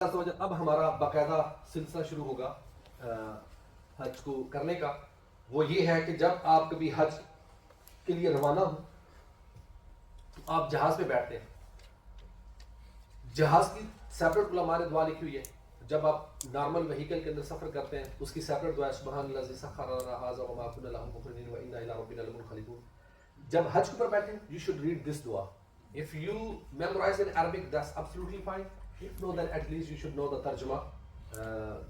اب ہمارا باقاعدہ سلسلہ شروع ہوگا حج کو کرنے کا. وہ یہ ہے کہ جب آپ کبھی حج کے لیے روانہ ہوں تو آپ جہاز پہ بیٹھتے ہیں. جہاز کی سیپریٹ علماء نے دعا لکھی ہوئی ہے. جب آپ نارمل وہیکل کے اندر سفر کرتے ہیں اس کی سیپریٹ دعا ہے سبحان الذی سخر لنا ھذا وما كنا له مقرنین وانا الی ربنا لمنقلبون. جب حج کے اوپر بیٹھیں you should read this dua. If you memorize in Arabic that's absolutely fine. If no, then at least you should know the tarjuma.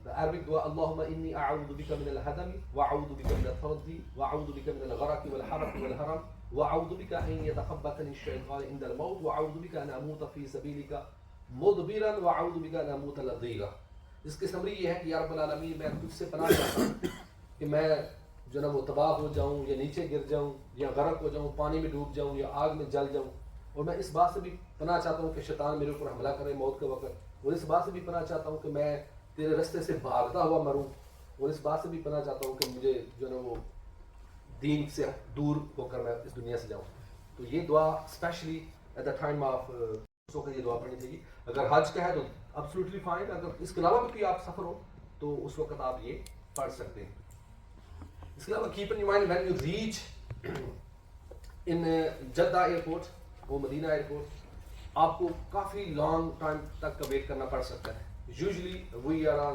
The Arabic dua, Allahumma inni a'udhu bika min al-hadami, wa a'udhu bika min al-thardi, wa a'udhu bika min al-gharaqi wal-haraqi wal-haram, wa a'udhu bika an yatakhabbatani ash-shaytan inda al-maut, wa a'udhu bika an amuta fi sabilika mudbiran, wa a'udhu bika an amuta ladira. اس کی summary یہ ہے کہ یا رب العالمین میں تجھ سے پناہ چاہتا ہوں کہ میں جو نا وہ تباہ ہو جاؤں یا نیچے گر جاؤں یا غرق ہو جاؤں, پانی میں ڈوب جاؤں یا آگ میں جل جاؤں. اور میں اس بات سے بھی پناہ چاہتا ہوں کہ شیطان میرے اوپر حملہ کرے موت کے وقت. اور اس بات سے بھی پناہ چاہتا ہوں کہ میں تیرے رستے سے بھاگتا ہوا مروں. اور اس بات سے بھی پناہ چاہتا ہوں کہ مجھے جو نا وہ دین سے دور ہو کر میں اس دنیا سے جاؤں. تو یہ دعا specially at the time of اس وقت یہ دعا پڑھنی چاہیے. اگر حج کا ہے تو absolutely fine. اگر اس کے علاوہ بھی کوئی آپ سفر ہو تو اس وقت آپ یہ پڑھ سکتے ہیں. اس کے علاوہ keep in mind when you reach in Jeddah airport وہ مدینہ ایئرپورٹ آپ کو کافی لانگ ٹائم تک کا ویٹ کرنا پڑ سکتا ہے. Usually we are on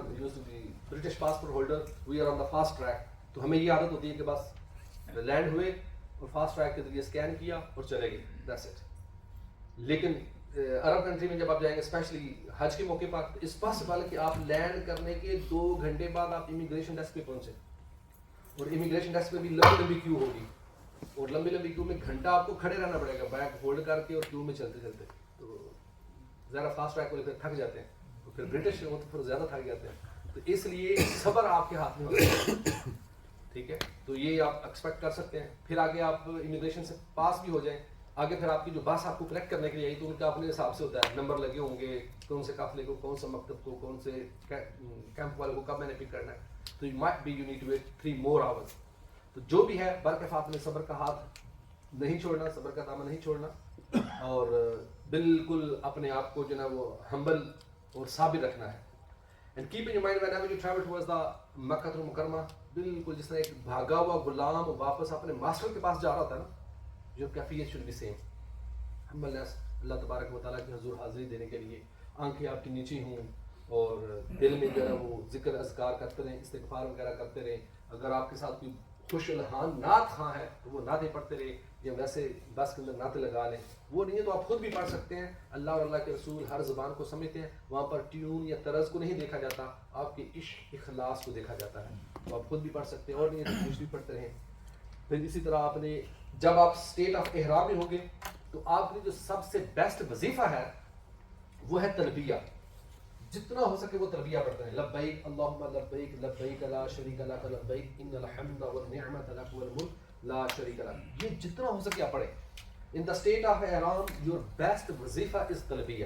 British passport holder we are on the fast track. تو ہمیں یہ عادت ہوتی ہے کہ بس لینڈ ہوئے اور فاسٹ ٹریک کے ذریعے اسکین کیا اور چلے گئے, دیٹس اٹ. لیکن عرب کنٹری میں جب آپ جائیں گے اسپیشلی حج کے موقع پر اس پاسبل ہے کہ آپ لینڈ کرنے کے 2 گھنٹے بعد آپ امیگریشن ڈیسک پہ پہنچے اور امیگریشن ڈیسک پہ بھی لمبی لمبی کیو ہوگی اور لمبی لمبی کیو میں گھنٹہ آپ کو کھڑے رہنا پڑے گا بیگ ہولڈ کر کے اور کیو میں چلتے چلتے. تو ذرا فاسٹ ٹریک والے پھر تھک جاتے ہیں تو پھر برٹش وہ تو پھر زیادہ تھک جاتے ہیں. تو اس لیے صبر آپ کے ہاتھ میں ہوتا ہے, ٹھیک ہے. تو یہ آپ ایکسپیکٹ کر سکتے ہیں. پھر آگے آپ امیگریشن سے پاس بھی ہو جائیں, آگے پھر آپ کی جو بس آپ کو کلیکٹ کرنے کے لیے آئی تو ان کا اپنے حساب سے ہوتا ہے, نمبر لگے ہوں گے کون سے قافلے کو کون سا مکتب کو کون سے کیمپ والے کو کب میں نے پک کرنا ہے. تو you might be you need to wait 3 more hours. تو جو بھی ہے برکفات میں صبر کا ہاتھ نہیں چھوڑنا, صبر کا دامن نہیں چھوڑنا اور بالکل اپنے آپ کو جو نا وہ ہمبل اور ثابت رکھنا ہے. And keep in mind whenever you travel towards the مکہ المکرمہ, بالکل جس طرح ایک بھاگا ہوا غلام واپس اپنے ماسٹر کے پاس جا رہا ہوتا ہے نا, جو کیفیت شوڈ بی سیم. ہمبلنس اللہ تبارک و تعالیٰ کے حضور حاضری دینے کے لیے آنکھیں آپ کی نیچی ہوں اور دل میں جو ہے وہ ذکر اذکار کرتے رہیں, استغفار وغیرہ کرتے رہیں. اگر آپ کے ساتھ کوئی خوش الحان نعت خواں ہے تو وہ نعتیں پڑھتے رہے یا ویسے بس کے اندر نعتیں لگا لیں. وہ نہیں ہے تو آپ خود بھی پڑھ سکتے ہیں. اللہ اور اللہ کے رسول ہر زبان کو سمجھتے ہیں, وہاں پر ٹیون یا طرز کو نہیں دیکھا جاتا, آپ کے عشق اخلاص کو دیکھا جاتا ہے. تو آپ خود بھی پڑھ سکتے ہیں اور نہیں ہے تو بھی پڑھتے رہیں. پھر اسی طرح آپ نے جب آپ اسٹیٹ آف احرام میں ہوگے تو آپ نے جو سب سے بیسٹ وظیفہ ہے وہ ہے تلبیہ. جتنا ہو سکے وہ تلبیہ پڑھتے ہیں, لبیک اللہم لبیک لبیک لا شریک لک لبیک ان الحمد والنعمت لک والملک لا شریک لک. یہ جتنا ہو سکے آپ پڑھیں. ان دا اسٹیٹ آف احرام یور بیسٹ وظیفہ از تلبیہ.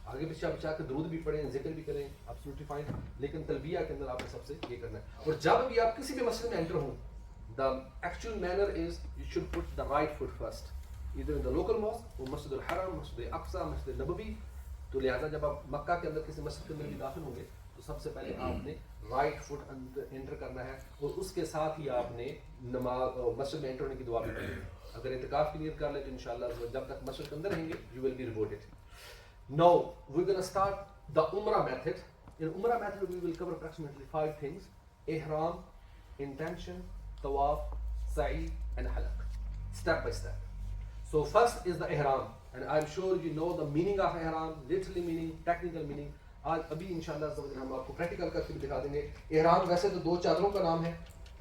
آگے پیچھے آپ چاہ کے درود بھی پڑھیں, ذکر بھی کریں, ایبسلیوٹلی فائن, لیکن تلبیہ کے اندر آپ نے سب سے یہ کرنا ہے. اور جب بھی آپ کسی بھی مسجد میں انٹر ہوں, the actual manner is you should put the right foot first, either in the local mosque or Masjid al-Haram, Masjid al-Aqsa, Masjid al-Nabawi. تو لہٰذا جب آپ مکہ کے اندر کسی مسجد کے اندر بھی داخل ہوں گے تو سب سے پہلے آپ نے رائٹ فٹ انٹر کرنا ہے اور اس کے ساتھ ہی آپ نے نماز مسجد میں انٹر ہونے کی دعا بھی کرنی ہے. اگر اعتکاف کی نیت کر لیں تو انشاءاللہ جب تک مسجد کے اندر رہیں گے you will be rewarded. Now we're going to start the Umrah method. In Umrah method we will cover approximately 5 things: ihram, intention, tawaf, sa'i and halaq, step by step. So first is the ihram, and I'm sure you know the meaning of ihram, literally meaning, technical meaning. آج ابھی انشاءاللہ ہم آپ کو practical کر کے بھی دکھا دیں گے. احرام ویسے تو 2 چادروں کا نام ہے,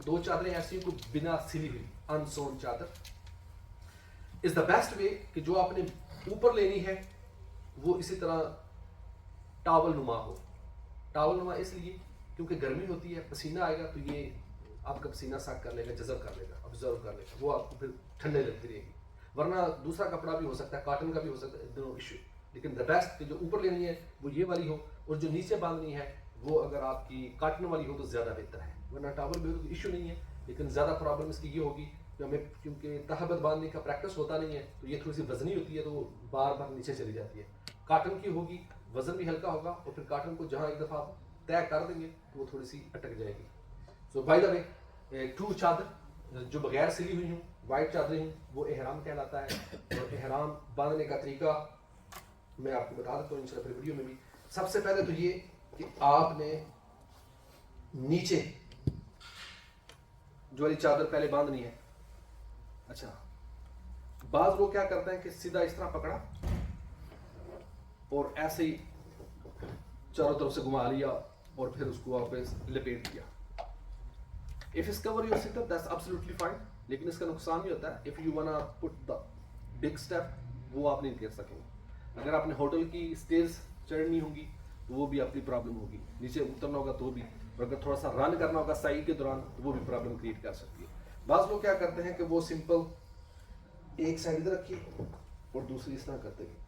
2 چادریں ایسی کو بنا سلی ہوئی انسون چادر از دا بیسٹ وے کہ جو آپ نے اوپر لینی ہے وہ اسی طرح ٹاول نما ہو. ٹاول نما اس لیے کیونکہ گرمی ہوتی ہے, پسینہ آئے گا تو یہ آپ کا پسینہ ساک کر لے گا, جذب کر لے گا, آبزرو کر لے گا, وہ آپ کو پھر ٹھنڈے لگتی رہے گی. ورنہ دوسرا کپڑا بھی ہو سکتا ہے, کاٹن کا بھی ہو سکتا ہے, دونوں ایشو. لیکن دا بیسٹ کہ جو اوپر لینی ہے وہ یہ والی ہو, اور جو نیچے باندھنی ہے وہ اگر آپ کی کاٹن والی ہو تو زیادہ بہتر ہے. ورنہ ٹاول بھی ہو تو ایشو نہیں ہے, لیکن زیادہ پرابلم اس کی یہ ہوگی کہ ہمیں کیونکہ تہبت باندھنے کا پریکٹس ہوتا نہیں ہے تو یہ تھوڑی سی وزنی ہوتی ہے تو وہ بار بار نیچے چلی جاتی ہے. کاٹن کی ہوگی وزن بھی ہلکا ہوگا اور پھر کاٹن کو جہاں ایک دفعہ آپ طے کر دیں گے تو وہ تھوڑی سی اٹک جائے گی. سو بائی دا وے 2 چادر جو بغیر سلی ہوئی ہوں وائٹ چادریں ہوں وہ احرام کہلاتا ہے. اور احرام باندھنے کا طریقہ میں آپ کو بتا دیتا ہوں انشاءاللہ پھر ویڈیو میں بھی. سب سے پہلے تو یہ کہ آپ نے نیچے جو والی چادر پہلے باندھنی ہے. اچھا بعض لوگ کیا کرتے ہیں کہ سیدھا اس طرح پکڑا اور ایسے ہی چاروں طرف سے گھما لیا اور پھر اس کو واپس لپیٹ دیا. If it's cover your sit-up, that's absolutely fine. لیکن اس کا نقصان بھی ہوتا ہے. If you wanna put the big step, وہ آپ نہیں کر سکیں گے. اگر آپ نے ہوٹل کی اسٹیئرز چڑھنی ہوگی تو وہ بھی اپنی پرابلم ہوگی. نیچے اترنا ہوگا تو بھی, اور اگر تھوڑا سا رن کرنا ہوگا سائی کے دوران تو وہ بھی پرابلم کریٹ کر سکتی ہے. بعض لوگ کیا کرتے ہیں کہ وہ سمپل ایک سائڈ ادھر رکھیے اور دوسری اس طرح کرتے ہیں.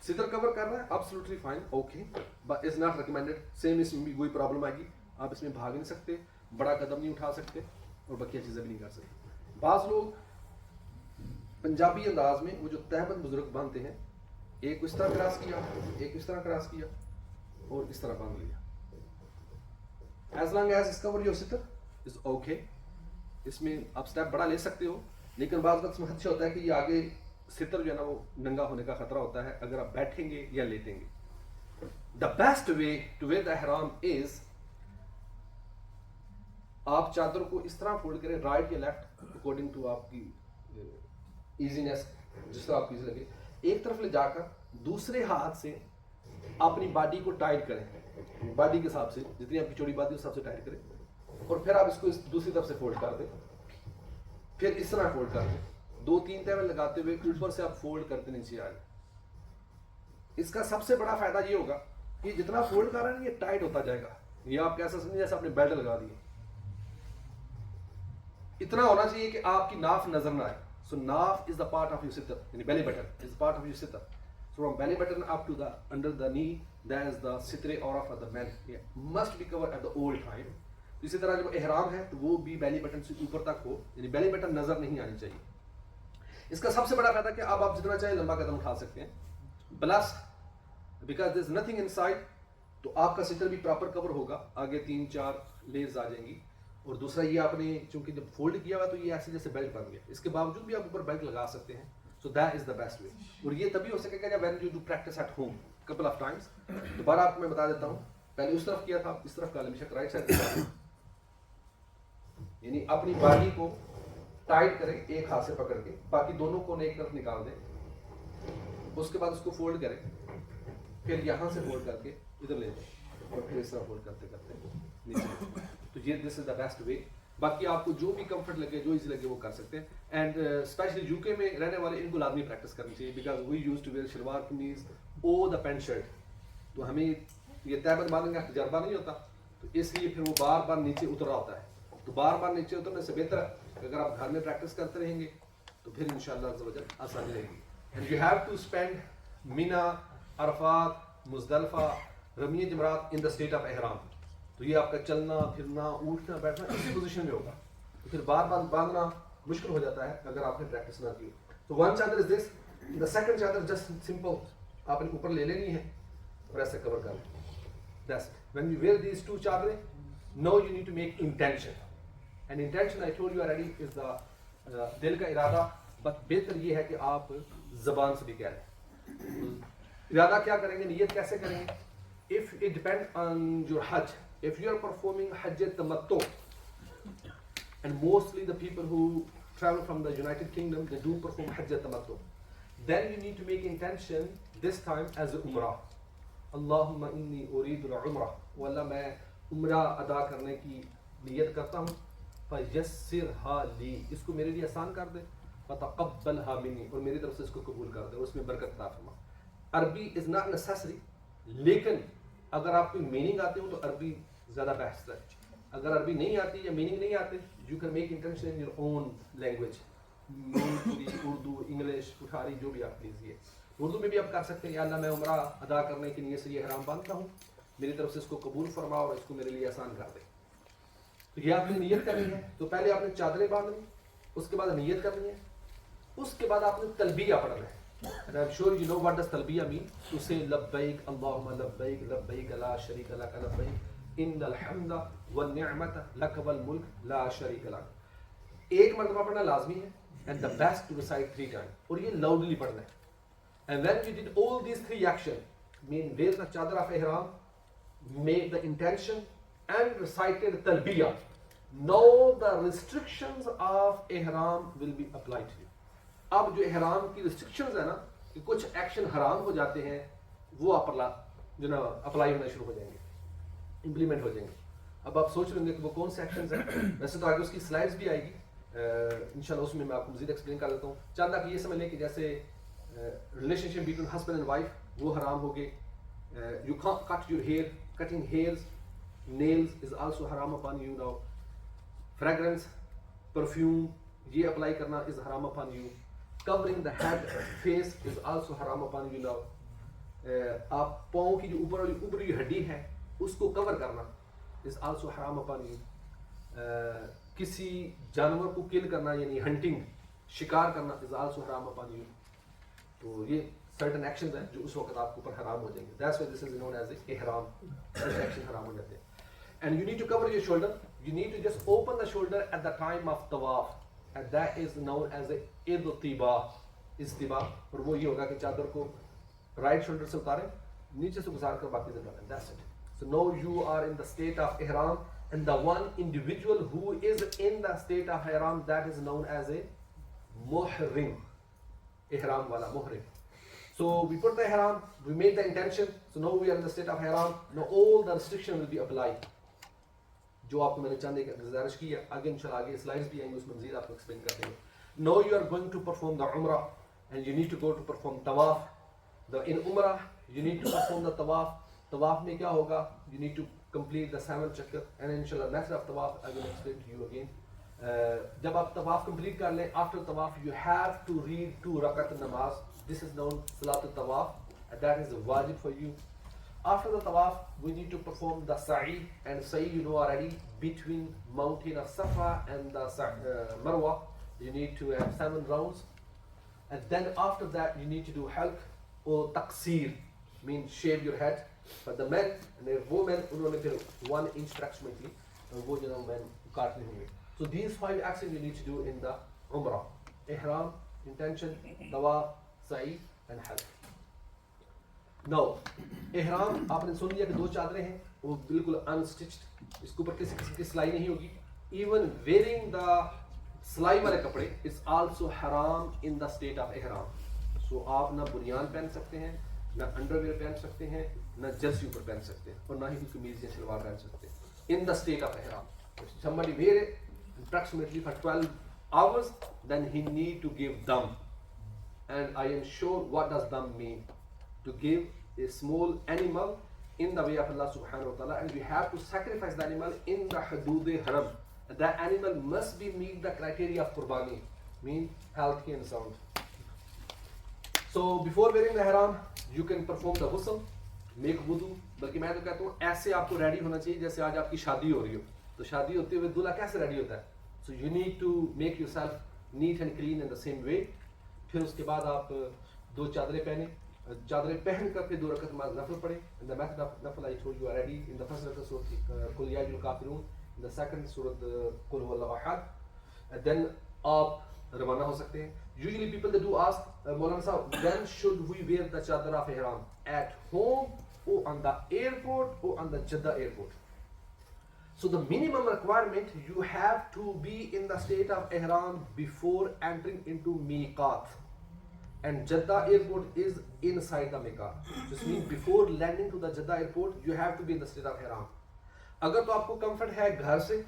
ستر کور کر رہا ہے absolutely fine, okay, but it's not recommended. Same اس میں بھی کوئی پرابلم آئے گی. آپ اس میں بھاگ نہیں سکتے, بڑا قدم نہیں اٹھا سکتے اور بقیہ چیزیں بھی نہیں کر سکتے. بعض لوگ پنجابی انداز میں وہ جو تہبند بزرگ باندھتے ہیں, ایک اس طرح کراس کیا, ایک اس طرح کراس کیا اور اس طرح باندھ لیا. As long as it's cover your sitter is okay. اس میں آپ سٹیپ بڑا لے سکتے ہو, لیکن بعض وقت اس میں خدشہ ہوتا ہے کہ یہ آگے ستر جو ہے نا وہ ننگا ہونے کا خطرہ ہوتا ہے اگر آپ بیٹھیں گے یا لیٹیں گے. The best way to wear the ihram is آپ چادر کو اس طرح فولڈ کریں, رائٹ یا لیفٹ اکارڈنگ ٹو آپ کی ایزینس, جس طرح آپ کو ایزی لگے. ایک طرف لے جا کر دوسرے ہاتھ سے اپنی باڈی کو ٹائٹ کریں, باڈی کے حساب سے جتنی آپ کی چوڑی باڈی اس حساب سے ٹائٹ کریں, اور پھر آپ اس کو دوسری طرف سے فولڈ کر دیں, پھر اس طرح فولڈ کر دیں. 2-3 تہوے لگاتے ہوئے اوپر سے آپ فولڈ کرتے نیچے آئے. اس کا سب سے بڑا فائدہ یہ ہوگا کہ جتنا فولڈ کر رہے ہیں یہ ٹائٹ ہوتا جائے گا. یہ آپ کیسا سمجھیں جیسے آپ نے بیلٹ لگا دی. اتنا ہونا چاہیے کہ آپ کی ناف نظر نہ آئے. سو ناف is the part of your سٹر, یعنی belly button is part of your سٹر. So from belly button up to the under the knee, that is the ستر عورہ for the man, must be cover at the all time. اسی طرح جب احرام ہے تو وہ بھی بیلی بٹن سے اوپر تک ہو, یعنی بیلی بٹن نظر نہیں آنی چاہیے. اس کا سب سے بڑا فائدہ کہ اب آپ جتنا چاہے لمبا قدم اٹھا سکتے ہیں. Plus because there is nothing in side, تو آپ کا سٹر بھی پراپر کور ہوگا. آگے 3-4 لیئرز آ جائیں گی. اور دوسرا یہ آپ نے چونکہ جب فولڈ کیا ہوا تو یہ ایسے جیسے بیلٹ بن گیا, اس کے باوجود بھی آپ اوپر بیلٹ لگا سکتے ہیں. So that is the best way. اور یہ تبھی ہو سکے گا جب when you do practice at home couple of times. دوبارہ آپ کو میں بتا دیتا ہوں, پہلے اس طرف کیا تھا, اس طرف کا ہمیشہ رائٹ سائڈ, یعنی اپنی باڈی کو ٹائٹ کریں ایک ہاتھ سے پکڑ کے, باقی دونوں کو ایک طرف نکال دیں. اس کے بعد اس کو فولڈ کریں, پھر یہاں سے فولڈ کر کے ادھر لے جائیں اور پھر اس طرح فولڈ کرتے کرتے نیچے. تو یہ دس از دا بیسٹ وے. باقی آپ کو جو بھی کمفرٹ لگے, جو ایزی لگے وہ کر سکتے ہیں. اینڈ اسپیشلی یو کے میں رہنے والے ان کو لازمی پریکٹس کرنی چاہیے, because we use to wear shalwar kameez or the pant shirt. تو ہمیں یہ تہبند باندھنے کا تجربہ نہیں ہوتا, تو اس لیے پھر وہ بار بار نیچے اتر رہا ہوتا ہے. تو بار بار نیچے اترنے سے بہتر ہے اگر آپ گھر میں پریکٹس کرتے رہیں گے تو پھر انشاءاللہ عز و جل آسانی رہے گی. And you have to spend Mina, Arafat, Muzdalifah, رمی جمرات ان دا اسٹیٹ آف احرام. تو یہ آپ کا چلنا پھرنا اٹھنا بیٹھنا اسی پوزیشن میں ہوگا, تو پھر بار بار باندھنا مشکل ہو جاتا ہے اگر آپ نے پریکٹس نہ کی. تو ون چادر از دس. دا سیکنڈ چادر جسٹ سمپل آپ نے اوپر لے لینی ہے اور ایسے کور کر لیں. That's when you wear these 2 چادریں, now you need to make intention. And intention I told you already is the دل کا ارادہ, بٹ بہتر یہ ہے کہ آپ زبان سے بھی کہہ لیں. ارادہ کیا کریں گے, نیت کیسے کریں گے؟ If it depends on your Hajj, if you are performing Hajj Tamattu, and mostly the people who travel from the United Kingdom, they do perform Hajj Tamattu, then you need to make intention this time as Umrah. Allahumma inni uridu al-Umrah, wallah میں عمرہ ادا کرنے کی نیت کرتا ہوں. فَيَسِّرْهَا لِي, اس کو میرے لیے آسان کر دے. فَتَقَبَّلْهَا مِنِّي, اور میری طرف سے اس کو قبول کر دے اور اس میں برکت عطا فرما. عربی از ناٹ نیسیسری, لیکن اگر آپ کو میننگ آتے ہو تو عربی زیادہ بہتر ہے. اگر عربی نہیں آتی یا میننگ نہیں آتے, you can make intention in your own language, Urdu, English, Pothwari, جو بھی آپ لیجیے. اردو میں بھی آپ کر سکتے ہیں, یا اللہ میں عمرہ ادا کرنے کی نیت سے یہ احرام باندھتا ہوں, میری طرف سے اس کو قبول فرما اور اس کو میرے لیے آسان کر دے. تو یہ آپ نے نیت کرنی ہے. تو پہلے آپ نے چادریں باندھنی, اس کے بعد نیت کرنی ہے, اس کے بعد آپ نے تلبیہ پڑھنا ہے. And I'm sure you know what does talbiya mean. To say labbaik Allahumma labbaik labbaik la sharika lak labbaik innal hamda wan ni'mata lak wal mulk la sharika lak. ایک مرتبہ پڑھنا لازمی ہے and the best to recite 3 times. اور یہ loudly پڑھنا ہے. And when we did all these 3 actions, mean raise the chadar of ihram, made the intention and recited talbiya, now the restrictions of ihram will be applied to you. اب جو احرام کی restrictions ہیں نا کہ کچھ ایکشن حرام ہو جاتے ہیں وہ جو نا اپلائی ہونا شروع ہو جائیں گے, امپلیمنٹ ہو جائیں گے. اب آپ سوچ رہے ہوں گے کہ وہ کون سے ایکشنز ہیں. ویسے تو آگے اس کی سلائڈز بھی آئے گی, انشاءاللہ اس میں آپ کو مزید ایکسپلین کر دیتا ہوں. چاندہ کہ یہ سمجھ لیں کہ جیسے relationship between husband and wife وہ حرام ہو گئے. You can't cut your hair, cutting hairs, nails is also حرام upon you now. Fragrance, perfume یہ اپلائی کرنا از حرام upon you. Covering the head, face is also haram upon you now. آپ پاؤں کی جو اوپری ہڈی ہے اس کو کور کرنا is also haram upon you. کسی جانور کو کل کرنا یعنی ہنٹنگ, شکار کرنا is also haram upon you. تو یہ certain actions ہیں جو اس وقت آپ کے اوپر حرام ہو جائیں گے. That's why this is known as ihram. ایسے ایکشن حرام ہو جاتے ہیں. And you need to cover your shoulder. You need to just open the shoulder at the time of tawaf. And that is known as اضطباء. استباء. اور وہ یہ ہوگا کہ چادر کو رائٹ شولڈر سے اتاریں, نیچے سے گزار کر باقی سے ڈالیں. That's it. So now you are in the state of ihram, and the one individual who is in the state of ihram, that is known as a muhrim. Ihram wala muhrim. So we put the ihram, we made the intention, so now we are in the state of ihram. Now all the restrictions will be applied. جو آپ کو میں نے چاندے کی گزارش کی ہے, آگے انشاءاللہ آگے سلائڈز بھی آئیں گے, اس میں مزید آپ کو ایکسپلین کرتے ہیں. Now you are going to perform the umrah and you need to go to perform tawaf. In umrah you need to perform the tawaf. Tawaf میں کیا ہوگا, you need to complete the 7 چکر, and inshallah method of tawaf I will explain to you again. جب آپ طواف complete کر لیں, after tawaf you have to read 2 rakat namaz. This is known salat al-tawaf, and that is wajib for you. After the tawaf, we need to perform the sa'i, and sa'i you know already, between mountain of Safa and the Marwa. You need to have 7 rounds, and then after that you need to do halq or taqseer, means shave your head. For the men and the women, unhone phir 1 inch approximately, wo jo men kaatne honge. So these 5 actions you need to do in the umrah: ihram, intention, tawaf, sa'i and halq. Now, احرام آپ نے سن لیا کہ 2 چادریں ہیں, وہ بالکل انسٹچڈ, اس کے اوپر کسی قسم کی سلائی نہیں ہوگی. ایون ویئرنگ دا سلائی والے کپڑے از آلسو حرام ان دا اسٹیٹ آف احرام. سو آپ نہ بنیان پہن سکتے ہیں, نہ انڈر ویئر پہن سکتے ہیں, نہ جرسی اوپر پہن سکتے ہیں, اور نہ ہی قمیض یا شلوار پہن سکتے ہیں ان دا اسٹیٹ آف احرام. Somebody wear it approximately for 12 hours, then he need to give dam. And I am sure what does dam mean? To give a small animal in the way of Allah subhanahu wa ta'ala, and we have to sacrifice the animal in the hudud haram. That animal must be meet the criteria of qurbani, mean healthy and sound. So before wearing the ihram you can perform the ghusl, make wudu. بلکہ میں تو کہتا ہوں ایسے آپ کو ready ہونا چاہیے جیسے آج آپ کی شادی ہو رہی ہو. تو شادی ہوتے ہوئے دلہا کیسے ریڈی ہوتا ہے؟ So you need to make yourself neat and clean in the same way. پھر اس کے بعد آپ 2 چادریں پہنیں, چادریں پہن کر کے 2 رکعت نماز نفل پڑھیں. In the method of nafil I told you already. In the first rakah surah Qul ya ayyuhal kafirun, in the second surah Qul huwallahu ahad, and then آپ روانہ ہو سکتے ہیں. Usually people they do ask, Maulana Sahab, when should we wear the chadar of ihram? At home or on the airport or on the Jeddah airport? So the minimum requirement, you have to be in the state of ihram before entering into miqat. And Jeddah airport is inside the miqat. This means before landing to the Jeddah airport, you have to be in the state of ihram. اگر تو آپ کو comfort ہے گھر سے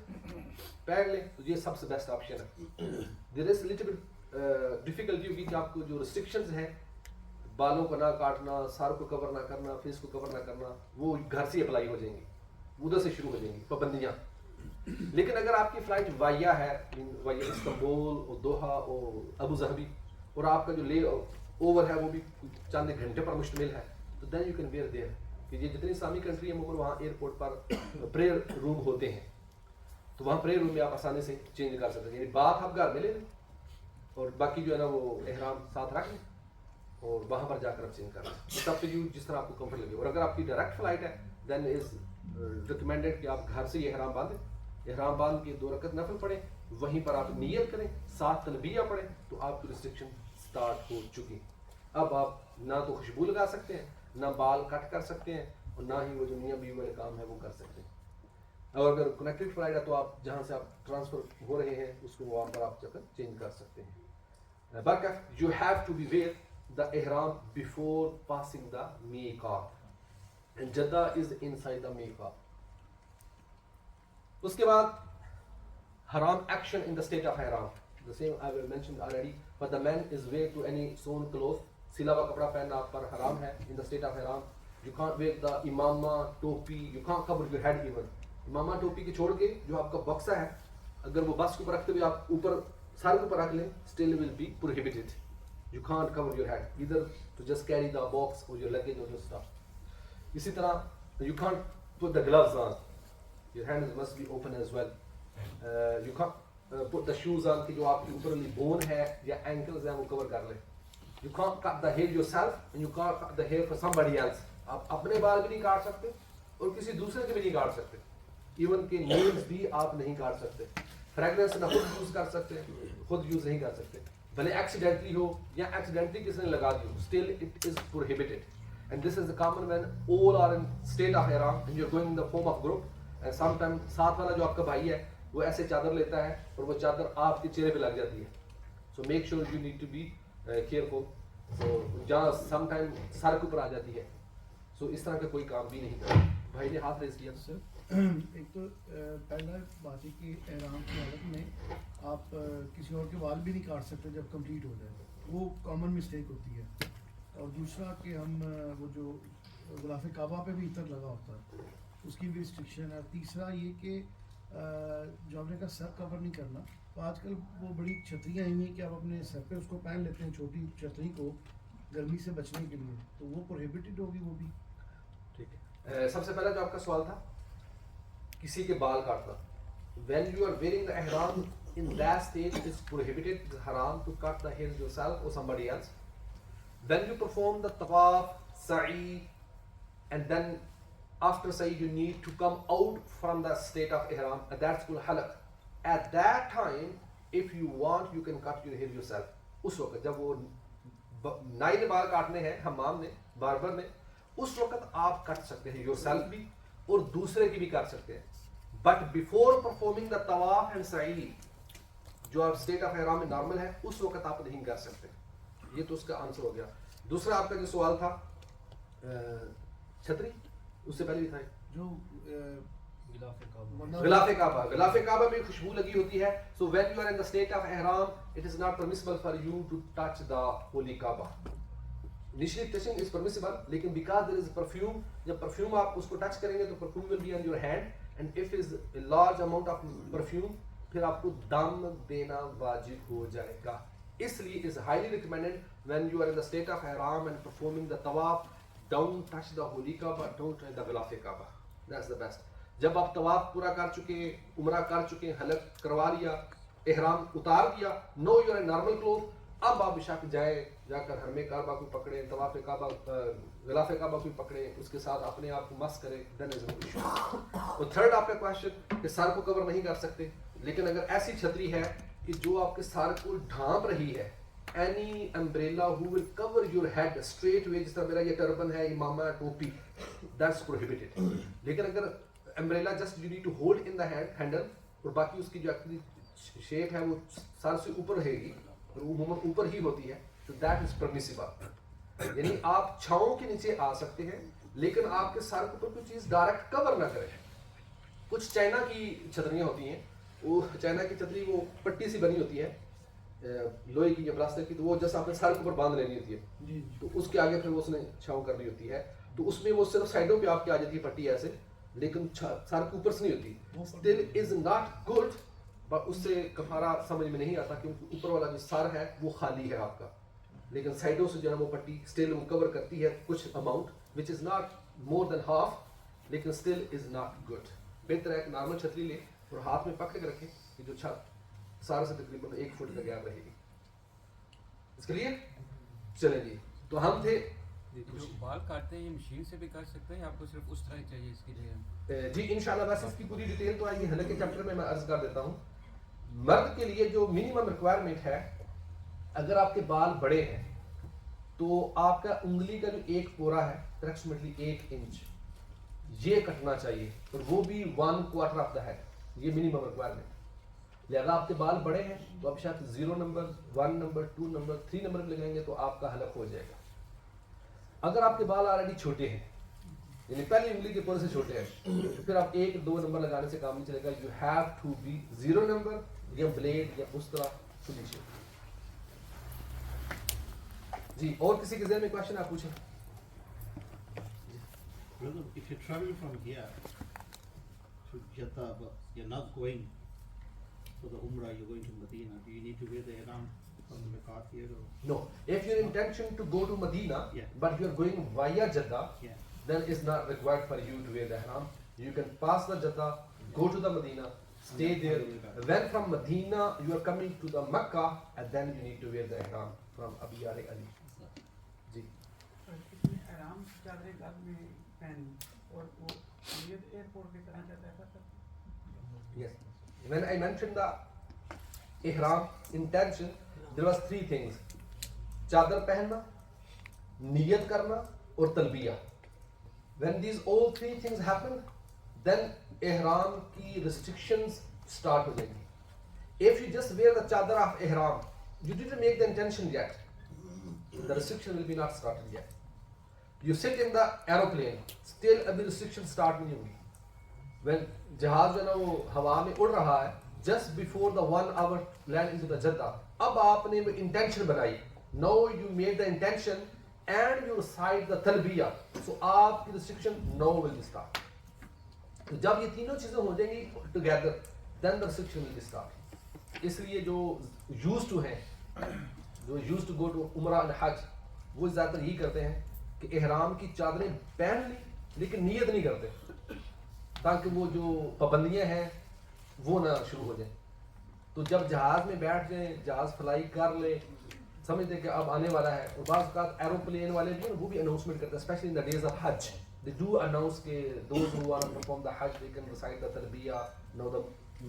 پہن لیں تو یہ سب سے بیسٹ آپشن ہے. دیر از لٹل بٹ ڈیفیکلٹی ہوگی کہ آپ کو جو ریسٹرکشنز ہیں, بالوں کو نہ کاٹنا, سر کو کور نہ کرنا, فیس کو کور نہ کرنا, وہ گھر سے اپلائی ہو جائیں گی, ادھر سے شروع ہو جائیں گی پابندیاں. لیکن اگر آپ کی فلائٹ وائیا ہے, وائیا استنبول اور دوحہ اور ابو ظہبی, اور آپ کا جو لے اوور ہے وہ بھی چند گھنٹے پر مشتمل ہے, تو then you can wear there. کہ یہ جتنی اسلامی کنٹری ہیں عموماً وہاں ایئرپورٹ پر پریئر روم ہوتے ہیں, تو وہاں پریئر روم میں آپ آسانی سے چینج کر سکتے ہیں. یعنی بات آپ گھر میں لے لیں اور باقی جو ہے نا وہ احرام ساتھ رکھ لیں, اور وہاں پر جا کر آپ چینج کریں. تب یو جس طرح آپ کو کمفرٹ لگے. اور اگر آپ کی ڈائریکٹ فلائٹ ہے دین از ریکمینڈیڈ کہ آپ گھر سے یہ احرام باندھیں, احرام باندھ کے 2 رکعت نفل پڑھیں, وہیں پر آپ نیت کریں, 7 تلبیہ پڑھیں, تو آپ کی ریسٹرکشن سٹارٹ ہو چکی. اب آپ نہ تو خوشبو لگا سکتے ہیں, نہ بال کٹ کر سکتے ہیں, اور نہ ہی وہ جو میاں بیوی والے کام ہے وہ کر سکتے ہیں. اور اگر کنیکٹڈ فلائٹ ہے تو آپ جہاں سے آپ ٹرانسفر ہو رہے ہیں اس کو وہاں پر آپ جا کر چینج کر سکتے ہیں. But you have to be wear the ihram before passing the miqat, and Jeddah is inside the miqat. اس کے بعد haram action in the state of ihram. The same I will mention already, but the man is wear to any sewn cloth. سلا ہوا کپڑا پہننا آپ پر حرام ہے in the state of ihram. You can't wear the imama ٹوپی, you can't cover your head even. امامہ ٹوپی کے چھوڑ کے جو آپ کا بکسا ہے اگر وہ بس کے اوپر رکھتے ہوئے آپ اوپر سر کے اوپر رکھ لیں, still will be prohibited. You can't cover your head either to just carry the box or your luggage or your stuff. اسی طرح you can't put the gloves on. Your hands must be open as well. You can't put the shoes on کہ جو آپ کے اوپر bone ہے یا ankles ہیں وہ کور کر لیں. You can't cut the hair yourself and you can't cut the hair for somebody else. آپ اپنے بال بھی نہیں کاٹ سکتے اور کسی دوسرے کے بھی نہیں کاٹ سکتے. ایون کہ نیلز بھی آپ نہیں کاٹ سکتے. فریگرنس نہ خود یوز کر سکتے, خود یوز نہیں کر سکتے, بھلے ایکسیڈنٹلی ہو یا ایکسیڈنٹلی کسی نے لگا دی ہو, still it is prohibited. And this is the common when all are in state of ihram and you're going in the form of group, and sometimes ساتھ والا جو آپ کا بھائی ہے وہ ایسے چادر لیتا ہے اور وہ چادر آپ کے چہرے پہ لگ جاتی ہے. So make sure you need to be careful. So جہاں sometimes سر کے اوپر آ جاتی ہے, so اس طرح کا کوئی کام بھی نہیں کرنا. بھائی نے ہاتھ ریز کیا. سر ایک تو پہلا بات ہے کہ احرام کی حالت میں آپ کسی اور کے بال بھی نہیں کاٹ سکتے جب کمپلیٹ ہو جائے, وہ کامن مسٹیک ہوتی ہے. اور دوسرا کہ ہم وہ جو غلاف کعبہ پہ بھی عطر لگا ہوتا ہے اس کی بھی ریسٹرکشن ہے. تیسرا یہ کہ جو آپ نے کہا سر کور نہیں کرنا, تو آج کل وہ بڑی چھتریاں آئی ہیں کہ آپ اپنے سر پہ اس کو پہن لیتے ہیں, چھوٹی چھتری کو گرمی سے بچنے کے لیے, تو وہ پروہیبٹڈ ہوگی وہ بھی. ٹھیک ہے. سب سے پہلا جو آپ کا سوال تھا کسی کے بال کاٹنا. when you are wearing the ihram in that state it is prohibited, it is haram to cut the hairs yourself or somebody else. When you perform the tawaf, sa'i, and then after sa'i you need to come out from the state of ihram, and that's called halaq. At that time if you want you can cut your hair yourself. اس وقت جب وہ نائی نے بال کاٹنے ہیں حمام نے barber نے, اس وقت آپ کٹ سکتے ہیں yourself بھی اور دوسرے کی بھی کر سکتے ہیں. بٹ بیفور پرفارمنگ دا طواف اینڈ سعی, جو آپ اسٹیٹ آف احرام میں نارمل ہے اس وقت آپ نہیں کر سکتے. یہ تو اس کا آنسر ہو گیا. دوسرا آپ کا جو سوال تھا چھتری, اس سے پہلے بھی تھا جو غلاف کعبہ. غلاف کعبہ میں خوشبو لگی ہوتی ہے. So when you are in the state of احرام it is not permissible for you to touch the holy Kaaba. Initially touching is permissible, لیکن because there is perfume, جب perfume آپ اس کو ٹچ کریں گے تو perfume will be on your hand, and if is a large amount of perfume پھر آپ کو دم دینا واجب ہو جائے گا. اس لیے is highly recommended when you are in the state of ihram and performing the tawaf, don't touch the holy kaaba, don't touch the غلاف کعبہ. That's the best. جب آپ طواف پورا کر چکے, عمرہ کر چکے, حلق کروا لیا, احرام اتار دیا, no you are in normal clothes, اب آپ بشک جائیں, جا کر حرم کعبہ کو پکڑیں, طواف کعبہ غلاف کعبہ کو پکڑیں, اس کے ساتھ اپنے آپ کو مس کریں, دین از نو ایشو. اور تھرڈ آپ کا کوشچن کہ سر کو کور نہیں کر سکتے, لیکن اگر ایسی چھتری ہے کہ جو آپ کے سر کو ڈھانپ رہی ہے, any umbrella who will cover your head straight way, جس طرح میرا یہ ٹربن ہے, امامہ, ٹوپی, دیٹس پروہیبٹڈ. لیکن اگر umbrella just you need to hold in the handle, اور باقی اس کی جو ایکچولی شیپ ہے وہ سر سے اوپر رہے گی اور عموماً اوپر ہی ہوتی ہے, تو دیٹ از پرمیسیبل. یعنی آپ چھاؤں کے نیچے آ سکتے ہیں لیکن آپ کے سر کے اوپر کوئی چیز ڈائریکٹ کور نہ کرے. کچھ چائنا کی چھتریاں ہوتی ہیں, وہ چائنا کی چھتری وہ پٹی سی بنی ہوتی ہے لوہے کی یا پلاسٹک کی, تو وہ جیسا اپنے سر کے اوپر باندھ لینی ہوتی ہے, تو اس کے آگے پھر وہ اس نے چھاؤں کرنی ہوتی ہے, تو اس میں وہ صرف سائڈوں پہ آپ کی آ جاتی ہے پٹی ایسے, لیکن سر کے اوپر سے نہیں ہوتی. Still is not good, but اس سے کفارہ سمجھ میں نہیں آتا کیونکہ اوپر والا جو سر ہے وہ خالی ہے آپ کا, لیکن سائڈوں سے جو ہے وہ پٹی اسٹل وہ کور کرتی ہے کچھ amount which is not more than half, لیکن اسٹل از ناٹ گڈ. بہتر ہے کہ نارمل چھتری لیں اور ہاتھ میں پکڑ کے رکھیں کہ جو چھت سارے سے تقریباً 1 فٹ کا گیپ رہے گی. اس کے لیے چلیں جی. تو ہم تھے جو بال کاٹتے ہیں یہ مشین سے بھی کر سکتے ہیں یا آپ کو صرف اس طرح ہی چاہیے اس کے لیے؟ جی انشاءاللہ بس اس کی پوری ڈیٹیل تو آئے گی حلقے چیپٹر میں عرض کر دیتا ہوں. مرد کے لیے جو منیمم ریکوائرمنٹ ہے, اگر آپ کے بال بڑے ہیں تو آپ کا انگلی کا جو ایک پورا ہے اپروکسیمیٹلی 1 انچ یہ کٹنا چاہیے, اور وہ بھی 1/4 آف دا ہیڈ, یہ منیمم ریکوائرمنٹ. لہذا آپ کے بال بڑے ہیں تو آپ شاید 0 نمبر 1 نمبر 2 نمبر 3 نمبر بھی لگائیں گے تو آپ کا حلق ہو جائے گا. اگر آپ کے بال آلریڈی چھوٹے ہیں یعنی پہلی انگلی کے پورے سے چھوٹے ہیں تو پھر آپ 1-2 نمبر لگانے سے کام نہیں چلے گا. You have to be 0 number یا بلیڈ یا اس طرح سلیشن. جی اور کسی کے ذہن میں کوشچن آپ پوچھیں. Brother, if you travel from here to Jeddah, but you're not going for the Umrah, you're going to Medina, do you need to wear the ihram from the Miqat here? Or? No, if your intention to go to Medina, Yeah. but you are going via Jeddah, Yeah. then it's not required for you to wear the ihram. You can pass the Jeddah, go to the Medina, stay there. When from Medina you are coming to the Makkah, and then you need to wear the ihram from Abiyar Ali. جی احرام چادریں گھر میں پہنی اور وہ نیت airport کی طرح چلتا ہے سر. yes. When I mentioned the ihram intention, there was 3 things: چادر پہننا, نیت کرنا اور تلبیہ. When these all 3 things happen, then ihram کی restrictions start ہو جائیں گی. If you just wear the chadar of ihram, you didn't make the intention yet, the restriction will be not started yet. You sit in the aeroplane, still ابھی restriction start نہیں ہوگی. When جہاز جو ہے نا وہ ہوا میں اڑ رہا ہے, just before the 1 hour land into the Jeddah, اب آپ نے intention بنائی. Now you made the intention and you recite the talbiyah, so آپ کی restriction now will be start. تو جب یہ تینوں چیزیں ہو جائیں گی together, then the restriction will be start. اس لیے جو used to ہیں, جو used to go to عمرہ and حج, وہ زیادہ تر یہی کرتے ہیں کہ احرام کی چادریں پہن لی لیکن نیت نہیں کرتے تاکہ وہ جو پابندیاں ہیں وہ نہ شروع ہو جائیں. تو جب جہاز میں بیٹھ جائیں, جہاز فلائی کر لے, سمجھتے کہ اب آنے والا ہے. اور بعض اوقات ایروپلین والے بھی ہیں وہ بھی اناؤنسمنٹ کرتے ہیں, especially in the days of حج. They do announce کہ those who want to perform the Hajj, they can recite the talbiyah, now the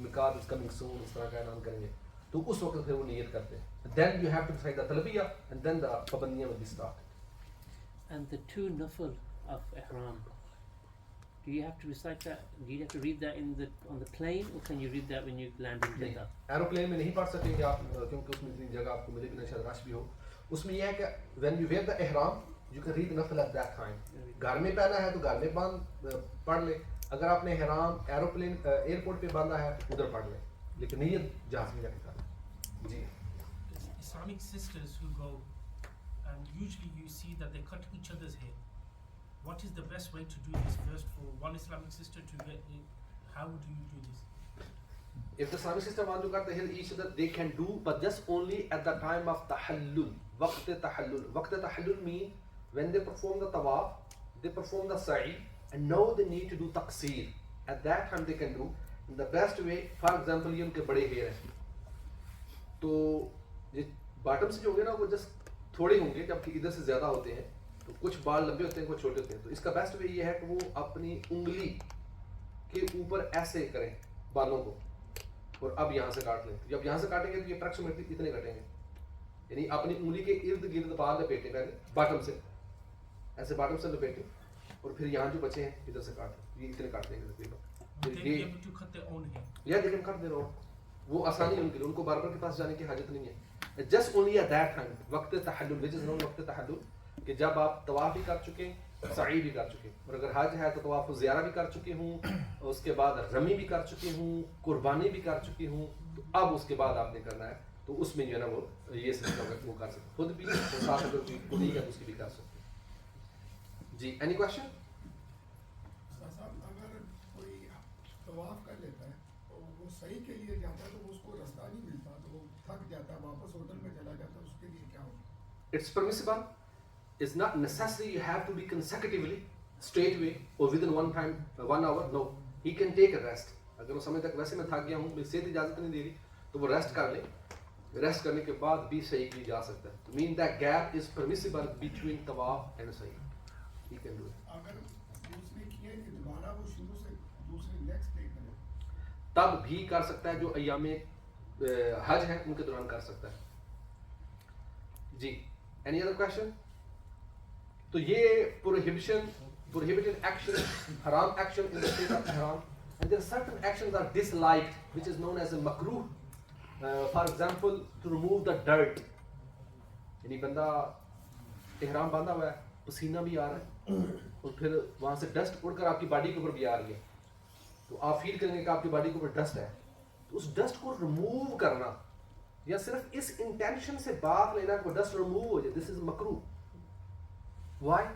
miqat is coming soon, اس طرح کا اعلان کریں گے. تو اس وقت پھر وہ نیت کرتے ہیں. Then you have to recite the talbiyah and then the pabandiyan will be started. And the 2 nafal of ihram, do you have to recite that? Do you have to read that on the plane, or can you read that when you land in Jeddah? Aeroplane میں نہیں پڑھ سکیں گے آپ کیونکہ اس میں اتنی جگہ آپ کو ملے گی نہ, شاید رش بھی ہو. اس میں یہ ہے کہ when you wear the ihram, you can read the nafal at that time. گھر میں پہنا ہے تو گھر میں پڑھ لے. اگر آپ نے احرام ایروپلین ایئرپورٹ پہ باندھا ہے ادھر پڑھ لیں, لیکن نیت جہاز میں جا کے کریں. جی Islamic sisters who go, and usually you see that they cut each other's hair. What is the best way to do this first for one Islamic sister to get it? How do you do this? If the Islamic sister want to cut the hair each other, they can do, but just only at the time of tahallul. Waqt tahallul. Waqt tahallul mean when they perform the tawaf, they perform the sa'i, and now they need to do taqseer. At that time they can do. In the best way, for example, یہ ان کے بڑے hair ہیں تو یہ bottom سے جو ہوں گے نا وہ جسٹ تھوڑے ہوں گے, جبکہ ادھر سے زیادہ ہوتے ہیں. تو کچھ بال لمبے ہوتے ہیں, کچھ چھوٹے ہوتے ہیں. تو اس کا بیسٹ وے یہ ہے کہ وہ اپنی انگلی کے اوپر ایسے کریں بالوں کو, اور اب یہاں سے کاٹ لیں. جب یہاں سے کاٹیں گے تو یہ اپروکسیمیٹلی اتنے کٹیں گے, یعنی اپنی انگلی کے ارد گرد بال لپیٹیں پہلے باٹم سے, ایسے باٹم سے لپیٹیں, اور پھر یہاں جو بچے ہیں ادھر سے کاٹیں. یہ اتنے کاٹ دیں گے تقریباً. Would they be able to cut their own hair? یا لیکن کر دے رہا ہوں, وہ آسانی ہے ان کے لیے, ان کو باربر کے پاس جانے کی حاجت نہیں ہے. Just only at that time, وقت تحلل, وچ از نون وقت تحلل, کہ جب آپ طواف بھی کر چکے, سعی بھی کر چکے, اور اگر حج ہے تو طواف و زیارہ بھی کر چکے ہوں, اس کے بعد رمی بھی کر چکے ہوں, قربانی بھی کر چکے ہوں, تو اب اس کے بعد آپ نے کرنا ہے. تو اس میں جو ہے نا وہ یہ سسٹم وہ کر سکتے, خود بھی اور ساتھ اگر کوئی خود ہی ہے تو اس کی بھی کر سکتے. جی اینی کوشچن؟ اگر کوئی طواف کر لیتا ہے اور وہ صحیح کے لیے جاتا ہے تو اس کو رستہ نہیں ملتا, تو وہ تھک جاتا ہے, واپس ہوٹل میں چلا جاتا ہے, اس کے لیے کیا ہوگا؟ It's permissible. It's not necessary you have to be consecutively, straight away, or within one time, 1 hour. No, he can take a rest. اگر وہ سمے تک ویسے میں تھک گیا ہوں, صحت اجازت نہیں دے رہی, تو وہ ریسٹ کر لے. ریسٹ کرنے کے بعد بھی صحیح کی جا سکتا ہے. تو mean that gap is permissible between طواف اینڈ صحیح. He can do it. اگر اس نے کیا کہ دوبارہ وہ شروع سے دوسرے نیکسٹ ڈے کرے تب بھی کر سکتا ہے, جو ایام حج ہیں ان کے دوران کر سکتا ہے. جی اینی ادر کوشچن؟ تو یہ prohibited action, haram action in the state of ihram, and there are certain actions are disliked, which is known as a makruh. For example, to remove the dirt. یعنی بندہ احرام باندھا ہوا ہے, پسینہ بھی آ رہا ہے اور پھر وہاں سے ڈسٹ اڑ کر آپ کی باڈی کے اوپر بھی آ رہی ہے, تو آپ فیل کریں گے کہ آپ کی باڈی کے اوپر ڈسٹ ہے. تو اس ڈسٹ کو ریموو کرنا یا صرف اس انٹینشن سے باغ لینا کہ وہ ڈسٹ ریموو ہو جائے, دس از مکروہ. Y?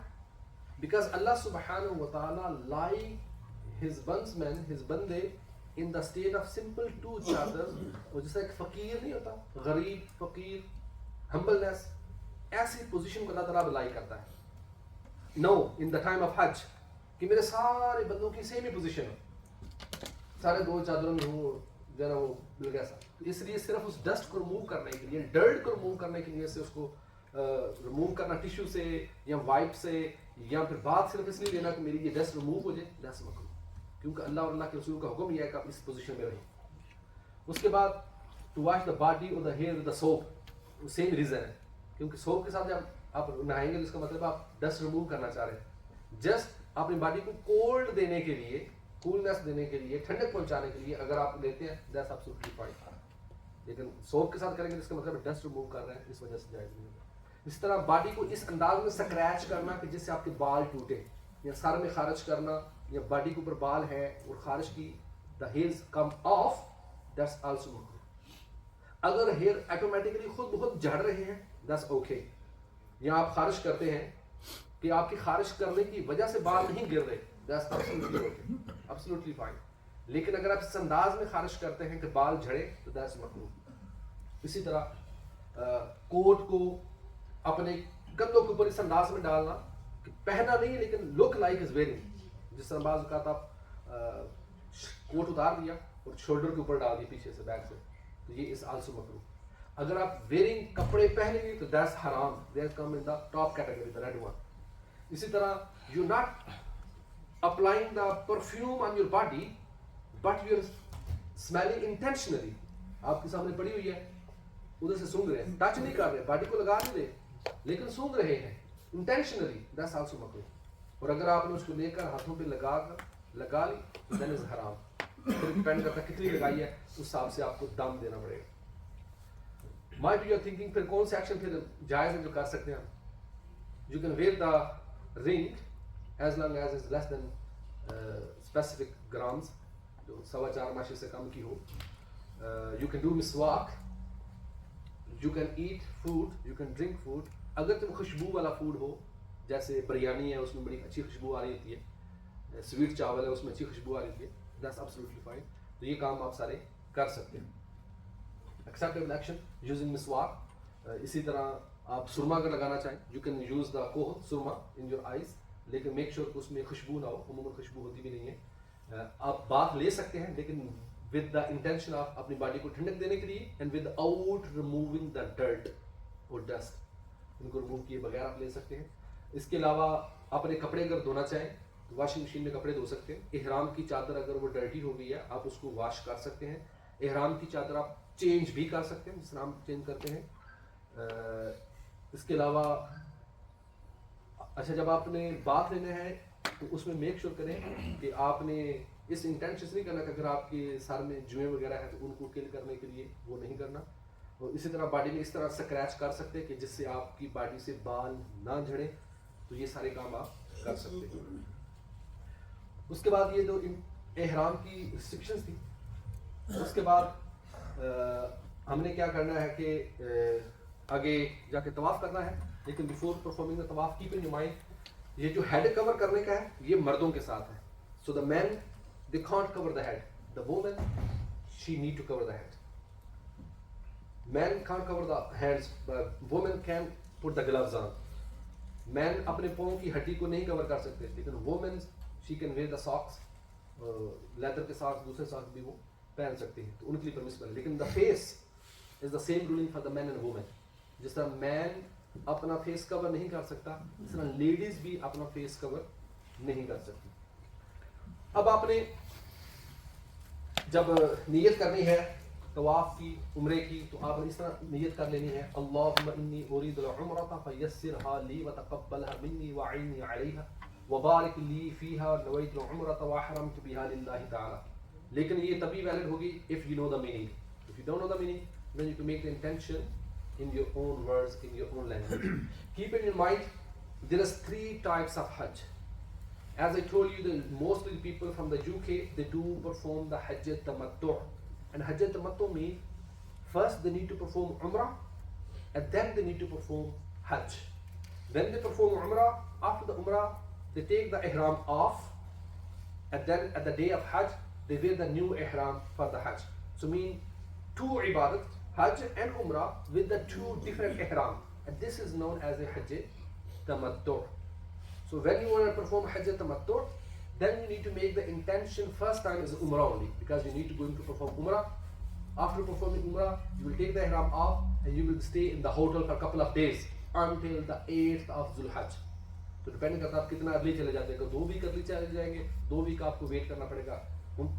Because Allah subhanahu wa ta'ala like his bondsmen, his بندے in the state of simple two chadar, اور جیسا ایک فقیر نہیں ہوتا, غریب فقیر, humbleness, ایسی پوزیشن کو اللہ تعالیٰ لائک کرتا ہے. No, in the time of Hajj, کہ میرے سارے بندوں کی سیم ہی پوزیشن ہے, سارے دو چادروں میں ہوں جو ہے نا وہ مل گیا سا. اس لیے صرف اس ڈسٹ کو ریموو کرنے کے لیے, ڈرٹ کو ریموو کرنے کے لیے سے اس کو ریموو کرنا ٹیشو سے یا وائپ سے, یا پھر بات صرف اس لیے لینا کہ میری یہ ڈسٹ ریموو ہو جائے, ڈسٹ مکروہ, کیونکہ اللہ اور اللہ کے رسول کا حکم یہ ہے کہ آپ اس پوزیشن میں رہیں. اس کے بعد ٹو واش دا باڈی اور دا ہیئر دا سوپ, سیم ریزن ہے, کیونکہ سوپ کے ساتھ جب آپ نہائیں گے تو اس کا مطلب آپ ڈسٹ ریموو کرنا چاہ رہے ہیں. جسٹ اپنی باڈی کو کولڈ دینے کے لیے, کولنس دینے کے لیے, ٹھنڈک پہنچانے کے لیے اگر آپ لیتے ہیں دیٹس ایبسولوٹلی فائن. لیکن سوپ کے ساتھ کریں گے تو اس کا مطلب ڈسٹ ریموو کر رہے ہیں, اس وجہ سے جائز نہیں ہوگا. اس طرح باڈی کو اس انداز میں سکریچ کرنا کہ جس سے آپ کے بال ٹوٹے, یا سر میں خارج کرنا, یا باڈی کے اوپر بال ہے اور خارج کی the hairs come off, that's also مکروہ. اگر ہیئر آٹومیٹکلی خود بخود جھڑ رہے ہیں دیٹس اوکے, یا آپ خارج کرتے ہیں کہ آپ کی خارج کرنے کی وجہ سے بال نہیں گر رہے, that's absolutely okay, absolutely fine. لیکن اگر آپ اس انداز میں خارج کرتے ہیں کہ بال جھڑے تو دیٹس مکروہ. اسی طرح کوٹ کو اپنے کندھوں کے اوپر اس انداز میں ڈالنا کہ پہنا نہیں ہے لیکن لک لائک از ویئرنگ, جس طرح بعض اوقات آپ کوٹ اتار دیا اور شولڈر کے اوپر ڈال دیا پیچھے سے, بیک سے, تو یہ از آلسو مکروہ. اگر آپ ویئرنگ کپڑے پہنے گے تو دیٹس حرام, that come in the top category, the red one. اسی طرح you not applying the perfume on your body but you are smelling intentionally, آپ کے سامنے پڑی ہوئی ہے, ادھر سے سونگھ رہے ہیں, ٹچ نہیں کر رہے, باڈی کو لگا نہیں رہے لیکن سونگھ رہے ہیں انٹینشنلی, دیٹس آلسو مکروہ. اور اگر آپ نے اس کو لے کر ہاتھوں پہ لگا لی تو دین از حرام. پھر ڈیپینڈ کرتا ہے کتنی لگائی ہے, اس حساب سے آپ کو دم دینا پڑے گا. Might be you are thinking پھر کون سے ایکشن پھر جائز ہے جو کر سکتے ہیں ہم. You can wear the ring as long as is less than specific grams, جو 4.25 ماشے سے کم کی ہو. یو کین ڈو مسواک, you can eat food, you can drink food. اگر تم خوشبو والا فوڈ ہو, جیسے بریانی ہے اس میں بڑی اچھی خوشبو آ رہی ہوتی ہے, سویٹ چاول ہے اس میں اچھی خوشبو آ رہی ہوتی ہے, دیٹس ایبسولوٹلی فائن. تو یہ کام آپ سارے کر سکتے ہیں. ایکسیپٹیبل ایکشن یوزنگ مسواک. اسی طرح آپ سرما اگر لگانا چاہیں, یو کین یوز دا کوہ سرما ان یور آئیز, لیکن میک شیور کہ اس میں خوشبو نہ ہو, عموماً خوشبو ہوتی بھی نہیں ہے. آپ بات لے سکتے ہیں لیکن with the intention of اپنی باڈی کو ٹھنڈک دینے کے لیے, and without removing the dirt اور dust, ان کو ریموو کیے بغیر آپ لے سکتے ہیں. اس کے علاوہ اپنے کپڑے اگر دھونا چاہیں تو واشنگ مشین میں کپڑے دھو سکتے ہیں. احرام کی چادر اگر وہ ڈرٹی ہو گئی ہے آپ اس کو واش کر سکتے ہیں. احرام کی چادر آپ چینج بھی کر سکتے ہیں جس طرح ہم چینج کرتے ہیں. اس کے علاوہ اچھا, جب آپ نے بات لینا ہے تو اس میں میک شیور کریں کہ آپ نے اس انٹینشن نہیں کرنا کہ اگر آپ کے سر میں جوئیں وغیرہ ہیں تو ان کو کل کرنے کے لیے وہ نہیں کرنا. اور اسی طرح باڈی میں اس طرح سکریچ کر سکتے کہ جس سے آپ کی باڈی سے بال نہ جھڑیں, تو یہ سارے کام آپ کر سکتے ہیں. اس کے بعد یہ جو احرام کی ریسٹرکشنز تھی, اس کے بعد ہم نے کیا کرنا ہے کہ آگے جا کے طواف کرنا ہے. لیکن بیفور پرفارمنگ دا طواف کیپ ان یور مائنڈ یہ جو ہیڈ کور کرنے کا ہے یہ مردوں کے ساتھ ہے. سو دا مین they can't cover the head. The woman, she need to cover the head. Men can't cover the hands, but women can put the gloves on. Men اپنے پاؤں کی ہڈی کو نہیں کور کر سکتے, لیکن women she can wear the socks, leather کے ساتھ دوسرے ساتھ بھی وہ پہن سکتے ہیں, تو ان کے لیے پرمیسبل ہے. لیکن the face is the same ruling for the men and women. جس طرح مین اپنا فیس کور نہیں کر سکتا اس طرح لیڈیز بھی اپنا فیس کور نہیں کر سکتی. اب آپ نے جب نیت کرنی ہے طواف کی عمرے کی تو آپ نے اس طرح نیت کر لینی ہے اللہم انی ارید العمرۃ فیسرھا لی وتقبلھا منی وعینی علیھا وبارک لی فیھا نویت العمرۃ واحرمت بھا للہ تعالی. لیکن یہ تبھی ویلڈ ہوگی if you know the meaning. If you don't know the meaning, then you can make the intention in your own words, in your own language. Keep it in mind, there is 3 types of Hajj. As I told you, that mostly people from the UK, they do perform the Hajj Tamattu. And Hajj Tamattu means first they need to perform Umrah and then they need to perform Hajj. When they perform Umrah, after the Umrah, they take the Ihram off and then at the day of Hajj, they wear the new Ihram for the Hajj. So mean 2 ibadat, Hajj and Umrah with the 2 different Ihram. And this is known as a Hajj Tamattu. So when you want to perform Hajj Tamattu, then you need to make the intention first time is Umrah only, because you need to go to perform Umrah. After performing Umrah, you will take the Ihram off and you will stay in the hotel for a couple of days until the 8th of Zulhajj. تو depend کرتا ہے آپ کتنا early چلے جاتے ہیں. اگر 2 week early چلے جائیں گے 2 ویک آپ کو ویٹ کرنا پڑے گا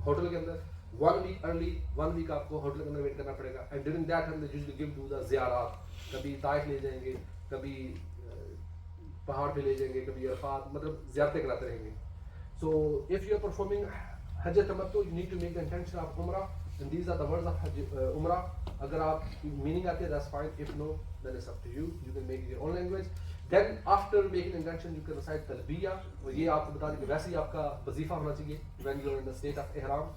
ہوٹل کے اندر. 1 week early, 1 week آپ کو ہوٹل کے اندر ویٹ کرنا پڑے گا. And during that time they usually give to the زیارات. کبھی طائف لے جائیں گے, کبھی پہاڑ پہ لے جائیں گے, کبھی عرفات, مطلب زیارتیں کراتے رہیں گے. So if you are performing حج تمتع, you need to make the intention of عمرہ and these are the words of حج عمرہ. اگر آپ میننگ آتی ہے that's fine, if no then it's up to you, you can make your own language. Then after making intention you can recite تلبیہ, اور یہ آپ کو بتا دیں کہ ویسے ہی آپ کا وظیفہ ہونا چاہیے when you are in the state of احرام.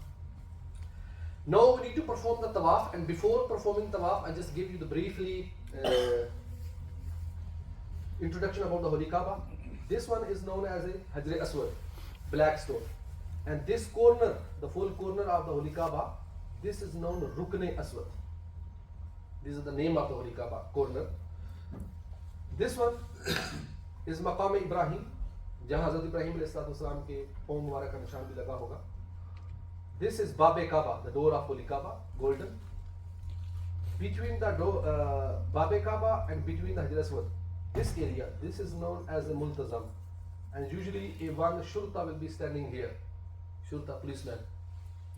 Now we need to perform the tawaf, and before performing tawaf, I just give you the briefly introduction about the Holy Kaaba. This one is known as a Hajr Aswad, black stone, and this corner, the full corner of the Holy Kaaba, this is known Rukn Aswad. This is the name of the Holy Kaaba corner. This one is Maqam Ibrahim, جہاں حضرت ابراہیم علیہ السلام کے پاؤں مبارک کا نشان بھی لگا ہوگا. This is Bab Kaaba, the door of Holy Kaaba, golden. Between the door, Bab Kaaba and between the Hajr Aswad, this area, this is known as the Multazam. And usually one shurta will be standing here. Shurta, policeman.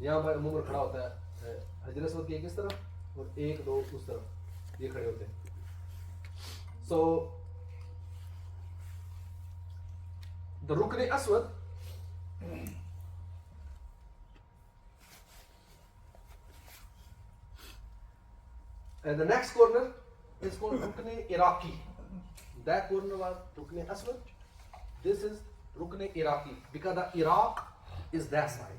یہاں پر عموماً کھڑا ہوتا ہے حجر اسود کی ایک اس طرف اور ایک 2 اس طرف, یہ کھڑے ہوتے ہیں. So the Rukn Aswad, and the next corner is called Rukn Iraqi. That corner was Rukn Aswad. This is Rukn Iraqi because the Iraq is that side.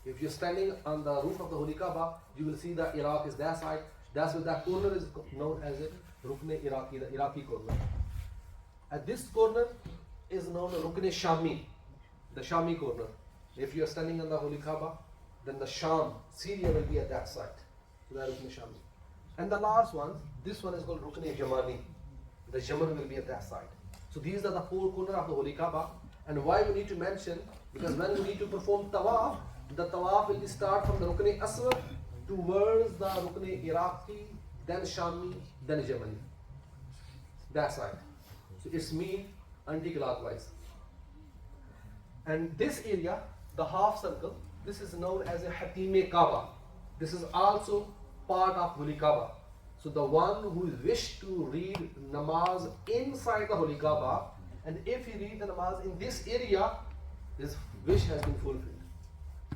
If you're standing on the roof of the Holy Kaaba, you will see the Iraq is that side. That's why that corner is known as a Rukn Iraqi, the Iraqi corner. And this corner is known as Rukn Shami, the Shami corner. If you're standing on the Holy Kaaba, then the Sham, Syria will be at that side. So that is Rukn Shami. And the last one, this one is called Rukn Yamani. The Yaman will be at that side. So these are the 4 corners of the Holy Kaaba. And why we need to mention? Because when we need to perform tawaf, the tawaf will start from the Rukn Aswad towards the Rukn Iraqi, then Shami, then Yamani. That side. So it's mean anti-clockwise. And this area, the half circle, this is known as a Hatime Kaaba. This is also part of Holy Kaaba. So the one who wish to read namaz inside the Holy Kaaba, and if he read the namaz in this area, his wish has been fulfilled.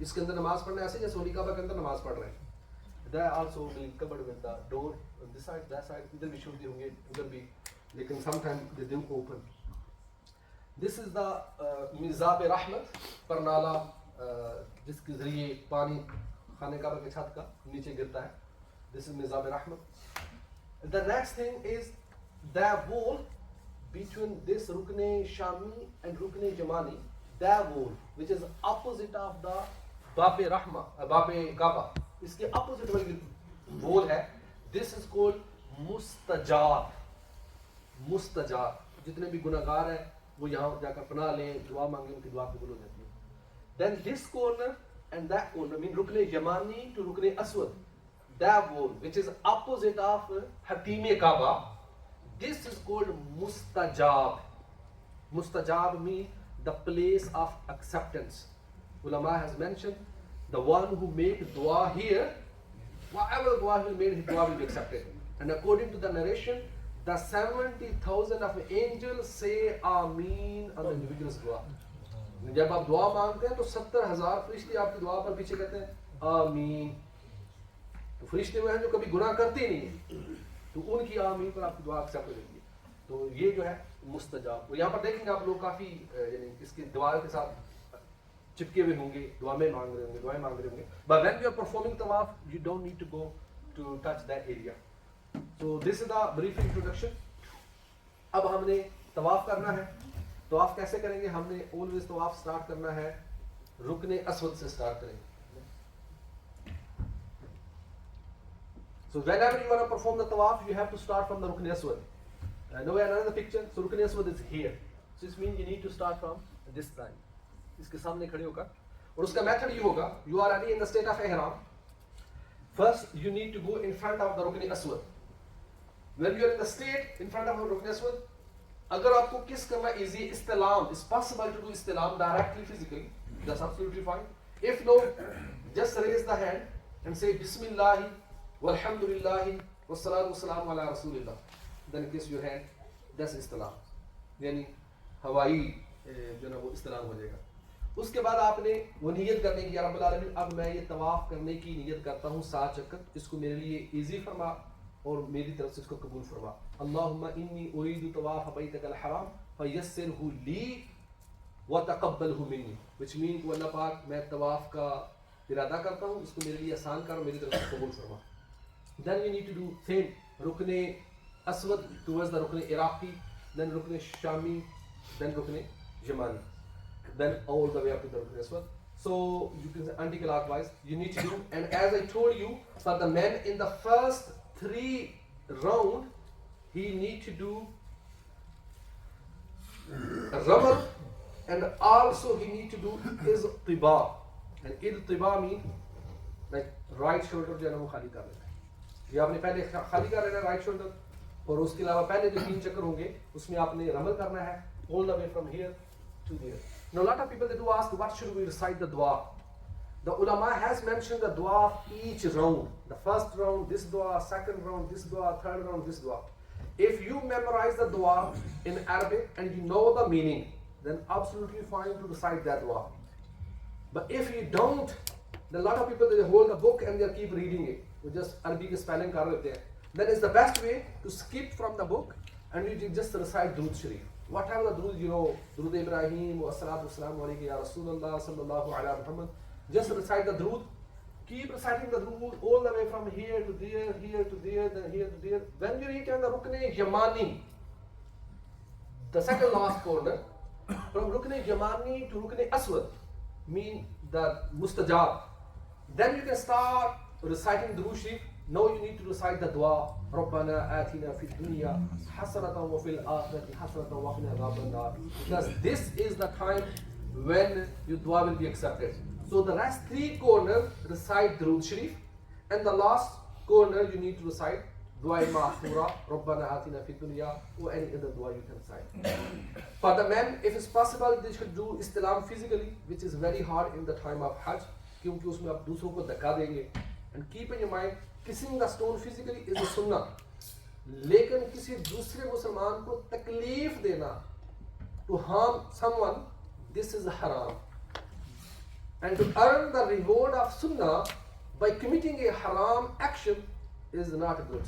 اس کے اندر نماز پڑھنا ایسے جیسے ہولی کعبہ کے اندر نماز پڑھ رہے ہیں. That also will be covered with the door on this side, that side. ادھر بھی شروع ہوں گے, ادھر بھی, لیکن sometimes they do open. This is the میزاب رحمت, پرنالا جس کے ذریعے پانی خانہ کعبہ کے چھت کا نیچے گرتا ہے. This is میزاب رحمت. The next thing is that wall between this Rukn Shami and Rukn Yamani, that wall which is opposite of the Bab Rahma, Bab Kaaba, اس کے opposite والی wall ہے. This is called Mustajab. Mustajab. جتنے بھی گناہگار ہیں وہ یہاں جا کر پناہ لیں, دعا مانگیں, ان کی دعا قبول ہو جاتی ہے. Then this corner and that corner, I mean Rukn Yamani to Rukn Aswad, that wall, which is opposite of Hatime Kaaba, this is called Mustajab. Mustajab means the place of acceptance. Ulama has mentioned the one who make dua here, whatever dua he made, his dua will be accepted. And according to the narration, the 70,000 of angels say Ameen on the individual's dua. جب آپ دعا مانگتے ہیں تو 70,000 فرشتے آپ کی دعا پر پیچھے کہتے ہیں آمین. تو فرشتے وہ ہیں جو کبھی گناہ کرتے نہیں ہیں، تو ان کی آمین پر آپ کی دعا ایکسپٹ ہو جاتی ہے. تو یہ جو ہے مستجاب. اور یہاں پر دیکھیں گے آپ لوگ کافی یعنی اس کی دعا کے ساتھ چپکے ہوئے ہوں گے، دعا میں مانگ رہے ہوں گے، دعائیں مانگ رہے ہوں گے. But when you are performing tawaf, you don't need to go to touch that area. So this is the brief introduction. اب ہم نے طواف کرنا ہے. طواف کیسے کریں گے؟ ہم نے always طواف سٹارٹ کرنا ہے رکن اسود سے سٹارٹ کریں گے. So whenever you want to perform the tawaf, you have to start from the Rukn Aswad. Now another picture. So Rukn Aswad is here. So this means you need to start from this side. اس کے سامنے کھڑے ہو کر. اور اس کا method یہ ہوگا. You are already in the state of ihram. First you need to go in front of the Rukn Aswad. When you are in the state in front of the Rukn Aswad, اگر آپ کو kiss کرنا easy استلام, it's possible to do استلام directly physically, that's absolutely fine. If no, just raise the hand and say Bismillah walhamdulillah wassalatu wassalamu ala rasulillah. Then kiss your hand, that's استلام. یعنی ہوائی جو نا وہ استلام ہو جائے گا. اس کے بعد آپ نے وہ نیت کرنے کی یا رب العالمین اب میں یہ طواف کرنے کی نیت کرتا ہوں 7 چکر, اس کو میرے لیے ایزی فرما اور میری طرف سے اس کو قبول فرما. اللہم انی اريد طواف بیتک الحرام فیسرہ لی وتقبلہ منی, which means کہ اللہ پاک میں طواف کا ارادہ کرتا ہوں, اس کو میرے لیے آسان کر اور میری طرف سے قبول فرما. Then you need to do same رکن اسود towards the رکن عراقی, then رکن شامی, then رکن یمانی, then all the way up to the rukn aswad. So you can say anti-clockwise you need to do. And as I told you, for the man in the first 3 round he need to do ramal, and also he need to do iztiba. And iztiba mean like right shoulder جو ہے نا وہ خالی کر لینا ہے. یہ آپ نے پہلے خالی کر لینا right shoulder, اور اس کے علاوہ پہلے جو 3 چکر ہوں گے اس میں آپ نے رمل کرنا ہے all the way from here to there. Now a lot of people they do ask what should we recite the dua. The ulama has mentioned the dua of each round. The first round this dua, second round this dua, third round this dua. If you memorize the dua in Arabic and you know the meaning, then absolutely fine to recite that dua. But if you don't, then a lot of people they hold the book and they keep reading it. They just Arabic spelling kar lete hain. Then is the best way to skip from the book and you just recite Durood Sharif. Whatever the Durood you know, Durood Ibrahim, wa salatu wassalamu alayka ya Rasulullah sallallahu ala Muhammad, just recite the Durood. Keep reciting the Durood all the way from here to there, here to there, then here to there. When you reach on the Rukn Yamani, the second last corner, from Rukn Yamani to Rukn Aswad, mean the Mustajab. Then you can start reciting Durood Sharif. Now you need to recite the dua. رَبَّنَا آتِنَا فِي الدُّنْيَا حَسَنَةً وَفِي الْآخِرَةِ حَسَنَةً وَقِنَا عَذَابَ النَّارِ. Because this is the time when your dua will be accepted. So the rest 3 corners recite Durood Sharif, and the last corner you need to recite Dua Ma'thura, رَبَّنَا آتِنَا فِي الدُّنْيا, or any other dua you can recite. For the men, if it's possible, they should do istilam physically, which is very hard in the time of Hajj, kyunki usme aap dusron ko dhakka denge. And keep in your mind, kissing the stone physically is a sunnah, لیکن کسی دوسرے مسلمان کو تکلیف دینا, to harm someone, this is haram. And to earn the reward of sunnah by committing a haram action is not good,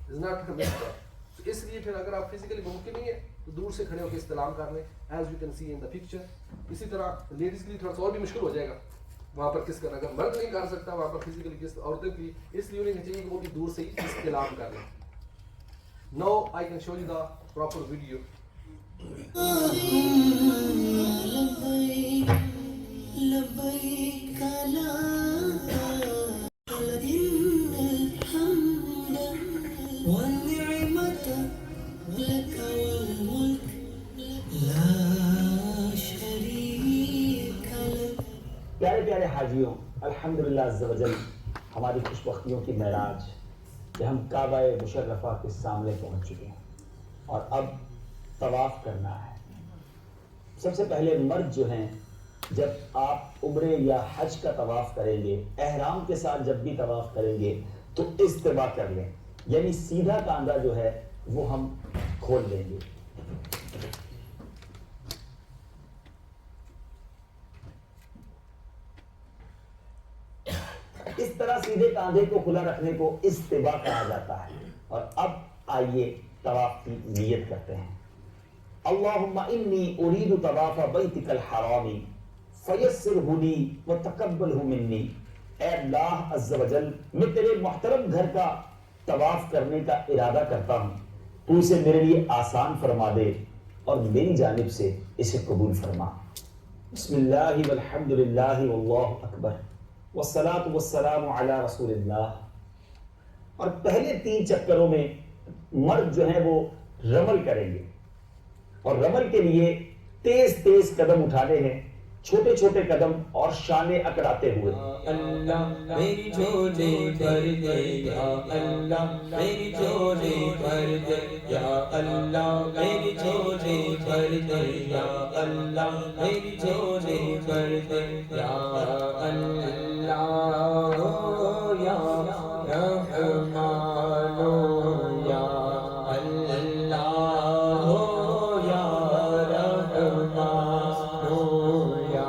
is not permissible. So اس لیے پھر اگر آپ physically ممکن نہیں ہے تو دور سے کھڑے ہو کے استلام کر لیں, as you can see in the picture. اسی طرح لیڈیز کے لیے تھوڑا سا اور بھی مشکل ہو جائے گا وہاں پر کس کرنا. اگر مرد نہیں کر سکتا وہاں پر فزیکلی کس, عورتوں کی اس لیے انہیں چاہیے کہ وہ بھی دور سے ہی استلام کر لیں. Now I can show you the proper video. پیارے پیارے حاجیوں, الحمدللہ عز و جل ہماری خوش بختیوں کی معراج کہ ہم کعبہ مشرفہ کے سامنے پہنچ چکے ہیں اور اب طواف کرنا ہے. سب سے پہلے مرد جو ہیں جب آپ عمرے یا حج کا طواف کریں گے احرام کے ساتھ جب بھی طواف کریں گے تو استباء کر لیں, یعنی سیدھا کاندھا جو ہے وہ ہم کھول لیں گے. اس طرح سیدھے کاندھے کو کھلا رکھنے کو استباء کہا جاتا ہے. اور اب آئیے طواف کی نیت کرتے ہیں. اللہم انی ارید طواف بیتک الحرام فیسرہ لی وتقبلہ منی. اے اللہ عز و جل میں تیرے محترم گھر کا طواف کرنے کا ارادہ کرتا ہوں, تو اسے میرے لیے آسان فرما دے اور میری جانب سے اسے قبول فرما. بسم اللہ والحمد للہ واللہ اکبر والصلاة والسلام علی رسول اللہ. اور پہلے 3 چکروں میں مرد جو ہیں وہ رمل کریں گے اور رمل کے لیے تیز تیز قدم اٹھانے ہیں, چھوٹے چھوٹے قدم اور شانے اکڑاتے ہوئے. اللہ میری جھولی بھر دے یا اللہ میری جھولی بھر دے یا اللہ میری جھولی بھر دے یا اللہ میری جھولی بھر دے یا اللہ یا رحمان یا اللہ یا رحمان یا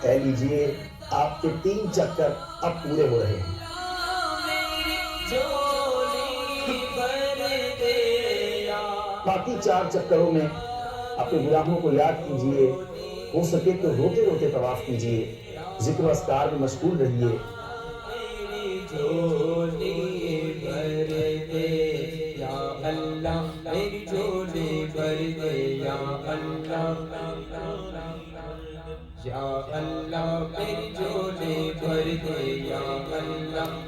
کہہ لیجئے آپ کے 3 چکر اب پورے ہو رہے ہیں. باقی 4 چکروں میں اپنے گناہوں کو یاد کیجئے, ہو سکے تو روتے روتے طواف کیجئے, ذکر و اذکار میں مشغول رہیے. یا اللہ میری جھولی بھر دے یا اللہ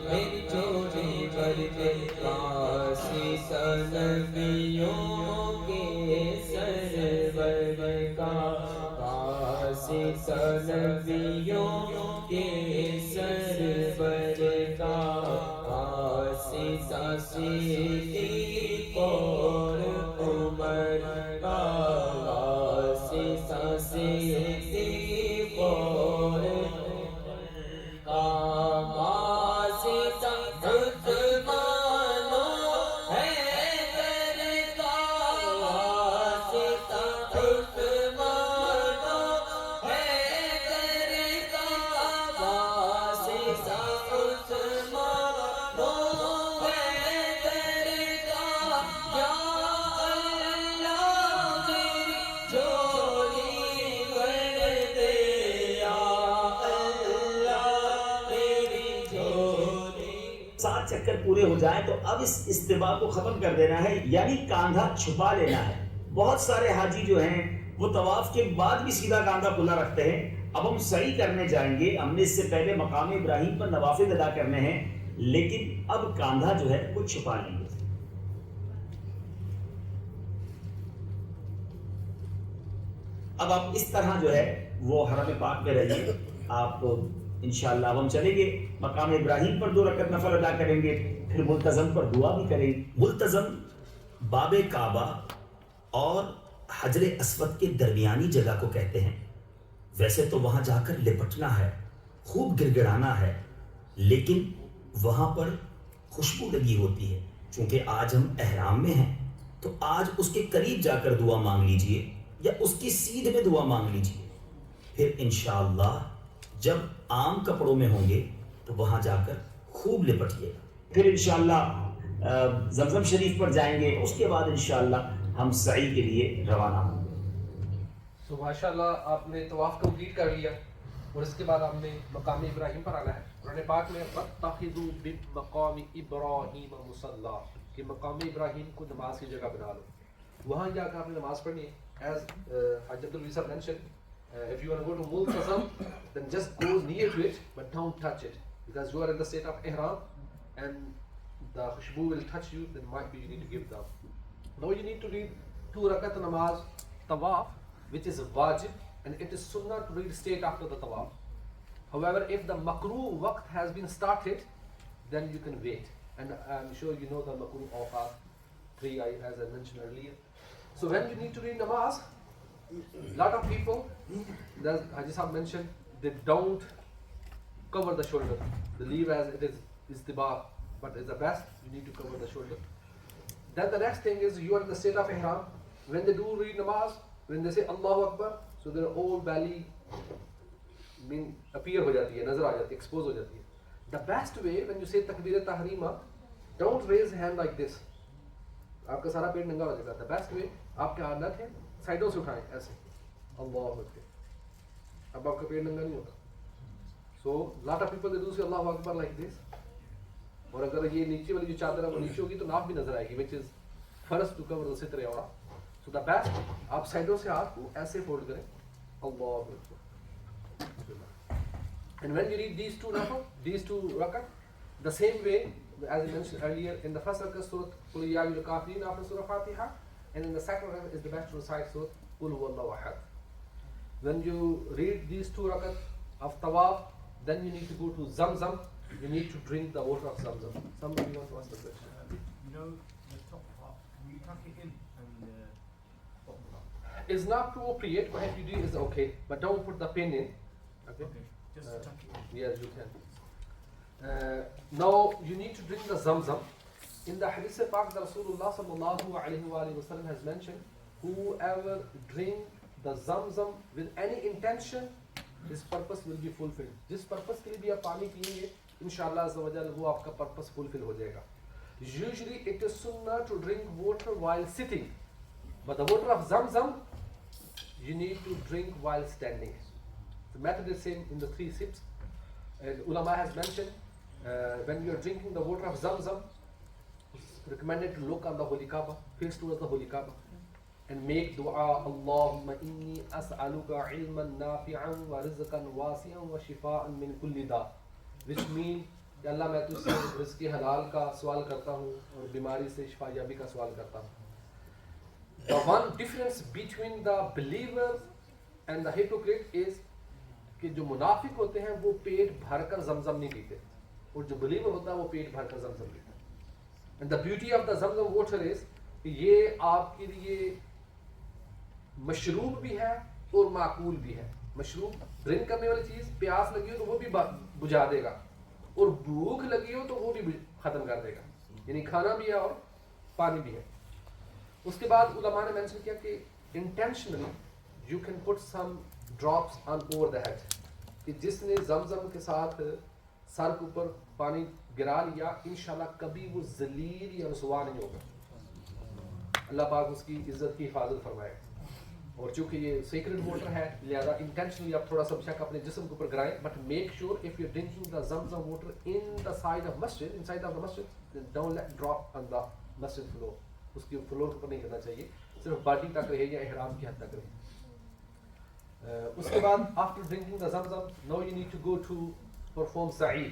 میری جھولی بھر دے. کاسی نبیوں کے سرور کا کاسی نبیوں کے سرور کا کاسی صدیق اور عمر کا کاسی صدیق اور کاسی عثمان حیدر کا کاسی عثمان حیدر کا کاسی عثمان حیدر کا. یا اللہ میری جھولی بھر دے یا اللہ میری جھولی. 7 چکر پورے ہو جائیں تو اب اس استباء کو ختم کر دینا ہے, یعنی کاندھا چھپا لینا ہے. بہت سارے حاجی جو ہیں وہ طواف کے بعد بھی سیدھا کاندھا کھلا رکھتے ہیں. اب ہم سعی کرنے جائیں گے, ہم نے اس سے پہلے مقام ابراہیم پر نوافل ادا کرنے ہیں, لیکن اب کاندھا جو ہے وہ چھپا لیں گے. اب آپ اس طرح جو ہے وہ حرم پاک میں رہیے. آپ انشاءاللہ اب ہم چلیں گے مقام ابراہیم پر 2 رکعت نفل ادا کریں گے, پھر ملتزم پر دعا بھی کریں گے. ملتزم باب کعبہ اور حجر اسود کے درمیانی جگہ کو کہتے ہیں. ویسے تو وہاں جا کر لپٹنا ہے, خوب گڑگڑانا ہے, لیکن وہاں پر خوشبو لگی ہوتی ہے. چونکہ آج ہم احرام میں ہیں تو آج اس کے قریب جا کر دعا مانگ لیجئے یا اس کی سیدھ میں دعا مانگ لیجئے. پھر انشاءاللہ جب عام کپڑوں میں ہوں گے تو وہاں جا کر خوب لپٹیے. پھر انشاءاللہ زمزم شریف پر جائیں گے, اس کے بعد انشاءاللہ ہم سعی کے لیے روانہ ہوں گے. تو ماشاءاللہ آپ نے طواف کمپلیٹ کر لیا, اور اس کے بعد ہم نے مقام ابراہیم پر آنا ہے. قرآن پاک میں وَاتَّخِذُوا بِمَقَامِ إِبْرَاهِيمَ مُصَلًّى کہ مقام ابراہیم کو نماز کی جگہ بنا لو. وہاں جا کر آپ نے نماز پڑھنی ہے. As Haji Abdul Wisa mentioned, if you want to go to Multazam, then just go near to it, but don't touch it, because you are in the state of ihram, and the khushbu will touch you. Then might be you need to give down. Now you need to read 2 rakat namaz tawaf, which is wajib, and it is sunnah to read straight after the tawaf. However, if the makruh waqt has been started, then you can wait. And I'm sure you know the makruh awqat 3, as I mentioned earlier. So when you need to read namaz, lot of people, as Haji Sahab mentioned, they don't cover the shoulder. They leave as it is istibah, but it's the best, you need to cover the shoulder. Then the next thing is, you are in the state of ihram. When they do read namaz, when they say Allahu Akbar, so their whole belly appear ho jati hai, nazar aa jati hai, expose ho jati hai. The best way, when you say takbir tahrima, don't raise hand like this. آپ کا سارا پیٹ ننگا ہو جائے گا. The best way, آپ کے ہاتھ رکھیں, سائڈوں سے اٹھائیں ایسے, اللہ اکبر. اب آپ کا پیٹ ننگا نہیں ہوتا. So lot of people they do say Allah Akbar like this. اور اگر یہ نیچے والی جو چادر ہے وہ نیچے ہوگی تو ناف بھی نظر آئے گی, which is first to cover the sitr aura. So the best, آپ سائڈوں سے ہاتھ کو ایسے فولڈ کریں, اللہ اکبر. And when you read these 2 nafil, these 2 rakat, the same way, as I mentioned earlier, in the first rakat Surah Qul Ya Ayyuhal Kafirun after Surah Fatiha, and in the second rakat is the best to recite Surah Qul Huwallahu Ahad. When you read these 2 rakat of tawaf, then you need to go to Zamzam. You need to drink the water of Zamzam. Somebody wants to ask the question. You know, the top part, we tuck it in and bottom part. It's not appropriate, but if you do, it's okay. But don't put the pin in. Okay? Just tuck it in. Yes, you can. Now you need to drink the Zamzam. In the Hadith Pak, the Rasulullah sallallahu alaihi wasallam has mentioned, whoever drink the Zamzam with any intention, his purpose will be fulfilled. Jis purpose ke liye bhi aap pani piyenge, inshallah azza wa jalla wo aapka purpose fulfill ho jayega. Usually it is sunnah to drink water while sitting, but the water of Zamzam you need to drink while standing. The method is same in the 3 sips. And ulama has mentioned, when you are drinking the water of Zamzam, it's recommended to look on the Holy Kaaba, face towards the Holy Kaaba, and make dua, Allahumma inni as'aluka ilman nafi'an wa rizqan wasi'an wa shifa'an min kulli da, which means کہ اللہ میں تجھ سے رزق حلال کا سوال کرتا ہوں اور بیماری سے شفا یابی کا سوال کرتا ہوں. The one difference between the believer and the hypocrite is کہ جو منافق ہوتے ہیں وہ پیٹ بھر کر زمزم نہیں پیتے, اور جو بلیور ہوتا ہے وہ پیٹ بھر کر زمزم پیتا ہے. And the beauty of the Zamzam water is کہ یہ آپ کے لیے مشروب بھی ہے اور معقول بھی ہے. مشروب ڈرنک کرنے والی چیز, پیاس لگی ہو تو وہ بھی بجھا دے گا, اور بھوک لگی ہو تو وہ بھی ختم کر دے گا, یعنی کھانا بھی ہے اور پانی بھی ہے. اس کے بعد علماء نے مینشن کیا کہ intentionally you can put some drops on over the head, کہ جس نے زمزم کے ساتھ سر کے اوپر پانی گرا لیا انشاءاللہ کبھی وہ ذلیل یا رسوا نہیں ہوگا. اللہ پاک اس کی عزت کی حفاظت فرمائے. اور چونکہ یہ سیکرڈ واٹر ہے لہذا انٹینشنلی آپ تھوڑا سا بشک اپنے جسم کے اوپر گرائیں, but make sure if you drinking the Zamzam water in the side of مسجد, ان سائڈ آف دا مسجد, don't let drop on the مسجد فلور. اس کی فلور کے اوپر نہیں کرنا چاہیے, صرف باڈی تک رہے یا احرام کی حد تک رہے. اس کے بعد after drinking the Zamzam no you need to go to perform سعی,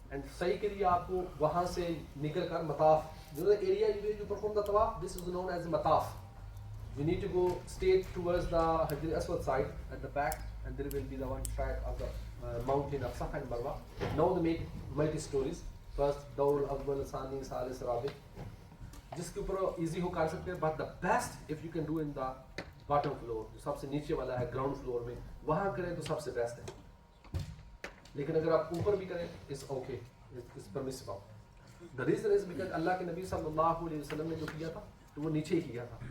اینڈ سعی کے لیے آپ کو وہاں سے نکل کر مطاف, جو ایریا یو پرفارم دا طواف, دس از نون ایز مطاف. You need to go straight towards the Hajar Aswad side at the back, and there will be the one track of the mountain of Safa and Marwa. Now they make multi-stories. First, Dawr al-Awwal, Sani, Salis, Rabi. جس کے اوپر easy ہو کر سکتے ہیں, but the best if you can do in the bottom floor, جو سب سے نیچے والا ہے ground floor میں, وہاں کریں تو سب سے best ہے. لیکن اگر آپ اوپر بھی کریں it's okay, it's permissible. The reason is because اللہ کے نبی صلی اللہ علیہ وسلم نے جو کیا تھا تو وہ نیچے ہی کیا تھا,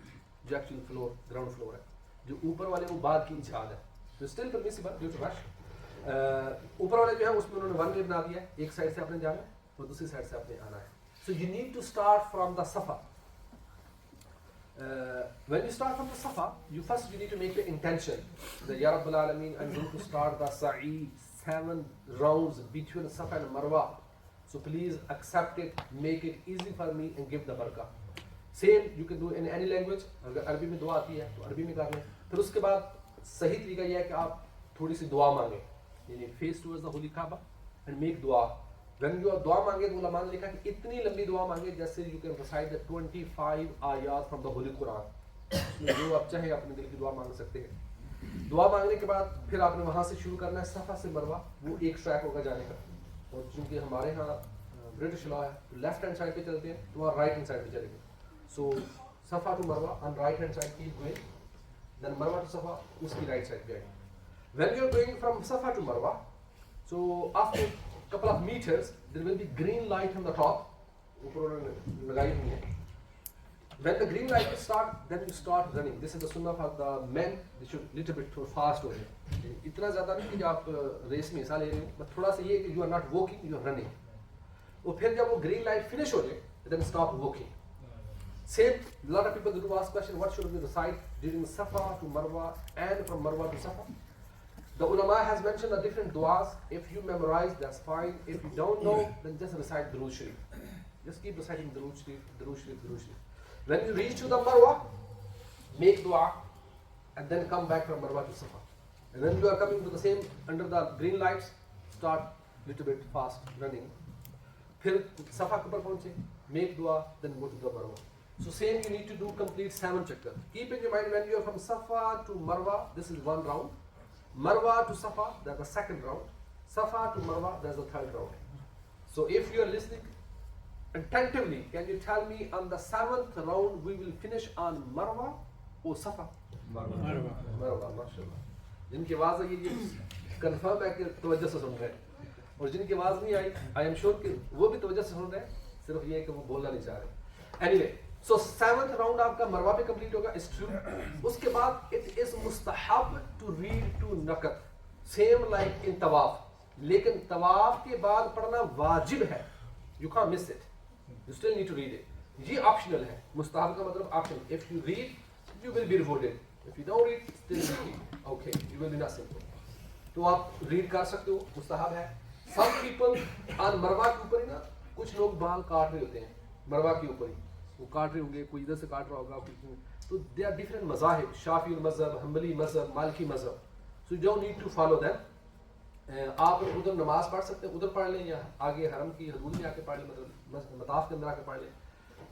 جو ایکچوئل فلور گراؤنڈ فلور ہے. جو اوپر والے وہ بعد کی ایجاد ہے, تو اسٹل پرمیسیبل ڈیو ٹو رش. اوپر والے جو ہے اس میں انہوں نے ون وے بنا دیا ہے, ایک سائڈ سے آپ نے جانا ہے اور دوسری سائڈ سے آپ نے آنا ہے. So you need to start from the Safa. When you start from the Safa, you need to make the intention that Ya Rabbal Alameen, I'm going to start the Sa'i 7 rounds between Safa and Marwa. So please accept it, make it easy for me and give the barakah. Same you can do in any language. اگر عربی میں دعا آتی ہے تو عربی میں کر لیں. پھر اس کے بعد صحیح طریقہ یہ ہے کہ آپ تھوڑی سی دعا مانگیں, یعنی face towards the holy Kaaba and make دعا. When you دعا مانگے تو علماء نے لکھا کہ اتنی لمبی دعا مانگے جیسے you can recite the 25 آیات from the Holy Quran. اس میں جو آپ چاہیں اپنے دل کی دعا مانگ سکتے ہیں. دعا مانگنے کے بعد پھر آپ نے وہاں سے شروع کرنا ہے صفا سے مروہ, وہ ایک ٹریک ہوگا جانے کا. اور چونکہ ہمارے ہاں برٹش لا ہے تو لیفٹ ہینڈ سائڈ پہ چلتے ہیں تو وہاں رائٹ ہینڈ سائڈ پہ چلیں گے. So Safa to Marwah on right hand side keep going, then Marwa to Safa اس کی right side پہ آئیں. When you are going from Safa to Marwa, so after couple of meters there will be green light on the top. اوپر لگائی ہوئی ہے. When the green light will start, then you start running. This is the sunnah of the men. They should little bit fast ہو جائے. اتنا زیادہ نہیں کہ آپ ریس میں حصہ لے رہے ہو, بس تھوڑا سا یہ کہ you are not walking, you are running. اور پھر جب وہ green light finish ہو جائے, then stop walking. Same, a lot of people do ask question, what should we recite during Safa to Marwa and from Marwa to Safa? The ulama has mentioned the different du'as. If you memorize, that's fine. If you don't know, then just recite Durood Sharif. Just keep reciting Durood Sharif, Durood Sharif, Durood Sharif. When you reach to the Marwa, make dua and then come back from Marwa to Safa. And when you are coming to the same, under the green lights, start little bit fast running. Phir Safa ke upar pahunche, make dua, then go to the Marwa. So same you need to do complete 7 chakkar. Keep in your mind when you are from Safa to Marwa, this is 1 round. Marwa to Safa, that's the 2nd round. Safa to Marwa, that's the 3rd round. So if you are listening attentively, can you tell me on the 7th round we will finish on Marwa or Safa? Marwa. Marwa, mashallah. جن کی آواز آئی یہ confirm ہے کہ توجہ سے سن رہے ہیں, اور جن کی آواز نہیں آئی آئی ایم شیور کہ وہ بھی توجہ سے سن رہے ہیں, صرف یہ ہے کہ وہ بولنا نہیں چاہ رہے. اینی سو 7th راؤنڈ آپ کا مروا پہ کمپلیٹ ہوگا, از ٹرو. اس کے بعد اٹ از مستحب ٹو ریڈ 2 نقط, سیم لائک ان طواف, لیکن طواف کے بعد پڑھنا واجب ہے. You can't miss it, you still need to read it. یہ آپشنل ہے, مستحب کا مطلب optional. If you read you will be rewarded, if you don't read still okay you will be not sinful. تو آپ ریڈ کر سکتے ہو, مستحب ہے. سم پیپل آن مروا کے اوپر ہی نا, کچھ لوگ بال کاٹ رہے ہوتے ہیں مروا کے اوپر ہی, وہ کاٹ رہے ہوں گے, کوئی ادھر سے کاٹ رہا ہوگا, تو دے آر ڈفرنٹ مذاہب, شافعی مذہب, حنبلی مذہب, مالکی مذہب. So you don't need to follow them. آپ ادھر نماز پڑھ سکتے ہیں, ادھر پڑھ لیں, یا آگے حرم کی حدود میں آ کے پڑھ لیں, مطلب مطاف کے اندر آ کے پڑھ لیں.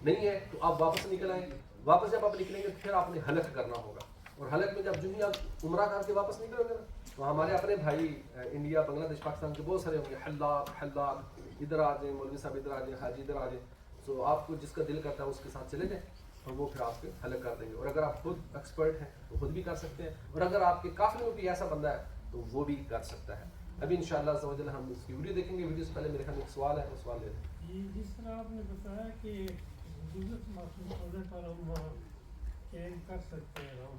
نہیں ہے تو آپ واپس نکل آئیں. واپس جب آپ نکلیں گے تو پھر آپ نے حلق کرنا ہوگا, اور حلق میں جب جو آپ عمرہ کر کے واپس نکلو گے نا, تو ہمارے اپنے بھائی انڈیا, بنگلہ دیش, پاکستان کے بہت سارے ہوں گے, حلاق حلاق, ادھر آ جائیں, مولوی صاحب ادھر آ جائیں, حاجی ادھر آ جائیں. سو آپ کو جس کا دل کرتا ہے اس کے ساتھ چلے جائیں, اور وہ پھر آپ کے حلق کر دیں گے. اور اگر آپ خود ایکسپرٹ ہیں تو خود بھی کر سکتے ہیں, اور اگر آپ کے قافلے میں بھی ایسا بندہ ہے تو وہ بھی کر سکتا ہے. ابھی انشاءاللہ عز و جل ہم اس کی ویڈیو دیکھیں گے. ویڈیو سے پہلے میرے خیال میں ایک سوال ہے, وہ سوال لے لیں. جس طرح آپ نے بتایا کہ حدود معصوم ہونے پر ہم چینج کر سکتے ہیں, ہم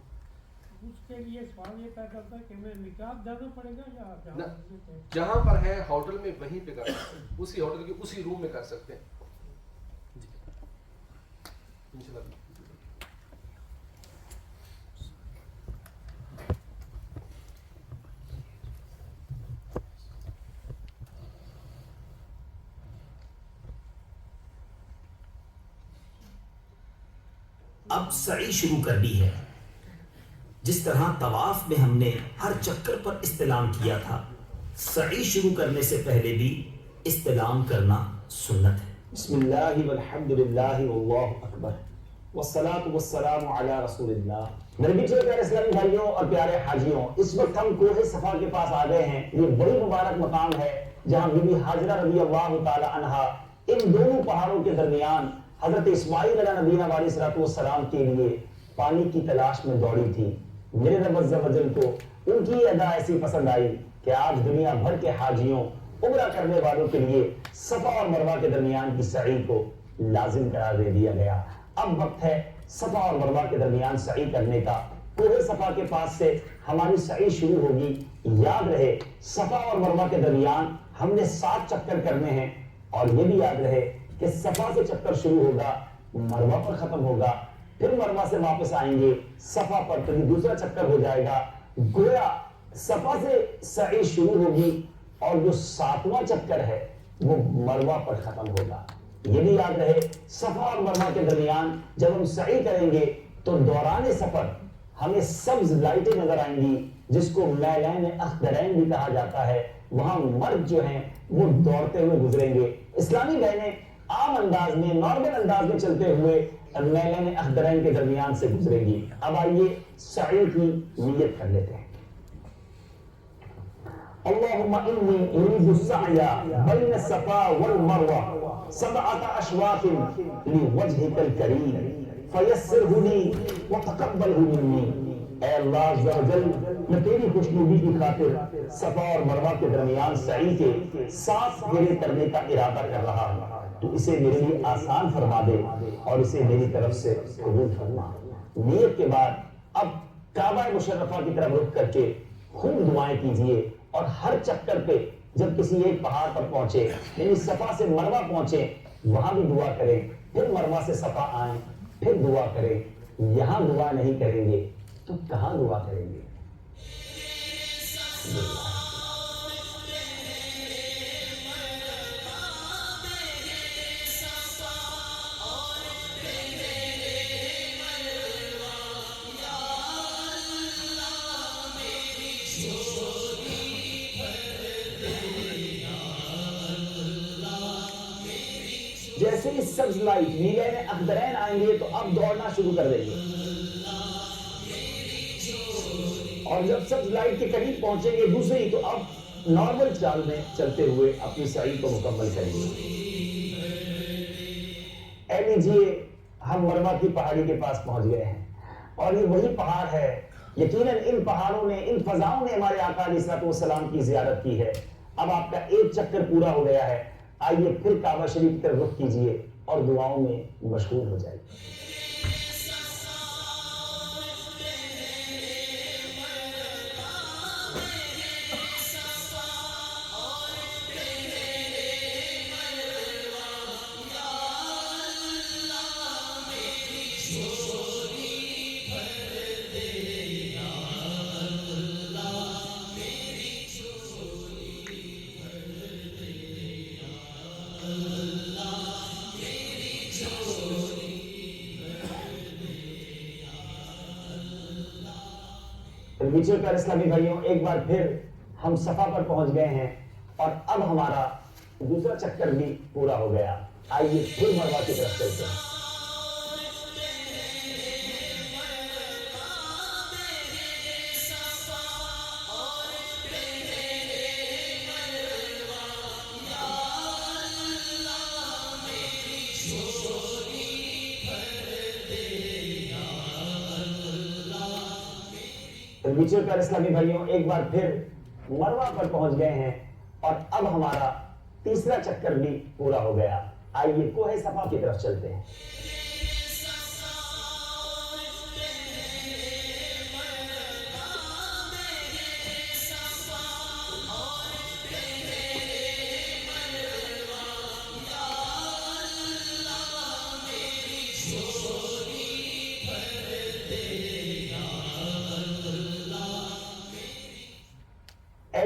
اس کے لیے سوال یہ پیدا کرتا ہے کہ ہمیں نکاح جانا پڑے گا یا جہاں پر ہے ہوٹل میں وہیں پہ کر سکتے ہیں, اسی ہوٹل کے اسی روم میں کر سکتے ہیں. انشاءاللہ. اب سعی شروع کر دی ہے. جس طرح طواف میں ہم نے ہر چکر پر استلام کیا تھا, سعی شروع کرنے سے پہلے بھی استلام کرنا سنت ہے. بسم اللہ والحمد للہ واللہ اکبر والصلاة والسلام علی رسول اللہ. میرے بیچے پیارے اسلامی بھائیوں اور پیارے حاجیوں, اس وقت ہم کوہ صفا کے پاس آ گئے ہیں. یہ بڑی مبارک مقام ہے جہاں بی بی حاجرہ رضی اللہ تعالی عنہا ان دونوں پہاڑوں کے درمیان حضرت اسماعیل علیہ نبینا علیہ الصلوۃ والسلام کے لیے پانی کی تلاش میں دوڑی تھی. میرے رب عز و جل کو ان کی ادا ایسی پسند آئی کہ آج دنیا بھر کے حاجیوں, عمرہ کرنے والوں کے لیے صفا اور مروہ کے درمیان کی سعی کو لازم قرار دے دیا گیا. اب وقت ہے صفا اور مروہ کے درمیان سعی کرنے کا. کوہ صفا کے پاس سے ہماری سعی شروع ہوگی. یاد رہے صفا اور مروہ کے درمیان ہم نے 7 چکر کرنے ہیں, اور یہ بھی یاد رہے کہ صفا سے چکر شروع ہوگا, مروہ پر ختم ہوگا. پھر مروا سے واپس آئیں گے صفا پر، پھر دوسرا چکر ہو جائے گا. گویا صفا سے سعی شروع ہوگی اور جو 7واں چکر ہے وہ مروا پر ختم ہوگا. یہ بھی یاد رہے صفا اور مروا کے درمیان جب ہم سعی کریں گے تو دوران سفر ہمیں سبز لائٹیں نظر آئیں گی جس کو میلین اخضرین بھی کہا جاتا ہے. وہاں مرد جو ہیں وہ دوڑتے ہوئے گزریں گے. اسلامی بہنیں عام انداز میں نارمل انداز میں چلتے ہوئے میلین اخضرین کے درمیان سے گزریں گی. اب آئیے سعی کی نیت کر لیتے ہیں. اللهم إني أريد السعي بين الصفا والمروة 7 أشواط لوجهك الكريم فيسره لي وتقبله مني. اے اللہ عز و جل میں تیری خوشنودی کی خاطر صفا اور مروہ کے درمیان سعی کے 7 پھیرے کرنے کا ارادہ کر رہا ہوں. تو اسے میرے لیے آسان فرما دے اور اسے میری طرف سے قبول فرما. نیت کے بعد اب کعبہ مشرفہ کی طرف رخ کر کے خوب دعائیں کیجئے اور ہر چکر پہ جب کسی ایک پہاڑ پر پہنچے یعنی صفا سے مروہ پہنچے وہاں بھی دعا کریں، پھر مروہ سے صفا آئیں پھر دعا کریں. یہاں دعا نہیں کریں گے تو کہاں دعا کریں گے؟ جیسے ہی سبز لائٹ میلین اخضرین آئیں گے تو اب دوڑنا شروع کر دیں گے اور جب سبز لائٹ کے قریب پہنچیں گے دوسری تو اب نارمل چال میں چلتے ہوئے اپنی سعی کو مکمل کریں گے. اے لیجیے ہم مروہ کی پہاڑی کے پاس پہنچ گئے ہیں اور یہ وہی پہاڑ ہے. یقیناً ان پہاڑوں نے ان فضاؤں نے ہمارے آقا علیہ الصلوۃ والسلام کی زیارت کی ہے. اب آپ کا ایک چکر پورا ہو گیا ہے. آئیے پھر کعبہ شریف کی طرف رخ کیجئے اور دعاؤں میں مشغول ہو جائیے. نیچے پر اسلامی بھائیوں ایک بار پھر ہم صفا پر پہنچ گئے ہیں اور اب ہمارا دوسرا چکر بھی پورا ہو گیا. آئیے پھر مروہ کی طرف چلتے ہیں. نیچے پر اسلامی بھائیوں ایک بار پھر مروہ پر پہنچ گئے ہیں اور اب ہمارا تیسرا چکر بھی پورا ہو گیا. آئیے کوہ صفا کی طرف چلتے ہیں.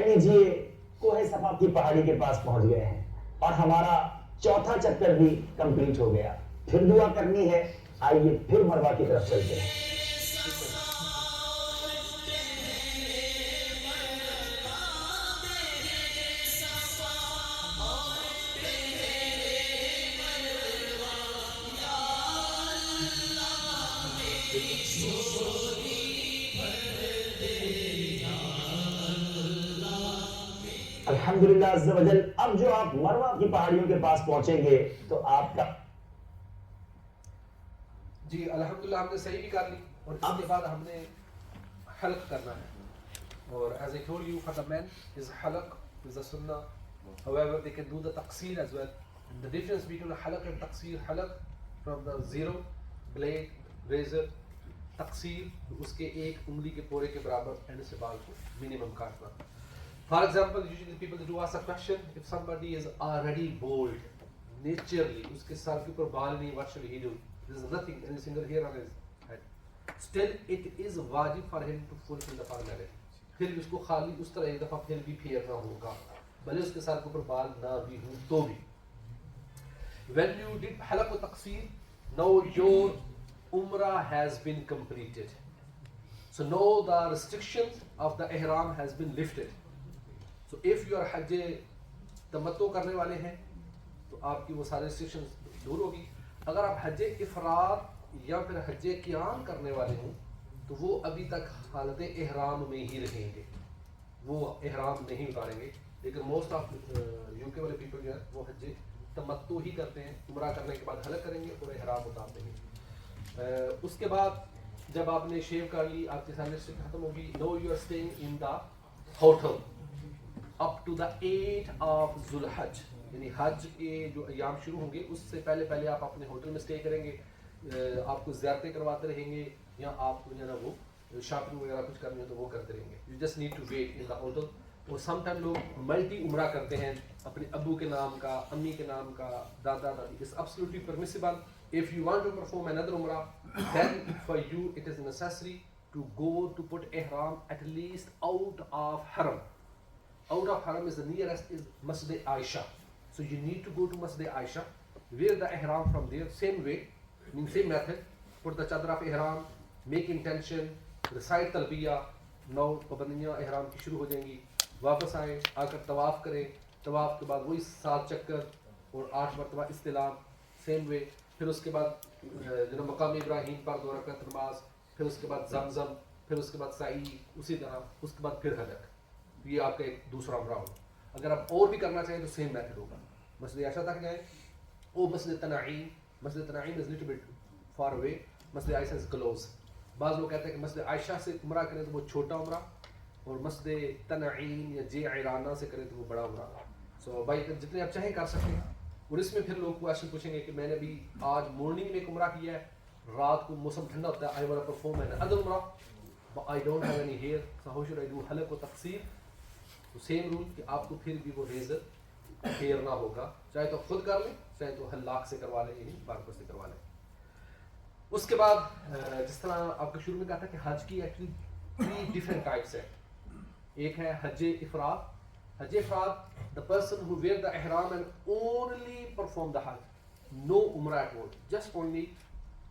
لیجیے کوہ صفا کی پہاڑی کے پاس پہنچ گئے ہیں اور ہمارا چوتھا چکر بھی کمپلیٹ ہو گیا. پھر دعا کرنی ہے. آئیے پھر مروہ کی طرف چلتے ہیں. الحمدللہ عز و جل. اب جو آپ مروہ کی پہاڑیوں کے پاس پہنچیں گے تو آپ کا جی الحمدللہ ہم نے صحیح بھی کر لی اور اس کے بعد ہم نے حلق کرنا ہے. اور as I told you for the men is حلق is a sunnah. However they can do the taqseer as well. And the difference between حلق and تقصیر, حلق from the zero blade razor, تقصیر اس کے ایک انگلی کے پورے کے برابر اینڈ سے بال کو منیمم کاٹنا. For example, usually people do ask a question, if somebody is already bald, naturally, uske sar ke upar baal nahi, what should he do? There is nothing, any single hair on his still it is wajib for him to fulfill the formality. پھر بھی اس کو خالی اس طرح ایک دفعہ پھر بھی پھیرنا ہوگا بھلے اس کے ساتھ اوپر بال نہ بھی ہوں تو بھی. When you did حلق و تقصیر, now your umrah has been completed. So now the restrictions of the ihram has been lifted. So if you are حج تمتع کرنے والے ہیں تو آپ کی وہ سارے ریسٹرکشنز دور ہوگی. اگر آپ حج افراد یا پھر حج قیام کرنے والے ہوں تو وہ ابھی تک حالت احرام میں ہی رہیں گے, وہ احرام نہیں اتاریں گے. لیکن موسٹ آف یو کے والے پیپل جو ہیں وہ حج تمتع ہی کرتے ہیں, عمرہ کرنے کے بعد حلق کریں گے اور احرام اتار دیں گے. اس کے بعد جب آپ نے شیو کر لی, آپ کی ساری ریسٹرکشن ختم ہوگی. Now you are staying in the hotel up to the 8 of ذو الحج, یعنی حج کے جو ایام شروع ہوں گے اس سے پہلے آپ اپنے ہوٹل میں اسٹے کریں گے. آپ کو زیارتیں کرواتے رہیں گے یا آپ کو جو ہے نا وہ شاپنگ وغیرہ کچھ کرنی ہو تو وہ کرتے رہیں گے. You just need to wait in the hotel. اور سم ٹائم لوگ ملٹی عمرہ کرتے ہیں, اپنے ابو کے نام کا, امی کے نام کا, دادا دادی. It's absolutely permissible. If you want to perform another umrah, then for you it is necessary to go to put ihram at least out of haram. Out of haram is the nearest is Masjid Aisha. So you need to go to Masjid Aisha, wear the ihram from there, same way, means same method. Put the chadra of ihram, make intention, recite talbiyah. Now پابندیاں احرام کی شروع ہو جائیں گی. واپس آئیں, آ کر طواف کریں. طواف کے بعد وہی 7 چکر اور 8 مرتبہ استلام, سیم وے. پھر اس کے بعد جو مقام ابراہیم پر 2 رکعت نماز, پھر اس کے بعد زمزم, پھر اس کے بعد سعی, اسی طرح اس کے بعد پھر حلق. یہ آپ کا ایک دوسرا عمرہ ہوگا. اگر آپ اور بھی کرنا چاہیں تو سیم میتھڈ ہوگا. مسجد عائشہ تک جائیں, او مسجد تنعیم. مسجد تنعیم is little bit far away, مسجد عائشہ از کلوز. بعض لوگ کہتے ہیں کہ مسجد عائشہ سے عمرہ کریں تو وہ چھوٹا عمرہ, اور مسجد تنعیم یا جعرانہ سے کریں تو وہ بڑا عمرہ. سو بھائی جتنے آپ چاہیں کر سکتے ہیں. اور اس میں پھر لوگ کوشچن پوچھیں گے کہ میں نے بھی آج مارننگ میں ایک عمرہ کیا ہے, رات کو موسم ٹھنڈا ہوتا ہے, I want to perform another عمرہ but I don't have any hair, so how should I do حلق و تقصیر. تو سیم رول کہ آپ کو پھر بھی وہ ریزر پھیرنا ہوگا, چاہے تو خود کر لیں چاہے تو حلاق سے کروا لیں, یعنی بارکو سے کروا لیں. اس کے بعد جس طرح آپ کو شروع میں کہا تھا کہ حج کی ایکچولی 3 ڈفرینٹ ٹائپس ہیں. ایک ہے حج افراد. حج افراد, the person who wear the ihram and only perform the hajj, no umrah at all, just only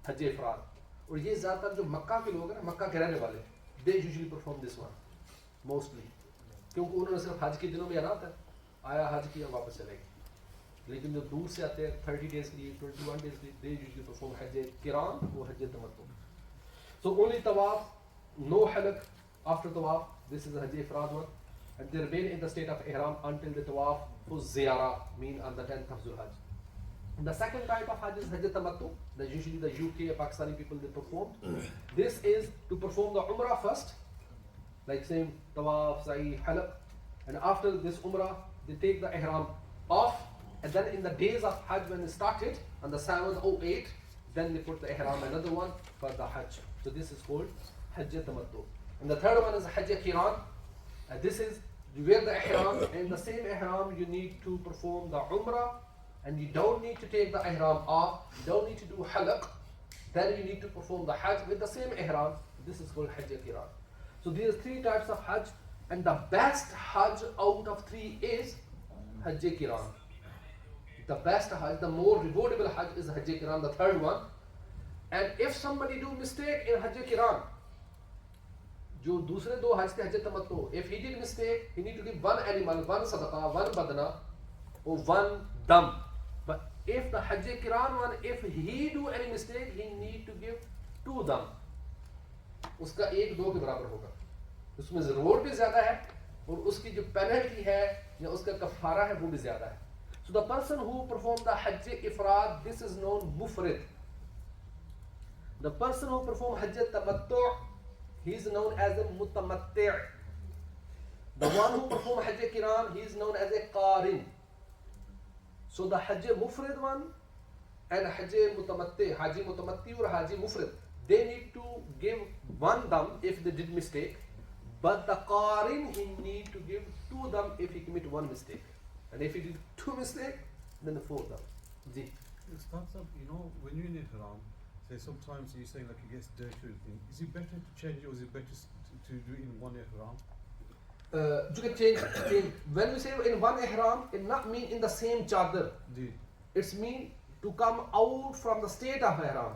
حج افراد. اور یہ زیادہ تر جو مکہ کے لوگ ہیں نا, مکہ کے رہنے والے, they usually perform this one mostly, کیونکہ انہوں نے صرف حج کے دنوں میں آنا ہوتا ہے, آیا حج کیا واپس چلے گئے. لیکن جو دور سے آتے ہیں 30 days کے لیے, 21 days کے لیے, they usually perform حج قران اور حج تمتع. So only tawaf, no halaq after tawaf, this is the حج افراد one, and they remain in the state of ihram until the tawaf for ziyarah, mean on the 10th of Zulhajj. The second type of hajj is hajj tamattu, that usually the UK Pakistani people they perform. This is to perform the umrah first, like same tawaf, sa'i, halaq, and after this umrah they take the ihram off, and then in the days of hajj when they started on the 7th or 8th, then they put the ihram another one for the hajj. So this is called hajj tamattu. And the third one is hajj qiran. This is you wear the ihram, and in the same ihram you need to perform the umrah, and you don't need to take the ihram off, you don't need to do halaq, then you need to perform the hajj with the same ihram. This is called hajj qiran. So these 3 types of hajj, and the best hajj out of 3 is hajj qiran. The best hajj, the more rewardable hajj is hajj qiran, the third one. And if somebody do mistake in hajj qiran, جو دوسرے 2 حج تھے حج تمتع, if he did mistake, he need to give 1 animal, 1 sadaqah, 1 badna, or 1 dam. But if the hajj qiran one, if he do any mistake, he need to give 2 dam. اس کا 1-2 کے برابر ہوگا. اس میں reward بھی زیادہ ہے اور اس کی جو پینلٹی ہے یا اس کا کفارہ ہے وہ بھی زیادہ ہے. So the person who perform the hajj ifrad, this is known mufrid. The person who perform hajj tamattu, he is known as a mutamatti'. The one who perform hajj qiran, he is known as a qarin. So the hajj mufrid one and hajj mutamatti, haji mutamatti or haji mufrid, they need to give 1 dam if they did mistake, but the qarin he need to give 2 dam if he commit 1 mistake, and if he did 2 mistake, then the 4 dam. Ji. It's not some, you know, when you're in Ihram, there's sometimes you're saying like it gets dirty or anything. Is it better to change it, or is it better to do it in one ihram? You can change. When we say in one ihram, it not mean in the same chadar. It's mean to come out from the state of ihram.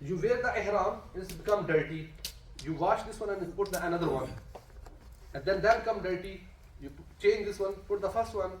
you wear the ihram, it's become dirty. You wash this one and you put the another one, and then that become dirty. You change this one, put the first one,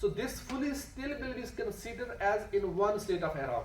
So this fully still will be considered as in one state of ihram.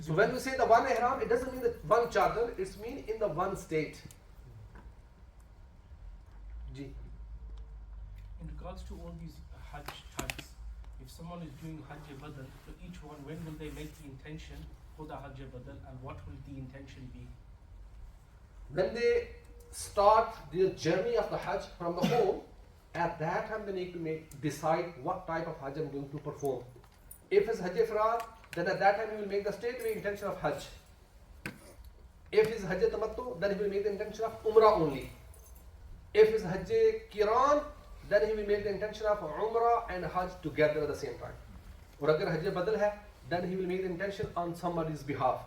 So when we say the one ihram, it doesn't mean that one chadar. It's mean in the one state. Ji. In regards to all these Hajj types, if someone is doing Hajj Badal, for each one, when will they make the intention for the Hajj Badal, and what will the intention be? When they start their journey of the Hajj from the home, at that time they need to decide what type of Hajj I'm going to perform. If it's Hajj Ifrad, then at that time he will make the straightway intention of Hajj. If it's Hajj Tamattu, then he will make the intention of Umrah only. If it's Hajj Qiran, then he will make the intention of Umrah and Hajj together at the same time. Or agar Hajj Badal hai, then he will make the intention on somebody's behalf.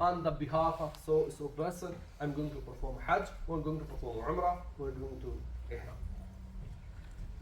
on the behalf of so person, I'm going to perform Hajj, or I'm going to perform Umrah, or I'm going to ihram.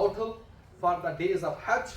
hotel for the days of Hajj.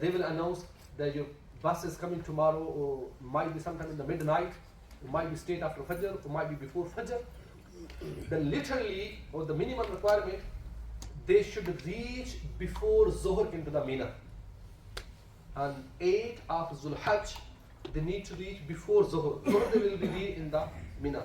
they will announce that your bus is coming tomorrow, or might be sometime in the midnight, or might be straight after Fajr, or might be before Fajr. Then literally, or the minimum requirement, they should reach before Zohar into the Mina. On 8th of Dhul Hajj, they need to reach before Zohar. Zohar they will be in the Mina.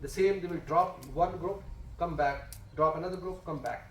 the same they will drop one group, come back, drop another group, come back.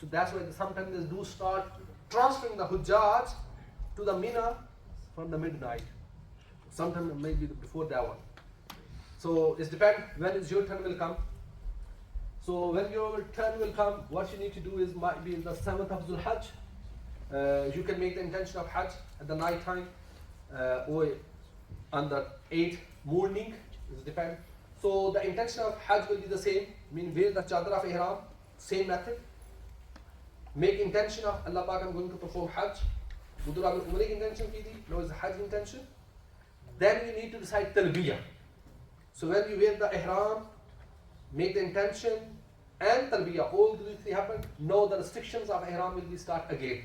So that's why sometimes they do start transferring the Hujjaj to the Mina from the midnight. Sometimes maybe before that one. So it depends when is your turn will come. So when your turn will come, what you need to do is might be the 7th of Dhul Hajj. You can make the intention of Hajj at the night time, or on the 8th morning. It depends. So the intention of Hajj will be the same. Mean wear the chadar of ihram, same method. Make intention of Allah Pak, I'm going to perform Hajj. Udur aapne umrah ki intention ki thi, now is the Hajj intention. Then you need to decide talbiyah. So when you wear the ihram, make the intention and talbiyah, all these three happen. Now the restrictions of ihram will be start again.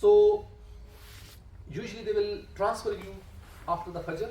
So usually they will transfer you after the Fajr,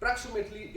Approximately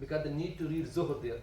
because they need to read Zuhr there.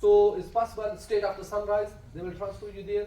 So it's possible straight after sunrise they will transfer you there.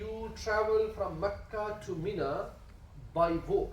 you travel from Mecca to Mina by walk,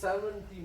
70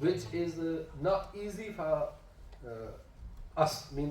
which is not easy for us. Mean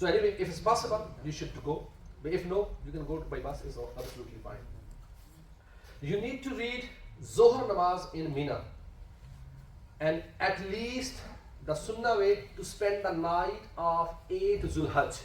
So anyway, if it's possible, you should go. But if no, you can go by bus. Is absolutely fine. You need to read Zohar namaz in Mina, and at least the sunnah way to spend the night of 8 Dhul Hajj.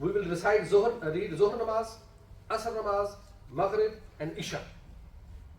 We will recite Zohar, read Zohar namaz, Asr namaz, Maghrib and Isha.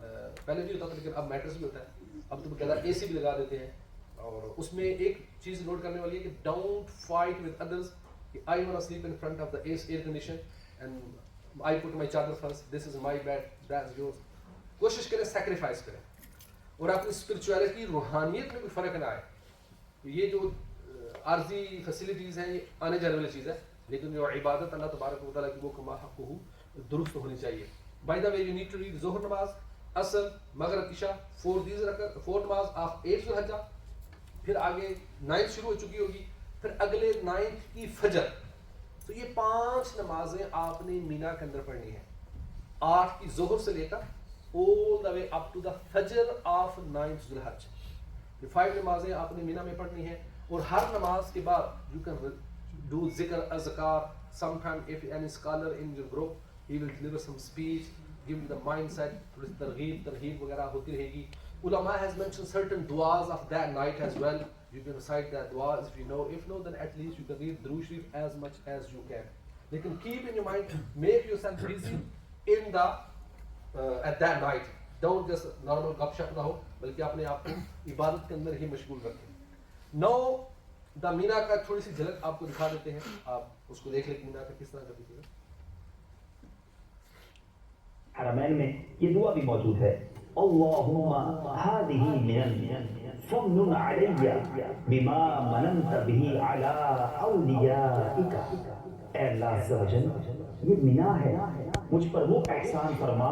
پہلے نہیں ہوتا تھا لیکن اب mattress بھی ہوتا ہے. اب تو باقاعدہ اے سی بھی لگا دیتے ہیں. اور اس میں ایک چیز نوٹ کرنے والی ہے کہ don't fight with others. I want to sleep in front of the air condition and I put my charger first. This is my bed, that's yours. کوشش کریں سیکریفائس کریں اور اپنی اسپرچویلٹی روحانیت میں کوئی فرق نہ آئے. یہ جو عارضی فیسلٹیز ہیں یہ آنے جانے والی چیز ہے, لیکن جو عبادت اللہ تبارک و تعالیٰ کی وہ کما حق ہو درست ہونی چاہیے. By the way you need to read ظہر نماز, عصر, مغرب, عشاء, 4 نماز آف 8 ذو الحجہ, پھر آگے 9 شروع ہو چکی ہوگی, پھر اگلے 9 کی فجر. تو یہ 5 نمازیں آپ نے مینا کے اندر پڑھنی ہے, 8 کی ظہر سے لے کر all the way up to the فجر of 9th ذو الحج. یہ 5 نمازیں آپ نے مینا میں پڑھنی ہے. اور ہر نماز کے بعد you can do ذکر اذکار. Sometimes if any scholar in your group he will deliver some speech, give you the mindset, ترغیب وغیرہ ہوتی رہے گی. Ulama has mentioned certain du'as of that night as well. You can recite that du'as if you know. If no, then at least you can read Durood Sharif as much as you can. Lekin keep in your mind, make yourself busy in the at that night. Don't just normal gap shap na ho, balki apne aap ko ibadat ke andar hi mashgul rakhein. Now the Mina ka thodi si jhalak aapko dikha dete hain. Aap usko dekh le Mina ka kis tarah ka dikhe. حرمین میں یہ دعا بھی موجود ہے. اللہم هذه من فمن علی بما مننت به علی اولیائک. اے اللہ عز و جل, یہ مینا ہے, مجھ پر وہ احسان فرما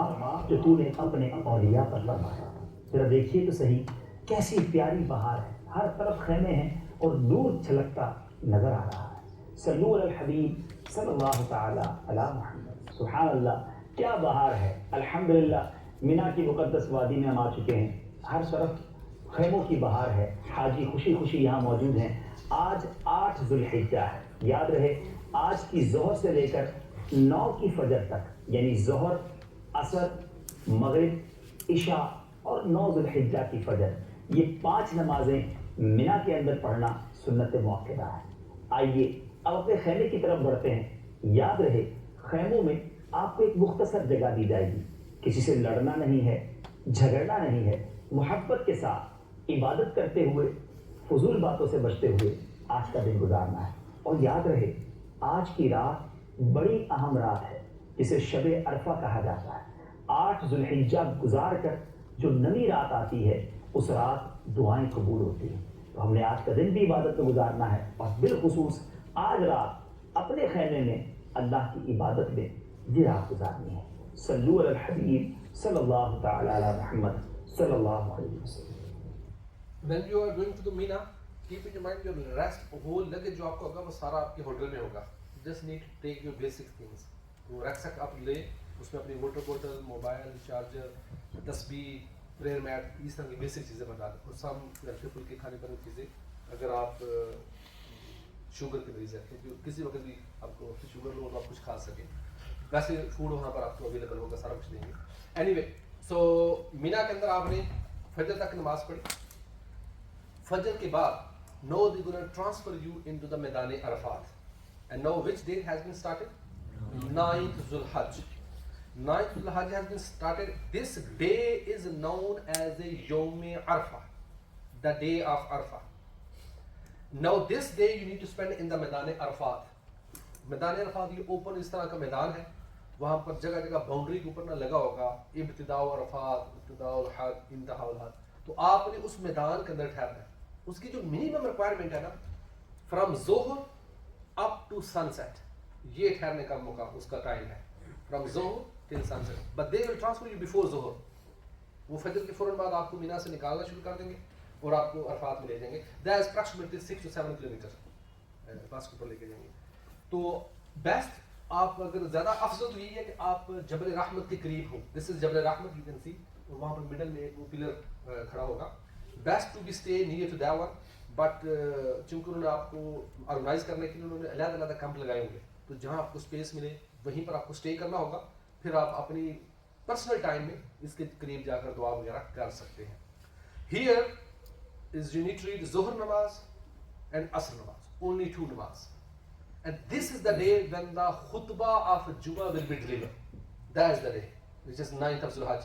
جو تو نے اپنے اولیاء پر فرمایا. ذرا دیکھیے تو صحیح کیسی پیاری بہار ہے, ہر طرف خیمے ہیں اور نور چھلکتا نظر آ رہا ہے. صلو علی الحبیب صلی اللہ تعالی علی محمد. سبحان اللہ, کیا بہار ہے. الحمدللہ مینا کی مقدس وادی میں ہم آ چکے ہیں, ہر طرف خیموں کی بہار ہے. حاجی خوشی خوشی یہاں موجود ہیں. آج 8 ذو الحجہ ہے. یاد رہے آج کی ظہر سے لے کر 9 کی فجر تک, یعنی ظہر, عصر, مغرب, عشاء اور 9 ذو الحجہ کی فجر, یہ 5 نمازیں مینا کے اندر پڑھنا سنت مؤکدہ ہے. آئیے اب اپنے خیمے کی طرف بڑھتے ہیں. یاد رہے خیموں میں آپ کو ایک مختصر جگہ دی جائے گی. کسی سے لڑنا نہیں ہے, جھگڑنا نہیں ہے, محبت کے ساتھ عبادت کرتے ہوئے, فضول باتوں سے بچتے ہوئے آج کا دن گزارنا ہے. اور یاد رہے آج کی رات بڑی اہم رات ہے جسے شب عرفہ کہا جاتا ہے. 8 ذو الحجہ گزار کر جو نئی رات آتی ہے اس رات دعائیں قبول ہوتی ہیں. تو ہم نے آج کا دن بھی عبادت میں گزارنا ہے, اور بالخصوص آج رات اپنے خیمے میں اللہ کی عبادت میں یہ رات گزارنی ہے. صلو علی الحبیب صلی اللہ تعالی علی محمد صلی اللہ علیہ وسلم. When you are going to the Mina, keep in your mind your rest whole luggage جو آپ کو ہوگا وہ سارا آپ کے ہوٹل میں ہوگا. Just need to take your basic things. وہ رکسک آپ لیں, اس میں اپنی واٹر بوٹل, موبائل چارجر, تسبیح, پریئر میٹ, اس طرح کی بیسک چیزیں بتا دیں. اور سم ہلکے پھلکے کھانے پر چیزیں, اگر آپ شوگر کے مریض ہیں کیونکہ کسی وقت بھی آپ کو شوگر ہو تو آپ کچھ کھا سکیں. ویسے فوڈ وہاں پر آپ کو اویلیبل ہوگا, سارا کچھ دیں گے. اینی وے سو مینا کے اندر آپ نے فجر تک نماز پڑھی. فجر کے بعد now they're going to transfer you into the میدان Arafat. And now which date has been started? 9th Dhul Hajj. 9th Dhul Hajj has been started. This day is known as a Yawm Arafah, the day of Arafah. Now this day you need to spend in the میدان عرفات. میدان عرفات یہ open اس طرح کا میدان ہے, وہاں پر جگہ جگہ باؤنڈری کے اوپر نہ لگا ہوگا ابتداء عرفات, ابتداء الحج, انتہاء الحج. تو آپ نے اس میدان کے اندر ٹھہرنا ہے. اس کی جو منیمم ریکوائرمنٹ ہے نا, فرام ظہر اپ ٹو سن سیٹ, یہ ٹھہرنے کا موقع اس کا ٹائم ہے, فرام ظہر till sunset. But they will transfer you before ظہر. وہ فجر کے فوراً بعد آپ کو مینا سے نکالنا شروع کر دیں گے اور آپ کو عرفات میں لے جائیں گے. That is approximately 6 to 7 kilometre پاس کے اوپر لے کے جائیں گے. تو بیسٹ آپ اگر زیادہ افضل تو یہی ہے کہ آپ جبل رحمت کے قریب ہوں. دس از جبل رحمت, یو کین سی, وہاں پر مڈل میں ایک وہ پلر کھڑا ہوگا. Best to be stay near to that one, but چونکہ انہوں نے آپ کو آرگنائز کرنے کے لیے انہوں نے علیحدہ علیحدہ کیمپ لگائے ہوں گے, تو جہاں آپ کو اسپیس ملے وہیں پر آپ کو اسٹے کرنا ہوگا. پھر آپ اپنی پرسنل ٹائم میں اس کے قریب جا کر دعا وغیرہ کر سکتے ہیں. Here is you need to read ظہر نماز اینڈ عصر نماز, اونلی 2 نماز. And this is the day when the khutbah of Jummah will be delivered. That is the day, which is 9th of Dhul Hajj.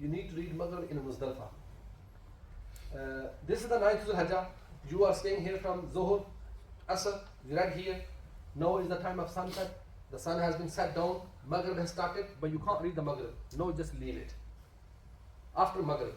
You need to read Maghrib in Muzdalifah. This is the 9th Dhul Hijjah. You are staying here from Zuhur, Asr, right here. Now is the time of sunset. The sun has been set down. Maghrib has started, but you can't read the Maghrib. No, just leave it. After Maghrib.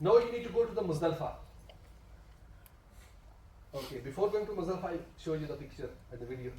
Now you need to go to the Muzdalifah. Okay, before going to Muzdalifah, I show you the picture and the video.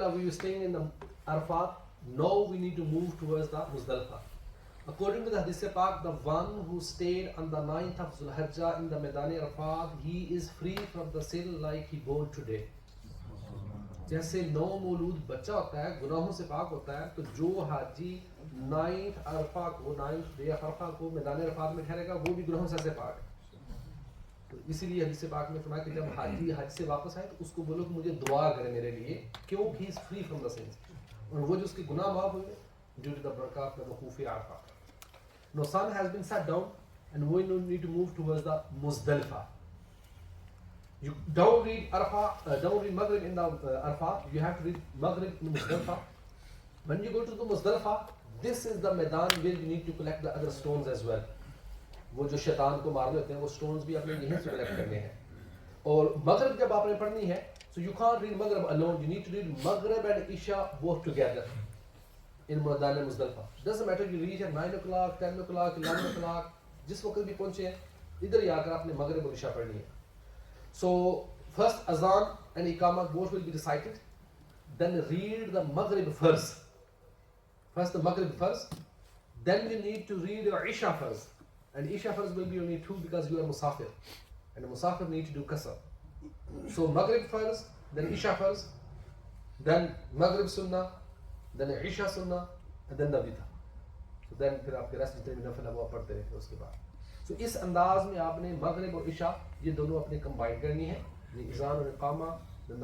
Alhamdulillah, we were staying in the Arafat. Now we need to move towards the Muzdalifah. According to the Hadith Pak, the one who stayed on the 9th of Zulhijjah in the Maidan Arafat, he is free from the sin like he born today. جیسے نو مولود بچہ ہوتا ہے گناہوں سے پاک ہوتا ہے, تو جو حاجی 9th عرفہ کو 9th ڈے آف عرفہ کو میدان عرفات میں ٹھہرے گا وہ بھی گناہوں سے ایسے پاک ہے. تو اسی لیے حدیث پاک میں فرمایا کہ جب حاجی حج سے واپس آئے تو اس کو بولو کہ مجھے دعا کرے میرے لیے, کیوں he is free from the sins, اور وہ جو اس کے گناہ معاف ہوئے ڈیو ٹو دا برکات آف وقوف عرفہ. Now sun has been set down and we need to move towards the Muzdalifah. You don't read don't read Maghrib in the Arafat, you have to read Maghrib in Muzdalifah. When you go to the Muzdalifah, this is the Maidan where you need to collect the other stones as well. وہ جو شیطان کو مارنے ہوتے ہیں وہ stones بھی اپنے یہیں سے کلیکٹ کرنے ہیں. اور مغرب جب آپ نے پڑھنی ہے, so you can't read Maghrib alone, you need to read Maghrib and Isha both together in Maidan Muzdalifah. Doesn't matter you reach at 9 o'clock, 10 o'clock, 11 o'clock, جس وقت بھی پہنچے ہیں ادھر ہی آ کر آپ نے مغرب اور عشاء پڑھنی ہے. So first azan and iqamah both will be recited, then read the Maghrib first. First the Maghrib first, then you need to read your Isha first. And Isha first will be only 2 because you are Musafir. And the Musafir need to do Qasr. So Maghrib first, then Isha first, then Maghrib Sunnah, then Isha Sunnah, and then the Witr. So then پھر آپ کے رست جتنے بھی نفل ہے وہ آپ پڑھتے رہتے ہیں اس کے بعد. So اس انداز میں آپ نے مغرب اور عشاء یہ دونوں اپنے کمبائن کرنی ہے. اذان اور اقامہ, then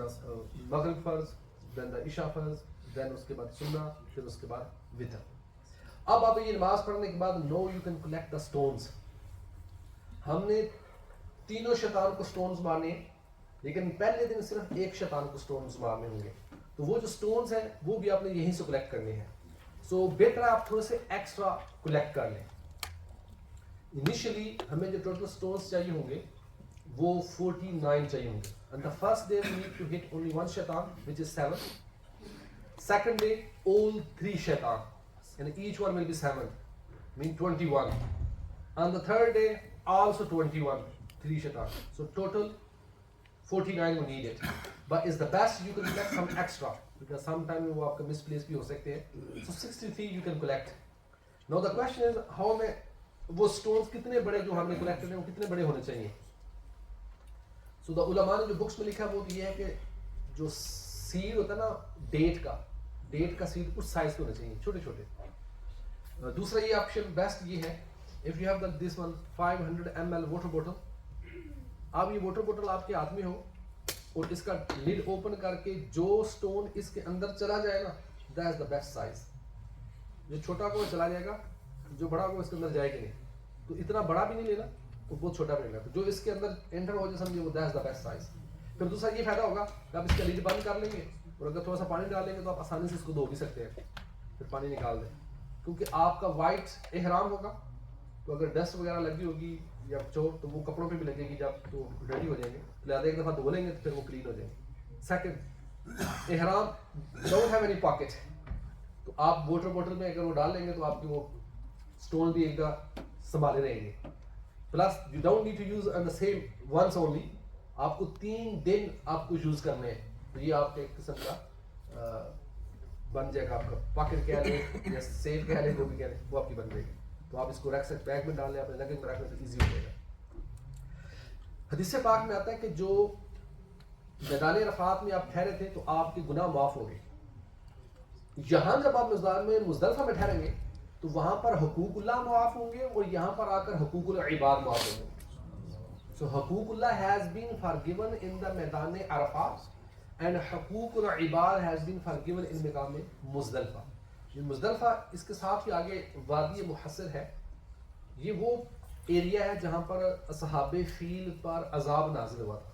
مغرب فرض, then the عشاء فرض, then اس کے بعد سنہ, پھر اس کے بعد وتر. اب آپ یہ نماز پڑھنے کے بعد now you can collect the stones. ہم نے تینوں شیطان کو اسٹونس مارنے ہیں, لیکن پہلے دن صرف ایک شیطان کو اسٹونس مارنے ہوں گے. تو وہ جو اسٹونس ہیں وہ بھی آپ نے یہیں سے کلیکٹ کرنے ہیں. سو بہتر ہے آپ تھوڑے سے ایکسٹرا کلیکٹ کر لیں. انیشلی ہمیں جو ٹوٹل اسٹونس چاہیے ہوں گے وہ 49 چاہیے ہوں گے. And the first day we need to hit only one shaitan, which is 7. Second day, all 3 shaitan, and each one will be 7, mean 21. And the third day, also 21, 3 shaitan. So total 49 we need it. But it's the best you can collect some extra, because sometimes وہ آپ کا misplace بھی ہو سکتے ہیں. So 63 you can collect. Now the question is how میں وہ stones کتنے بڑے جو ہم نے collect کرنے ہیں وہ کتنے بڑے ہونے چاہیے. So the علماء نے جو بکس میں لکھا وہ یہ ہے کہ جو سیڈ ہوتا ہے نا ڈیٹ کا سیڈ اس سائز کے ہونے چاہیے, چھوٹے چھوٹے. دوسرا یہ آپشن بیسٹ یہ ہے, if you have this one 500 ml water bottle, اب یہ واٹر بوٹل آپ کے ہاتھ میں ہو اور اس کا لڈ اوپن کر کے جو سٹون اس کے اندر چلا جائے نا, that is the best size. جو چھوٹا کو چلا جائے گا, جو بڑا کو اس کے اندر جائے گا نہیں. تو اتنا بڑا بھی نہیں لینا تو بہت چھوٹا بھی لینا. تو جو اس کے اندر انٹر ہو جائے سمجھے وہ that is the best size. پھر دوسرا یہ فائدہ ہوگا کہ آپ اس کا لڈ بند کر لیں گے اور اگر تھوڑا سا پانی ڈال لیں گے تو آپ آسانی سے اس کو دھو بھی سکتے ہیں, پھر پانی نکال دیں. کیونکہ آپ کا وائٹ احرام ہوگا تو اگر ڈسٹ وغیرہ لگی ہوگی یا چوٹ تو وہ کپڑوں پہ بھی لگے گی جب تو ریڈی ہو جائیں گے. لہٰذا ایک دفعہ دھو لیں گے تو پھر وہ کلین ہو جائیں گے. سیکنڈ, احرام ڈونٹ ہیو اینی پاکٹ, تو آپ واٹر بوٹل میں اگر وہ ڈال لیں گے تو آپ کے وہ اسٹون بھی ایک دفعہ سنبھالے رہیں گے. Plus you don't need to use on the same once only, آپ کو 3 دن آپ کو یوز کرنے ہیں. تو یہ آپ کے ایک قسم کا بن جائے گا, آپ کا پاکٹ کہہ لیں یا سیف کہہ لیں, جو بھی کہہ لیں وہ آپ کی بن جائے گی. تو آپ اس کو رکھ سکتے, بیگ میں ڈال لیں, اپنے لگیج میں رکھنے سے ایزی ہو جائے گا. حدیث پاک میں آتا ہے کہ جو میدان عرفات میں آپ ٹھہرے تھے تو آپ کے گناہ معاف ہو گئے. یہاں جب آپ مزدلفہ میں ٹھہریں گے تو وہاں پر حقوق اللہ معاف ہوں گے اور یہاں پر آ کر حقوق العباد معاف ہوں گے. سو حقوق اللہ has been forgiven in the میدان عرفات and حقوق العباد has been forgiven in مقام مزدلفہ. یہ مزدلفہ اس کے ساتھ ہی آگے وادی محصر ہے, یہ وہ ایریا ہے جہاں پر اصحاب فیل پر عذاب نازل ہوا تھا.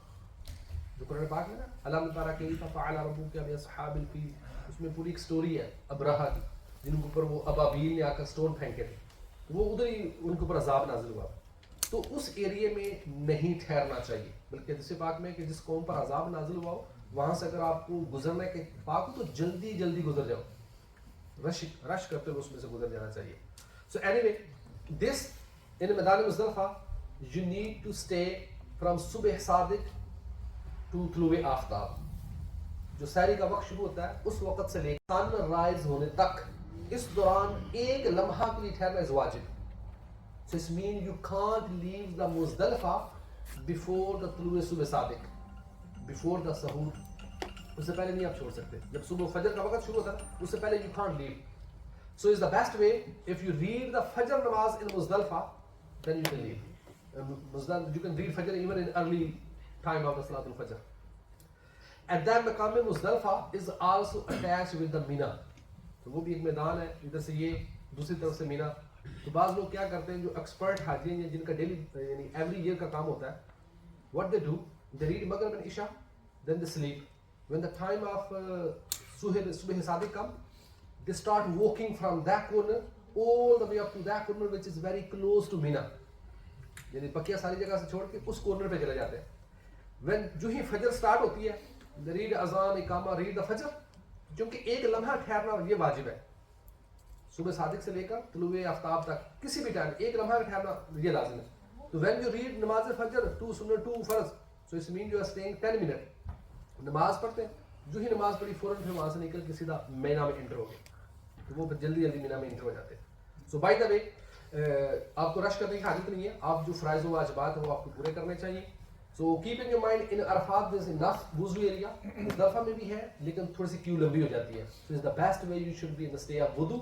جو قرآن پاک میں نا علم تری کیف فعل ربک باصحاب الفیل, اس میں پوری ایک سٹوری ہے ابرہہ کی جن کے اوپر وہ ابابیل نے آ کر سٹون پھینکے تھے, وہ ادھر ہی ان کے اوپر عذاب نازل ہوا تھا. تو اس ایریے میں نہیں ٹھہرنا چاہیے, بلکہ جس پاک میں کہ جس قوم پر عذاب نازل ہوا ہو وہاں سے اگر آپ کو گزرنے کے پاک ہو تو جلدی جلدی گزر جاؤ, رش کرتے ہوئے اس میں سے گزر جانا چاہیے. So any way this in میدان Muzdalifah you need to stay from صبح صادق ٹو طلوع آفتاب. جو سحری کا وقت شروع ہوتا ہے اس وقت سے لے کر سن رائز ہونے تک اس دوران ایک لمحہ کے لیے ٹھہرنا از واجب. So it means you can't leave the Muzdalifah before the طلوع صبح صادق, before the سحور, اس سے پہلے نہیں آپ چھوڑ سکتے. جب صبح فجر کا وقت شروع ہوتا ہے اس سے پہلے you can't leave. So it's the best way, if you read the Fajr namaz in Muzdalifah, then you can leave. You can read Fajr even in early time of the Salatul Fajr. And then Maqam Muzdalifah is also attached with the Mina. تو وہ بھی ایک میدان ہے, ادھر سے یہ دوسری طرف سے مینا. تو بعض لوگ کیا کرتے ہیں جو ایکسپرٹ حاجی ہیں جن کا ڈیلی یعنی ایوری ایئر کا کام ہوتا ہے, what they do, they read Maghrib and Isha, then they sleep. When the time of Subh Sadiq come, they start walking from that corner all the way up to that corner which is very close to Mina. یعنی پکیا ساری جگہ سے چھوڑ کے اس corner پہ چلے جاتے ہیں. When جو ہی فجر سٹارٹ ہوتی ہے, they read اذان اقامہ, read the فجر, کیونکہ ایک لمحہ ٹھہرنا یہ واجب ہے. صبح صادق سے لے کر طلوع آفتاب تک کسی بھی ٹائم ایک لمحہ ٹھہرنا یہ لازم ہے. تو when you read نماز فجر 2 سنت 2 فرض, so it means you are staying 10 minutes. نماز پڑھتے ہیں, جو ہی نماز پڑھی فوراً پھر وہاں سے نکل کے سیدھا مینا میں انٹر ہو گئے, تو وہ پھر جلدی مینا میں انٹر ہو جاتے ہیں. سو بائی دا وے آپ کو رش کرنے کی حاجت نہیں ہے, آپ جو فرائض و واجبات ہیں وہ آپ کو پورے کرنے چاہیے. So keep in your mind in Arafat there is enough وضو ایریا, مزدلفہ میں بھی ہے لیکن تھوڑی سی کیو لمبی ہو جاتی ہے. So is the best way you should be in state of وضو,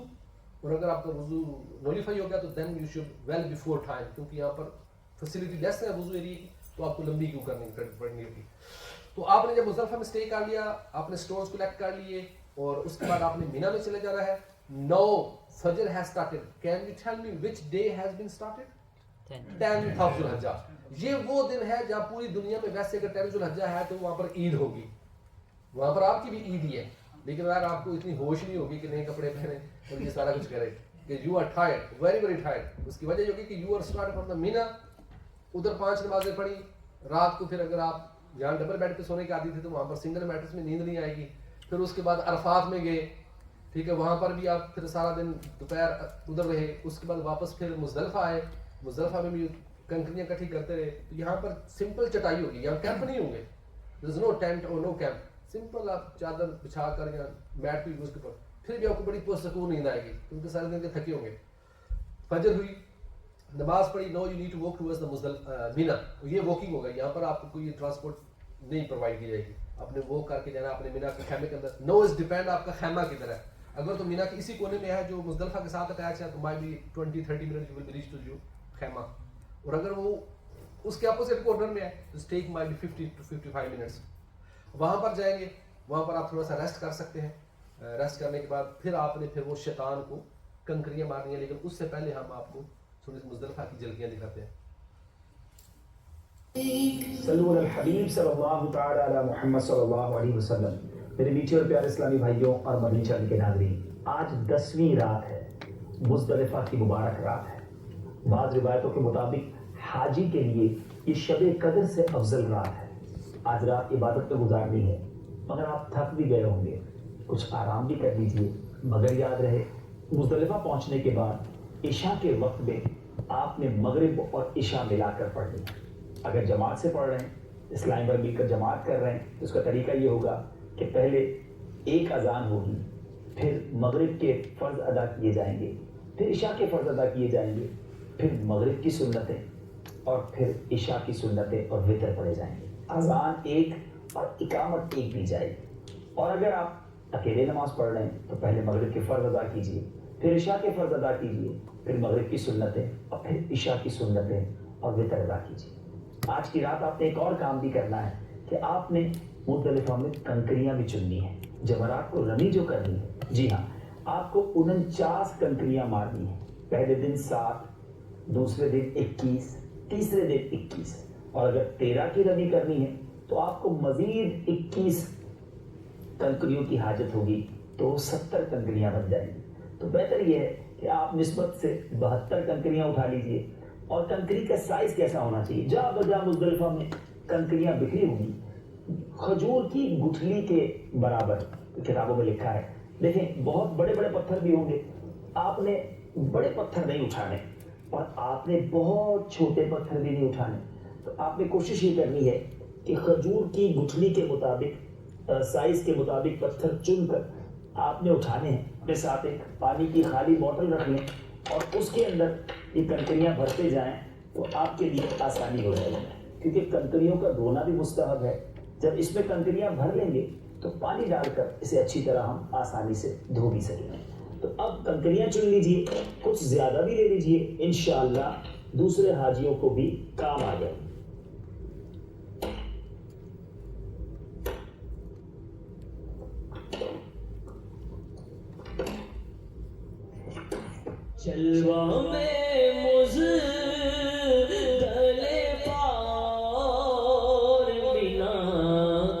اور اگر آپ کا وضو نولیفائی ہو گیا تو then you should well before time, کیونکہ یہاں پر فیسلٹی لیس ہے وضو ایریا کی, تو آپ کو لمبی کیو کرنی پڑنی ہوگی. تو آپ نے جب مزدلفہ میں اسٹے کر لیا, آپ نے اسٹونز کلیکٹ کر لیے, اور اس کے بعد آپ نے مینا میں چلے جانا ہے. Now Fajr has started. Can you tell me which day has been started? 10th of Dhul-Hijjah. یہ وہ دن ہے جہاں پوری دنیا میں ویسے اگر 10th Dhul-Hijjah ہے تو وہاں پر عید ہوگی, وہاں پر آپ کی بھی عید ہی ہے, لیکن اگر آپ کو اتنی ہوش نہیں ہوگی کہ نئے کپڑے پہنے اور یہ سارا کچھ کرے کہ you are tired, very very tired. اس کی وجہ یہ ہوگی کہ you are started from the Mina, ادھر 5 نمازیں پڑھی رات کو, پھر اگر آپ جہاں ڈبل بیڈ پہ سونے کے عادی تھے تو وہاں پر سنگل میٹرس میں نیند نہیں آئے گی. پھر اس کے بعد عرفات میں گئے, ٹھیک ہے, وہاں پر بھی آپ پھر سارا دن دوپہر ادھر رہے, اس کے بعد واپس پھر مزدلفہ آئے, مزدلفہ میں بھی کنکریاں کٹھی کرتے رہے. تو یہاں پر سمپل چٹائی ہوگی, یہاں کیمپ نہیں ہوں گے, دیر از نو ٹینٹ اور نو کیمپ, سمپل آپ چادر بچھا کر یا میٹ پہ اس کے اوپر, پھر بھی آپ کو بڑی پرسکون نیند آئے گی کیونکہ سارے دن کے تھکے ہوں گے. فجر ہوئی, نماز پڑھی, now you need to walk towards the Mina, یہ واکنگ ہوگا, یہاں پر آپ کو کوئی ٹرانسپورٹ نہیں پرووائڈ کی جائے گی, آپ نے واک کر کے جانا اپنے مینا کے خیمے کے اندر. نو از ڈیپینڈ آپ کا خیمہ کدھر ہے, اگر تو مینا کے اسی کونے میں ہے جو مزدلفہ کے ساتھ اٹیچ ہے تو maybe 20-30 minute you will reach to your خیمہ, اور اگر وہ اس کے اپوزٹ کارنر میں ہے تو ٹیک مائی بی 50 to 55 منٹس. وہاں پر جائیں گے, وہاں پر آپ تھوڑا سا ریسٹ کر سکتے ہیں. ریسٹ کرنے کے بعد پھر آپ نے پھر وہ شیطان کو کنکریاں مارنی ہیں, لیکن اس سے پہلے ہم آپ کو تھوڑی سی مزدلفہ کی جھلکیاں دکھاتے ہیں. صلو علی الحبیب صلی اللہ تعالی علی محمد صلی اللہ علیہ وسلم. میرے میٹھے اور پیارے اسلامی بھائیوں اور مدنی چینل کے ناظرین, آج 10ویں رات ہے, مزدلفہ کی مبارک رات ہے. بعض روایتوں کے مطابق حاجی کے لیے یہ شب قدر سے افضل رات ہے. آج رات عبادت میں گزارنی ہے, مگر آپ تھک بھی گئے ہوں گے, کچھ آرام بھی کر لیجیے. مگر یاد رہے, مزدلفہ پہنچنے کے بعد عشاء کے وقت میں آپ نے مغرب اور عشاء ملا کر پڑھنی. اگر جماعت سے پڑھ رہے ہیں, اسلام پر مل کر جماعت کر رہے ہیں, تو اس کا طریقہ یہ ہوگا کہ پہلے ایک اذان ہوگی, پھر مغرب کے فرض ادا کیے جائیں گے, پھر عشاء کے فرض ادا کیے جائیں گے, پھر مغرب کی سنتیں, اور پھر عشاء کی سنتیں اور وتر پڑھے جائیں گے. اذان ایک اور اقامت ایک دی جائے گی. اور اگر آپ اکیلے نماز پڑھ رہے ہیں تو پہلے مغرب کے فرض ادا کیجیے, پھر عشاء کے فرض ادا کیجیے, پھر مغرب کی سنتیں اور پھر عشاء کی سنتیں اور وتر ادا کیجیے. آج کی رات آپ نے ایک اور کام بھی کرنا ہے کہ آپ نے مزدلفہ میں کنکریاں بھی چننی ہیں, جمرات کو رمی جو کرنی ہے. جی ہاں, آپ کو 49 کنکریاں مارنی ہیں. پہلے دن 7, دوسرے دن 21, تیسرے دن 21, اور اگر 13 کی رمی کرنی ہے تو آپ کو مزید 21 کنکریوں کی حاجت ہوگی, تو 70 کنکریاں بن جائیں گی. تو بہتر یہ ہے کہ آپ نسبت سے 72 کنکریاں اٹھا لیجئے. اور کنکری کا سائز کیسا ہونا چاہیے؟ جہاں بجا مزدلفہ میں کنکریاں بکھری ہوں گی کھجور کی گٹھلی کے برابر, کتابوں میں لکھا ہے. دیکھیں, بہت بڑے بڑے پتھر بھی ہوں گے, آپ نے بڑے پتھر نہیں اٹھانے, اور آپ نے بہت چھوٹے پتھر بھی نہیں اٹھانے. تو آپ نے کوشش یہ کرنی ہے کہ کھجور کی گٹھلی کے مطابق سائز کے مطابق پتھر چن کر آپ نے اٹھانے ہیں. اپنے ساتھ ایک پانی کی خالی بوتل رکھ لیں اور اس کے اندر یہ کنکریاں بھرتے جائیں تو آپ کے لیے آسانی ہو جائے گی, کیونکہ کنکریوں کا دھونا بھی مستحب ہے. جب اس میں کنکریاں بھر لیں گے تو پانی ڈال کر اسے اچھی طرح ہم آسانی سے دھو بھی سکیں گے. تو اب کنکریاں چن لیجئے, کچھ زیادہ بھی لے لیجئے, انشاءاللہ دوسرے حاجیوں کو بھی کام آ جائے. جلوہ میں مزدلفہ اور مینا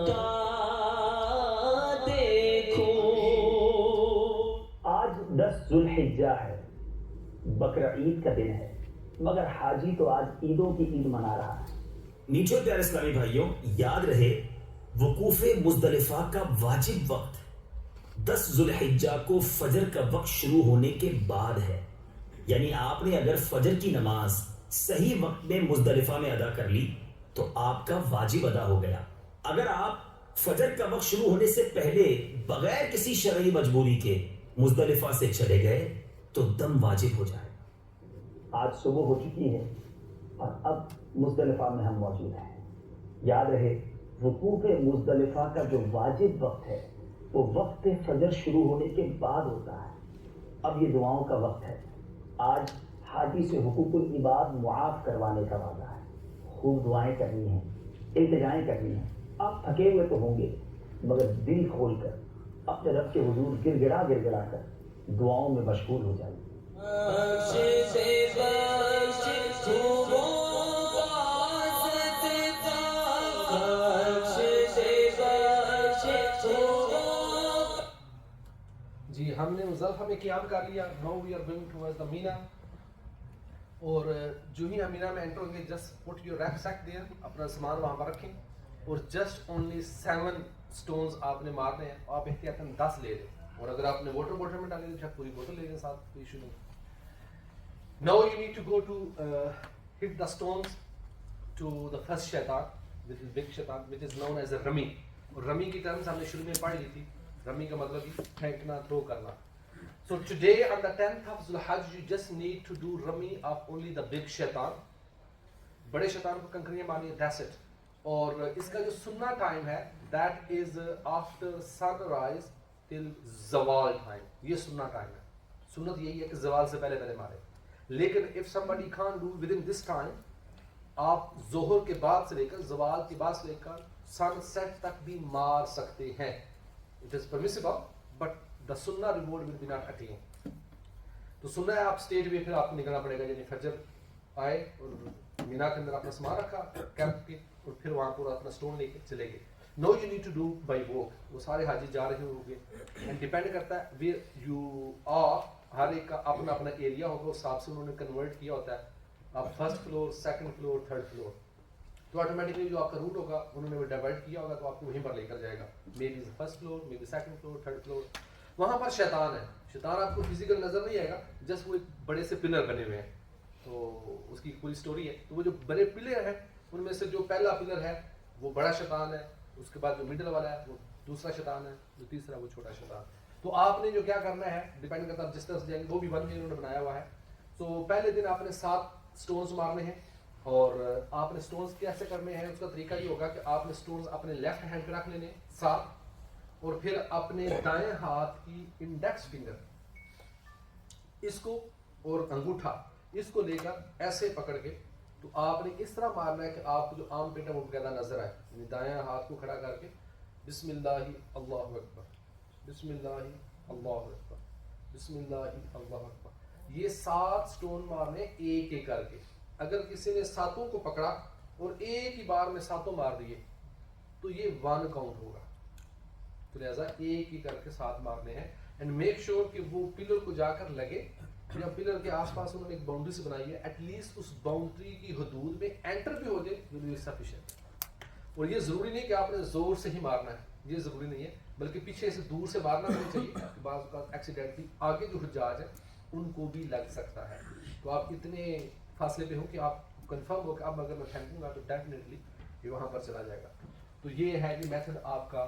کا دیکھو. آج 10 ذوالحجہ ہے, بقرہ عید کا دن ہے, مگر حاجی تو آج عیدوں کی عید منا رہا ہے. میٹھے پیارے اسلامی بھائیوں, یاد رہے وقوف مزدلفہ کا واجب وقت 10 ذوالحجہ کو فجر کا وقت شروع ہونے کے بعد ہے. یعنی آپ نے اگر فجر کی نماز صحیح وقت میں مزدلفہ میں ادا کر لی تو آپ کا واجب ادا ہو گیا. اگر آپ فجر کا وقت شروع ہونے سے پہلے بغیر کسی شرعی مجبوری کے مزدلفہ سے چلے گئے تو دم واجب ہو جائے. آج صبح ہو چکی ہے اور اب مزدلفہ میں ہم موجود ہیں. یاد رہے وقوف مزدلفہ کا جو واجب وقت ہے وہ وقت فجر شروع ہونے کے بعد ہوتا ہے. اب یہ دعاؤں کا وقت ہے. آج حاجی سے حقوق العباد معاف کروانے کا وعدہ ہے. خوب دعائیں کرنی ہیں, التجائیں کرنی ہیں. آپ تھکے ہوئے تو ہوں گے مگر دل کھول کر اپنے رب کے حضور گر گڑا کر دعاؤں میں مشغول ہو جائیے. جی ہم نے مزدلفہ میں قیام کر لیا. Now we are going towards the Mina. اور جو ہی ہم مینا میں انٹر ہوں گے, just put your rucksack there, اپنا سامان وہاں پر رکھیں اور جسٹ اونلی 7 سٹونز آپ نے مارنے ہیں. آپ احتیاطاً 10 لے لیں, اور اگر آپ نے واٹر بوٹل میں ڈالیں تو پوری بوتل لے لیں ساتھ, کوئی ایشو نہیں. Now you need to go to hit the stones to the first shaitan, which is big shaitan, which is known as a rami. اور رمی کی ٹرمز ہم نے شروع میں پڑھ لی تھی. رمی کا مطلب ہی پھینکنا, تھرو کرنا. So today on the 10th of Zulhajj you just need to do rami of only the big shaitan. بڑے شیطان کو کنکریاں مارنی, that's it. اور اس کا جو سننا ٹائم ہے that is after sunrise till زوال ٹائم. یہ سننا ٹائم ہے. سنت یہی ہے کہ زوال سے پہلے پہلے مارے. لیکن if somebody can't do within this time, آپ ظہر کے بعد سے لے کر زوال کے بعد سے لے کر سن سیٹ تک بھی مار سکتے ہیں. It is permissible, but the sunnah reward will be not attained. تو سننا ہے آپ اسٹیج پہ پھر آپ کو نکلنا پڑے گا, یعنی فجر آئے اور مینا کے اندر اپنا سامان رکھا کیمپ کے, اور پھر وہاں پورا اپنا اسٹون لے کے چلے گئے. No, you need to do by walk. وہ سارے حاجی جا رہے ہوں گے, اینڈ ڈیپینڈ کرتا ہے where you are. ہر ایک کا اپنا اپنا ایریا ہوگا, اس حساب سے انہوں نے کنورٹ کیا ہوتا ہے. آپ first floor, second floor, third floor, تو آٹومیٹکلی جو آپ کا روٹ ہوگا انہوں نے وہ ڈیوائڈ کیا ہوگا, تو آپ کو وہیں پر لے کر جائے گا. Maybe first floor, maybe second floor, third floor. وہاں پر شیطان ہے. شیطان آپ کو فزیکل نظر نہیں آئے گا, جسٹ وہ ایک بڑے سے پلر بنے ہوئے ہیں, تو اس کی پوری اسٹوری ہے. تو وہ جو بڑے پلر ہیں ان میں سے جو پہلا پلر ہے وہ بڑا شیطان ہے, اس کے بعد جو مڈل والا ہے وہ دوسرا شیطان ہے, جو تیسرا وہ چھوٹا شیطان. تو آپ نے جو کیا کرنا ہے ڈیپینڈ کرتا ہے جس طرح سے جائیں گے, وہ بھی ون انہوں نے بنایا ہوا ہے. تو پہلے دن آپ نے 7 سٹونز مارنے ہیں, اور آپ نے سٹونز کیسے کرنے ہیں, اس کا طریقہ یہ ہوگا کہ آپ نے سٹونز اپنے لیفٹ ہینڈ پہ رکھ لینے 7, اور پھر اپنے دائیں ہاتھ کی انڈیکس فنگر اس کو اور انگوٹھا اس کو لے کر ایسے پکڑ کے, تو آپ نے اس طرح مارنا ہے کہ آپ کو جو آم پیٹ ہے وہ باقاعدہ نظر آئے. یعنی دائیں ہاتھ کو کھڑا کر کے بسم اللہ اللہ اکبر, بسم اللہ اللہ اکبر, بسم اللہ اللہ اکبر. یہ 7 سٹون مارنے ایک ایک کر کے. اگر کسی نے 7 کو پکڑا اور ایک ہی بار میں 7 مار دیے تو یہ 1 کاؤنٹ ہوگا. تو لہٰذا ایک ہی کر کے 7 مارنے ہیں. اینڈ میک شیور کہ وہ پلر کو جا کر لگے, یا پلر کے آس پاس انہوں نے ایک باؤنڈری سے بنائی ہے, ایٹ لیسٹ اس باؤنڈری کی حدود میں انٹر بھی ہو جائے, ول بی سفیشینٹ. اور یہ ضروری نہیں کہ آپ نے زور سے ہی مارنا ہے, یہ ضروری نہیں ہے, بلکہ پیچھے سے دور سے مارنا بھی چاہیے, کہ بعض اوقات ایکسیڈنٹلی آگے جو حجاج ہیں ان کو بھی لگ سکتا ہے. تو آپ اتنے فاصلے پہ ہوں کہ آپ کنفرم ہو کہ اب اگر میں پھینکوں گا تو ڈیفینیٹلی یہ وہاں پر چلا جائے گا. تو یہ ہے کہ میتھڈ آپ کا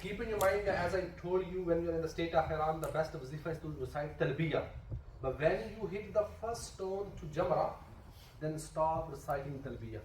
Keep in your mind that as I told you, when you are in the state of Ihram, the best wazifa is to recite talbiyah. But when you hit the first stone to Jamra, then stop reciting talbiyah.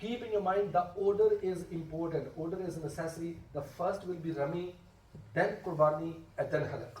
Keep in your mind the order is important. Order is necessary. The first will be rami, then qurbani, and then halaq.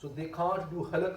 So they can't do halak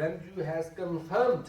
When you has confirmed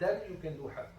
then you can do halak.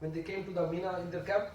when they came to the Mina in their camp,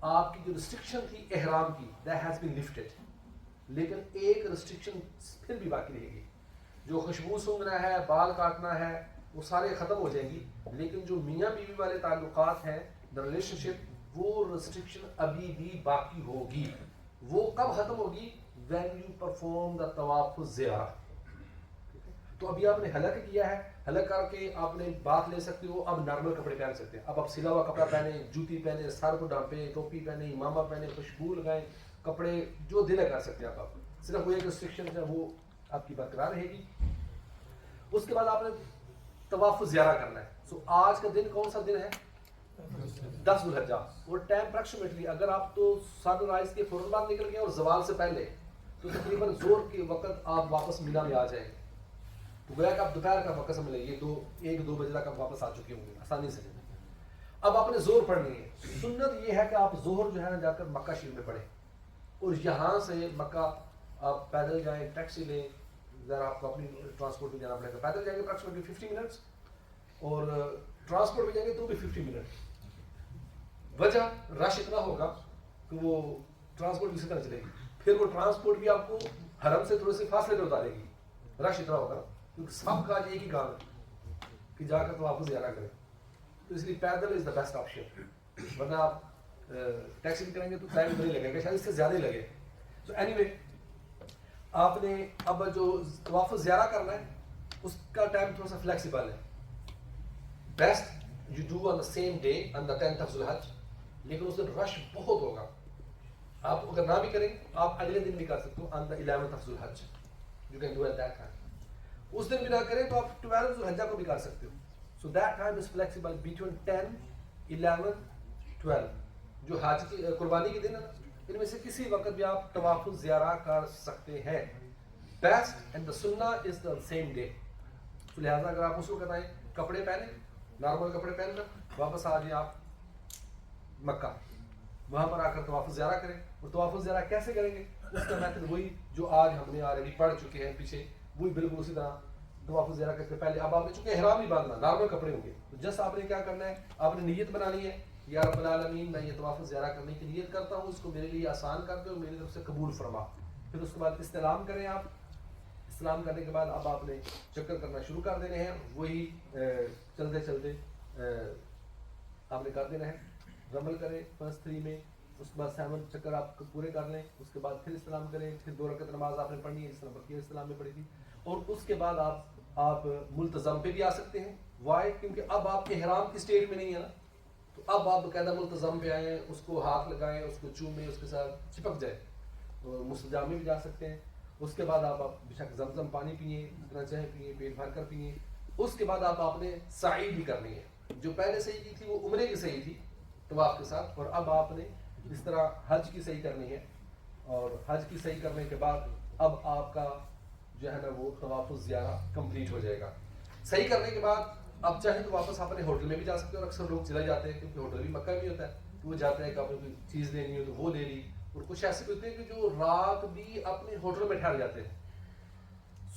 آپ کی جو restriction تھی احرام کی that has been lifted, لیکن ایک restriction پھر بھی باقی رہے گی. جو خوشبو سونگھنا ہے, بال کاٹنا ہے, وہ سارے ختم ہو جائیں گی, لیکن جو میاں بیوی والے تعلقات ہیں, دا ریلیشن شپ, وہ ریسٹرکشن ابھی بھی باقی ہوگی. وہ کب ختم ہوگی؟ وین یو پرفارم دا طواف الزیارہ. تو ابھی آپ نے حلق کیا ہے, حلق کر کے آپ نے بات لے سکتے ہو, اب نارمل کپڑے پہن سکتے ہیں. اب آپ سلا ہوا کپڑا پہنیں, جوتی پہنیں, سر کو ڈانپیں, ٹوپی پہنیں, امامہ پہنیں, خوشبو لگائیں, کپڑے جو دل ہے کر سکتے ہیں آپ. صرف وہ ایک ریسٹرکشن ہے وہ آپ کی برقرار رہے گی. اس کے بعد آپ نے طواف زیارہ کرنا ہے. سو آج کا دن کون سا دن ہے؟ 10 ذو الحجہ. اور ٹائم اپروکسیمیٹلی اگر آپ تو سن رائز کے فوراً بعد نکل گئے اور زوال سے پہلے, تو تقریباً زور کے وقت آپ واپس مینا میں آ جائیں گے. تو گویا کہ آپ دوپہر کا وقت سمجھ لیں, یہ 1-2 بجے تک آپ واپس آ چکے ہوں گے آسانی سے. اب آپ نے زور پڑھنی ہے. سنت یہ ہے کہ آپ ظہر جو ہے نا جا کر مکہ شریف میں پڑھیں, اور یہاں سے مکہ آپ پیدل جائیں, ٹیکسی لیں, ذرا آپ کو اپنی ٹرانسپورٹ میں جانا پڑے گا. پیدل جائیں گے اپروکسیمیٹلی 50 منٹس, اور ٹرانسپورٹ میں جائیں گے تو بھی 50 منٹ. وجہ رش اتنا ہوگا کہ وہ ٹرانسپورٹ بھی اسی طرح چلے گی. پھر وہ ٹرانسپورٹ بھی آپ کو حرم سے تھوڑے سے فاصلے پہ اتارے گی. رش اتنا ہوگا کیونکہ سب کا ایک ہی کام ہے کہ جا کر تو آپ زیارہ کریں. تو اس لیے پیدل از دا بیسٹ آپشن. ورنہ آپ ٹیکسی بھی کریں گے تو ٹائم نہیں لگے گا, شاید اس سے زیادہ ہی لگے. تو اینی وے آپ نے اب جو طواف زیارہ کرنا ہے اس کا ٹائم تھوڑا سا فلیکسیبل ہے. Best you do on the same day on the 10th of ذو الحج, لیکن اس دن رش بہت ہوگا. آپ اگر نہ بھی کریں آپ اگلے دن بھی کر سکتے ہو آن دا 11th of ذو الحج. You can do at that time. اس دن بھی نہ کریں تو آپ 12 ذو الحجہ کو بھی کر سکتے ہو. So that time is flexible between 10, 11, 12. جو حج کی قربانی کے دن ہے ان میں سے کسی وقت بھی آپ طواف زیارہ کر سکتے ہیں. بیسٹ اینڈ دا سنہ از دا سیم ڈے. تو لہٰذا اگر آپ اس وقت آئیں, کپڑے پہنیں, نارمل کپڑے پہن کر واپس آ جائیں آپ مکہ, وہاں پر آ کر طواف زیارہ کریں. اور طواف زیارہ کیسے کریں گے اس کا میتھڈ وہی جو آج ہم نے آلریڈی پڑھ چکے ہیں پیچھے, وہی بالکل اسی طرح. طواف زیارہ کرتے پہلے اب آپ نے چونکہ احرام نہیں باندھنا, نارمل کپڑے ہوں گے, تو جس آپ نے کیا کرنا ہے, آپ نے نیت بنانی ہے, یا رب العالمین میں یہ طواف زیارہ کرنے کی نیت کرتا ہوں, اس کو میرے لیے آسان کر دے اور میری طرف سے قبول فرما. پھر اس کے بعد استلام کریں آپ. استلام کرنے کے بعد اب آپ نے چکر کرنا شروع کر دینے ہیں, وہی چلتے چلتے آپ نے کر دینا ہے. رمل کریں فرسٹ 3 میں, اس کے بعد 7 چکر آپ پورے کر لیں, اس کے بعد پھر استلام کریں, پھر 2 رکعت نماز آپ نے پڑھنی ہے جس طرح بقیہ استلام میں پڑھی تھی. اور اس کے بعد آپ ملتزم پہ بھی آ سکتے ہیں. وائی؟ کیونکہ اب آپ احرام کی اسٹیٹ میں نہیں ہے نا, تو اب آپ باقاعدہ ملتزم پہ آئیں, اس کو ہاتھ لگائیں, اس کو چومیں, اس کے ساتھ چپک جائیں. مستجاب میں بھی جا سکتے ہیں. اس کے بعد آپ بشک زمزم پانی پئیں, جتنا چاہیں پئیں, پیٹ بھر کر پئیں. اس کے بعد آپ نے سعی بھی کرنی ہے. جو پہلے صحیح کی تھی وہ عمرے کی صحیح تھی طواف کے ساتھ, اور اب آپ نے اس طرح حج کی صحیح کرنی ہے. اور حج کی صحیح کرنے کے بعد اب آپ کا جو ہے نا وہ طواف الزیارہ کمپلیٹ ہو جائے گا. صحیح کرنے کے بعد اب چاہیں تو واپس آپ اپنے ہوٹل میں بھی جا سکتے ہیں, اور اکثر لوگ چلے جاتے ہیں کیونکہ ہوٹل بھی مکہ میں ہوتا ہے, تو وہ جاتے ہیں کہ آپ نے کوئی چیز لینی ہو تو وہ لے لی. اور کچھ ایسے بھی ہوتے ہیں کہ جو رات بھی اپنے ہوٹل میں ٹھہر جاتے ہیں.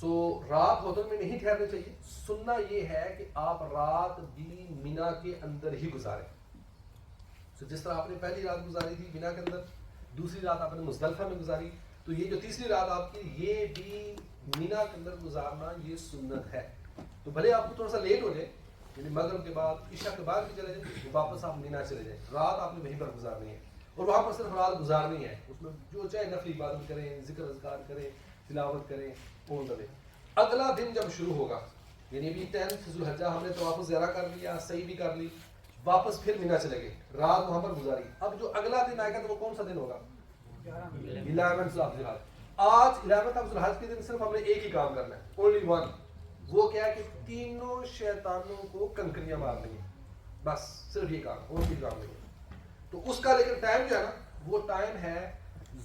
سو رات ہوٹل میں نہیں ٹھہرنے چاہیے. سننا یہ ہے کہ آپ رات بھی مینا کے اندر ہی گزاریں. سو جس طرح آپ نے پہلی رات گزاری تھی مینا کے اندر, دوسری رات آپ نے مزدلفہ میں گزاری, تو یہ جو تیسری رات آپ کی یہ بھی مینا کے اندر گزارنا یہ سنت ہے. تو بھلے آپ کو تھوڑا سا لیٹ ہو جائے, یعنی مغرب کے بعد عشاء کے بعد بھی چلے جائیں, واپس آپ مینا چلے جائیں. رات آپ نے وہیں پر گزارنی ہے, اور وہاں پر صرف رات گزارنی ہے. اس میں جو چاہے نفلی عبادت کریں, ذکر اذکار کریں, تلاوت کریں, اون دے. اگلا دن جب شروع ہوگا, یعنی بھی 10 ذو الحجہ ہم نے طواف زیارہ کر لیا, صحیح بھی کر لی, واپس پھر مینا چلے گئے, رات وہاں پر گزاری. اب جو اگلا دن آئے گا تو وہ کون سا دن ہوگا؟ 11th ذو الحجہ. آج 11th ذو الحجہ کے دن صرف ہم نے ایک ہی کام کرنا ہے, اونلی ون. وہ کیا ہے کہ تینوں شیطانوں کو کنکریاں مارنی ہیں, بس صرف یہ کام, اور کوئی کام نہیں. تو اس کا لیکن ٹائم جو ہے نا وہ ٹائم ہے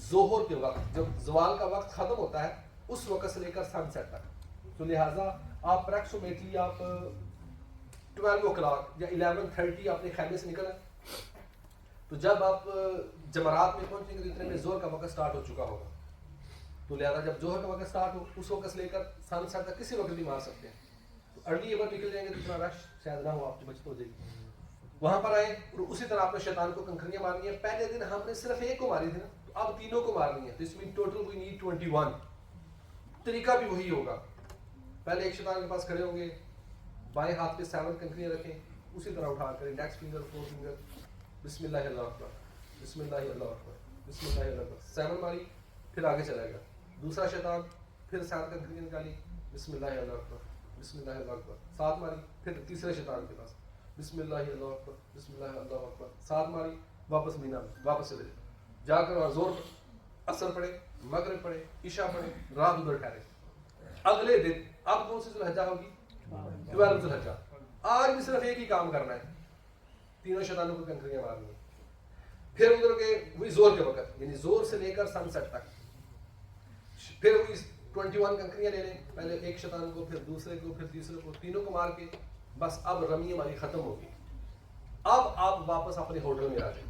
ظہر کے وقت, جب زوال کا وقت ختم ہوتا ہے اس وقت سے لے کر سن سیٹ تک. تو لہٰذا آپ اپریکسیمیٹلی آپ 12 o'clock یا 11:30 آپ نے خیمے سے نکلا, تو جب آپ جمرات میں پہنچیں گے تو اتنے میں زہر کا وقت سٹارٹ ہو چکا ہوگا. تو لہٰذا جب زہر کا وقت سٹارٹ ہو اس وقت سے لے کر سن سیٹ تک کسی وقت بھی مار سکتے ہیں. تو ارلی اگر نکل جائیں گے تو اتنا رش شاید نہ ہو, آپ کی بچت ہو جائے گی. وہاں پر آئے اور اسی طرح آپ نے شیطان کو کنکریاں مارنی ہیں. پہلے دن ہم نے صرف ایک کو ماری تھی نا, تو اب تینوں کو مارنی ہے, تو اس میں ٹوٹل وی نیڈ 21. طریقہ بھی وہی ہوگا. پہلے ایک شیطان کے پاس کھڑے ہوں گے, بائیں ہاتھ پہ 7 کنکریاں رکھیں, اسی طرح اٹھا کر انڈیکس فنگر 4 فنگر, بسم اللہ اللہ اکبر, بسم اللہ اللہ اکبر, بسم اللہ اللہ اکبر, 7 ماری, پھر آگے چلے گا. دوسرا شیطان پھر 7 کنکریاں نکالی, بسم اللہ اللہ اکبر, بسم اللہ اللہ اکبر, 7 ماری, پھر تیسرے شیطان کے پاس بسم اللہ اللہ اکبر, بسم اللہ اللہ اکبر, 7 ماری, واپس مینا میں واپس چلے جا کر وہاں زور اثر پڑے, مغرب پڑے, عشاء پڑے, رات ادھر ٹھہرے. اگلے دن اب کون سی ذوالحجہ ہوگی؟ 12 ذوالحجہ. آج بھی صرف ایک ہی کام کرنا ہے, تینوں شیطانوں کو کنکریاں مارنی ہے. پھر ادھر کے وہی زور کے وقت, یعنی زور سے لے کر سن سیٹ تک, پھر وہی 21 کنکریاں لے لیں, پہلے ایک شیطان کو, پھر دوسرے کو, پھر تیسرے کو, تینوں کو مار کے بس اب رمی ہماری ختم ہوگی. اب آپ واپس اپنے ہوٹل میں آ جائیں.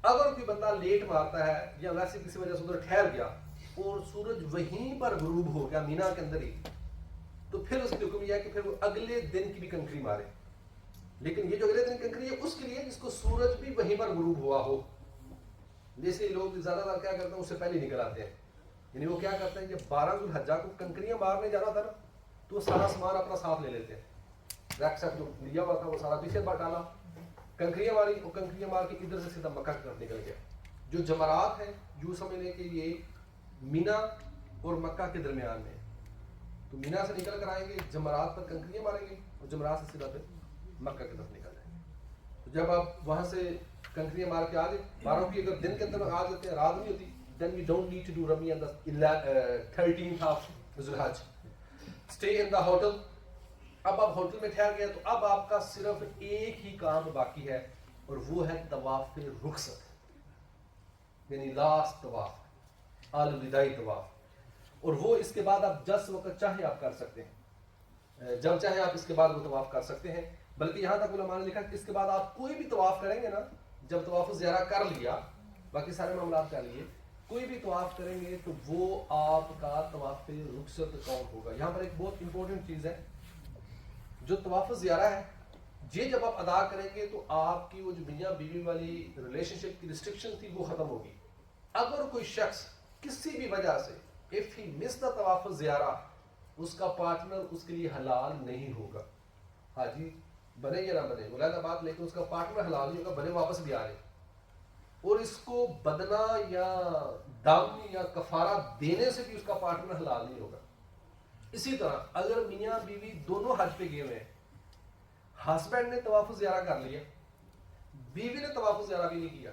اگر کوئی بندہ لیٹ مارتا ہے یا ویسے کسی وجہ سے ادھر ٹھہر گیا اور سورج وہیں پر غروب ہو گیا مینا کے اندر ہی, تو پھر اس کی حکم یہ ہے کہ پھر وہ اگلے دن کی بھی کنکری مارے. لیکن یہ جو اگلے دن کنکری ہے اس کے لیے جس کو سورج بھی وہیں پر غروب ہوا ہو. جیسے لوگ زیادہ تر کیا کرتے ہیں, اس سے پہلے نکل آتے ہیں. یعنی وہ کیا کرتے ہیں, جب 12 ذوالحجہ کو کنکریاں مارنے جانا تھا نا, تو وہ سارا سامان اپنا ساتھ لے لیتے ہیں. ریک سیٹ جو لیا ہوا تھا وہ سارا پیچھے ڈالا, کنکریاں ماری, اور کنکریاں مار کے ادھر سے سیدھا مکہ کی طرف نکل گیا. جو جمرات ہیں یوں سمجھ لیں کہ یہ مینا اور مکہ کے درمیان میں, تو مینا سے نکل کر آئیں گے, جمرات پر کنکریاں ماریں گے, اور جمرات سے سیدھا پھر مکہ کی طرف نکل جائیں گے. تو جب آپ وہاں سے کنکریاں مار کے آ گئے, 12 کی اگر دن کے اندر آ جاتے ہیں, رات نہیں ہوتی, then we don't need to do Rami on the 13th of Zulhajj. Stay in the hotel. اب آپ ہوٹل میں ٹھہر گئے, تو اب آپ کا صرف ایک ہی کام باقی ہے, اور وہ ہے طواف رخصت, یعنی لاسٹ طواف, الوداعی طواف. اور وہ اس کے بعد آپ جس وقت چاہے آپ کر سکتے ہیں, جب چاہے آپ اس کے بعد وہ طواف کر سکتے ہیں. بلکہ یہاں تک علماء نے لکھا کہ اس کے بعد آپ کوئی بھی طواف کریں گے نا, جب طواف زیارہ کر لیا, باقی سارے معاملات کر لیے, کوئی بھی طواف کریں گے تو وہ آپ کا طواف رخصت کاؤنٹ ہوگا. یہاں پر ایک بہت امپورٹنٹ چیز ہے, جو طواف زیارہ ہے یہ جب آپ ادا کریں گے تو آپ کی وہ جو میاں بیوی والی ریلیشن شپ کی ریسٹرکشن تھی وہ ختم ہوگی. اگر کوئی شخص کسی بھی وجہ سے if he missed the طواف زیارہ, اس کا پارٹنر اس کے لیے حلال نہیں ہوگا. حاجی بنے یا نہ بنے علیحدہ بات, لیکن اس کا پارٹنر حلال نہیں ہوگا, بنے واپس بھی آ رہے, اور اس کو بدنا یا دم یا کفارہ دینے سے بھی اس کا پارٹنر حلال نہیں ہوگا. اسی طرح اگر میاں بیوی دونوں حج پہ گئے ہوئے ہیں, ہسبینڈ نے طواف زیارہ کر لیا, بیوی نے طواف زیارہ بھی نہیں کیا,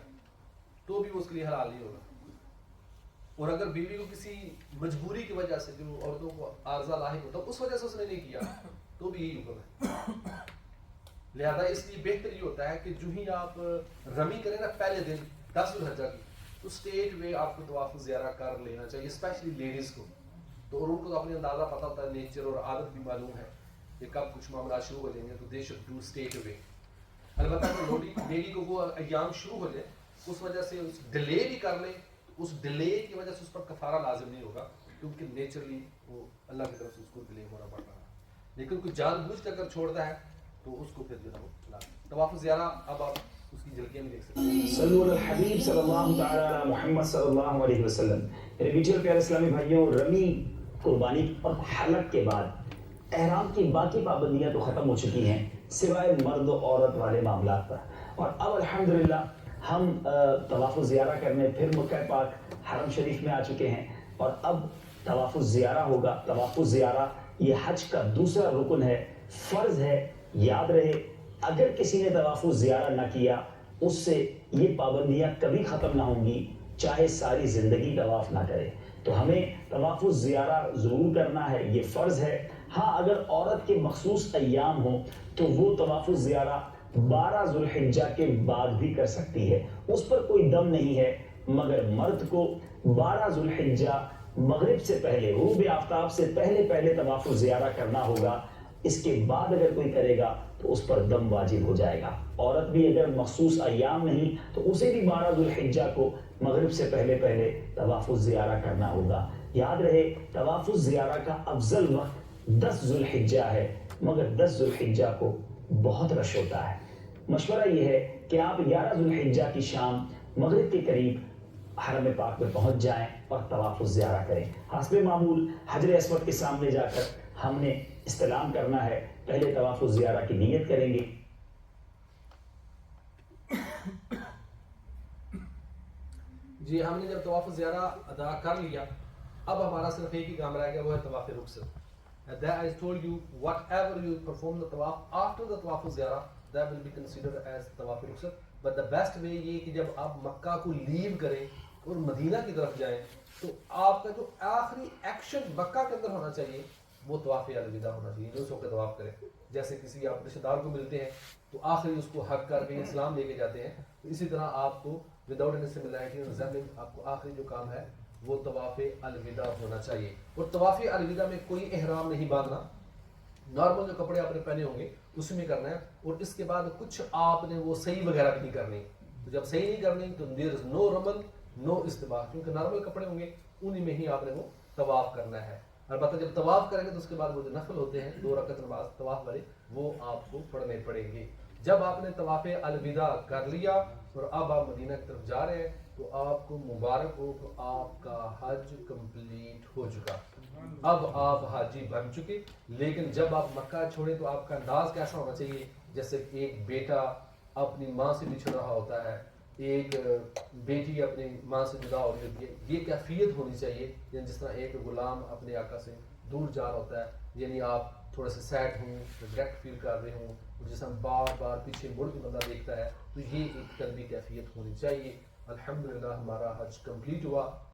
تو بھی وہ اس کے لیے حلال نہیں ہوگا. اور اگر بیوی کو کسی مجبوری کی وجہ سے, جو عورتوں کو عارضہ لاحق ہوتا اس وجہ سے اس نے نہیں کیا, تو بھی یہی حکم ہے. لہذا اس لیے بہتر یہ ہوتا ہے کہ جو ہی آپ رمی کریں نا پہلے دن 10 ذوالحجہ کی, تو اسٹیٹ وے آپ کو طواف زیارہ کر لینا چاہیے, اسپیشلی لیڈیز کو. تو اور ان کو تو اپنے اندازہ پتہ ہوتا ہے, نیچر اور عادت بھی معلوم ہے کہ کب کچھ معاملات شروع ہو جائیں گے, تو دے شوڈ ڈو اسٹیٹ وے. البتہ اگر لیڈی کو وہ ایام شروع ہو جائے, اس وجہ سے اس ڈیلے بھی کر لیں, اس ڈیلے کی وجہ سے اس پر کفارہ لازم نہیں ہوگا, کیونکہ نیچرلی وہ اللہ کی طرف سے اس کو ڈیلے ہونا پڑ رہا ہے. لیکن کوئی جان بوجھ کر اگر چھوڑتا ہے تو اس کو پھر جو ہے وہ طواف زیارہ اب آپ اس کی جھلکیاں بھی دیکھ سکتے ہیں. صلو علی الحبیب صلی اللہ تعالی علی محمد صلی اللہ علیہ وسلم. میرے میٹھے پیارے اسلامی بھائیوں, رمی, قربانی اور حلق کے بعد احرام کی باقی پابندیاں تو ختم ہو چکی ہیں سوائے مرد و عورت والے معاملات پر, اور اب الحمدللہ ہم طواف زیارہ کرنے پھر مکہ پاک حرم شریف میں آ چکے ہیں, اور اب طواف زیارہ ہوگا. طواف زیارہ یہ حج کا دوسرا رکن ہے, فرض ہے. یاد رہے, اگر کسی نے طواف زیارہ نہ کیا, اس سے یہ پابندیاں کبھی ختم نہ ہوں گی, چاہے ساری زندگی طواف نہ کرے. تو ہمیں طواف زیارہ ضرور کرنا ہے, یہ فرض ہے. ہاں اگر عورت کے مخصوص ایام ہوں تو وہ طواف زیارہ 12 ذوالحجہ کے بعد بھی کر سکتی ہے, اس پر کوئی دم نہیں ہے. مگر مرد کو 12 ذوالحجہ مغرب سے پہلے, غروب آفتاب سے پہلے طواف زیارہ کرنا ہوگا. اس کے بعد اگر کوئی کرے گا تو اس پر دم واجب ہو جائے گا. عورت بھی اگر مخصوص ایام نہیں تو اسے بھی 12 ذوالحجہ کو مغرب سے پہلے طواف زیارہ کرنا ہوگا. یاد رہے, طواف زیارہ کا افضل وقت 10 ذوالحجہ ہے, مگر 10 ذوالحجہ کو بہت رش ہوتا ہے. مشورہ یہ ہے کہ آپ 11 ذوالحجہ کی شام مغرب کے قریب حرم پاک میں پہنچ جائیں اور طواف الزیارہ کریں. حسب معمول حجر اسود کے سامنے جا کر ہم نے استلام کرنا ہے. پہلے طواف الزیارہ کی نیت کریں گے. جی ہم نے جب طواف الزیارہ ادا کر لیا اب ہمارا صرف ایک ہی کام رہ گیا وہ ہے طواف رخصت. That I told you whatever you perform the tawaf after the طواف الزیارہ that will be considered as طواف رخصت. But the best way یہ کہ جب آپ مکہ کو لیو کریں اور مدینہ کی طرف جائیں تو آپ کا جو آخری ایکشن مکہ کے اندر ہونا چاہیے وہ طواف الوداع ہونا چاہیے. جو اس وقت طواف کریں جیسے کسی آپ رشتہ دار کو ملتے ہیں تو آخری اس کو حق کر کے اسلام لے کے جاتے ہیں تو اسی طرح آپ کو وداؤٹ اینی سملرٹی اور ریزمبلنگ آپ کو آخری جو کام ہے وہ طواف الوداع ہونا چاہیے. اور طواف الوداع میں کوئی احرام نہیں باندھنا, نارمل جو کپڑے آپ نے پہنے ہوں گے اسی میں کرنا ہے. اور اس کے بعد کچھ آپ نے وہ صحیح وغیرہ بھی نہیں کرنی. تو جب صحیح نہیں کرنی تو دیر از نو رمل نو استباح, کیونکہ نارمل کپڑے ہوں گے انہی میں ہی آپ نے وہ طواف کرنا ہے. البتہ جب طواف کریں گے تو اس کے بعد وہ جو نفل ہوتے ہیں 2 رکعت نماز طواف والے وہ آپ کو پڑھنے پڑیں گے. جب آپ نے طواف الوداع کر لیا اور اب آپ مدینہ کی طرف جا رہے ہیں تو آپ کو مبارک ہو کہ آپ کا حج کمپلیٹ ہو چکا. اب آپ حاجی بن چکے. لیکن جب آپ مکہ چھوڑیں تو آپ کا انداز کیسا ہونا چاہیے جیسے ایک بیٹا اپنی ماں سے بچھڑ رہا ہوتا ہے, ایک بیٹی اپنی ماں سے جدا ہو رہی ہوتی ہے. یہ کیفیت ہونی چاہیے یعنی جس طرح ایک غلام اپنے آقا سے دور جا رہا ہوتا ہے, یعنی آپ تھوڑا سا سیڈ ہوں, ریگریٹ فیل کر رہے ہوں, جیسا بار بار پیچھے مڑ کے بندہ دیکھتا ہے, تو یہ ایک قلبی کیفیت ہونی چاہیے. الحمدللہ ہمارا حج کمپلیٹ ہوا.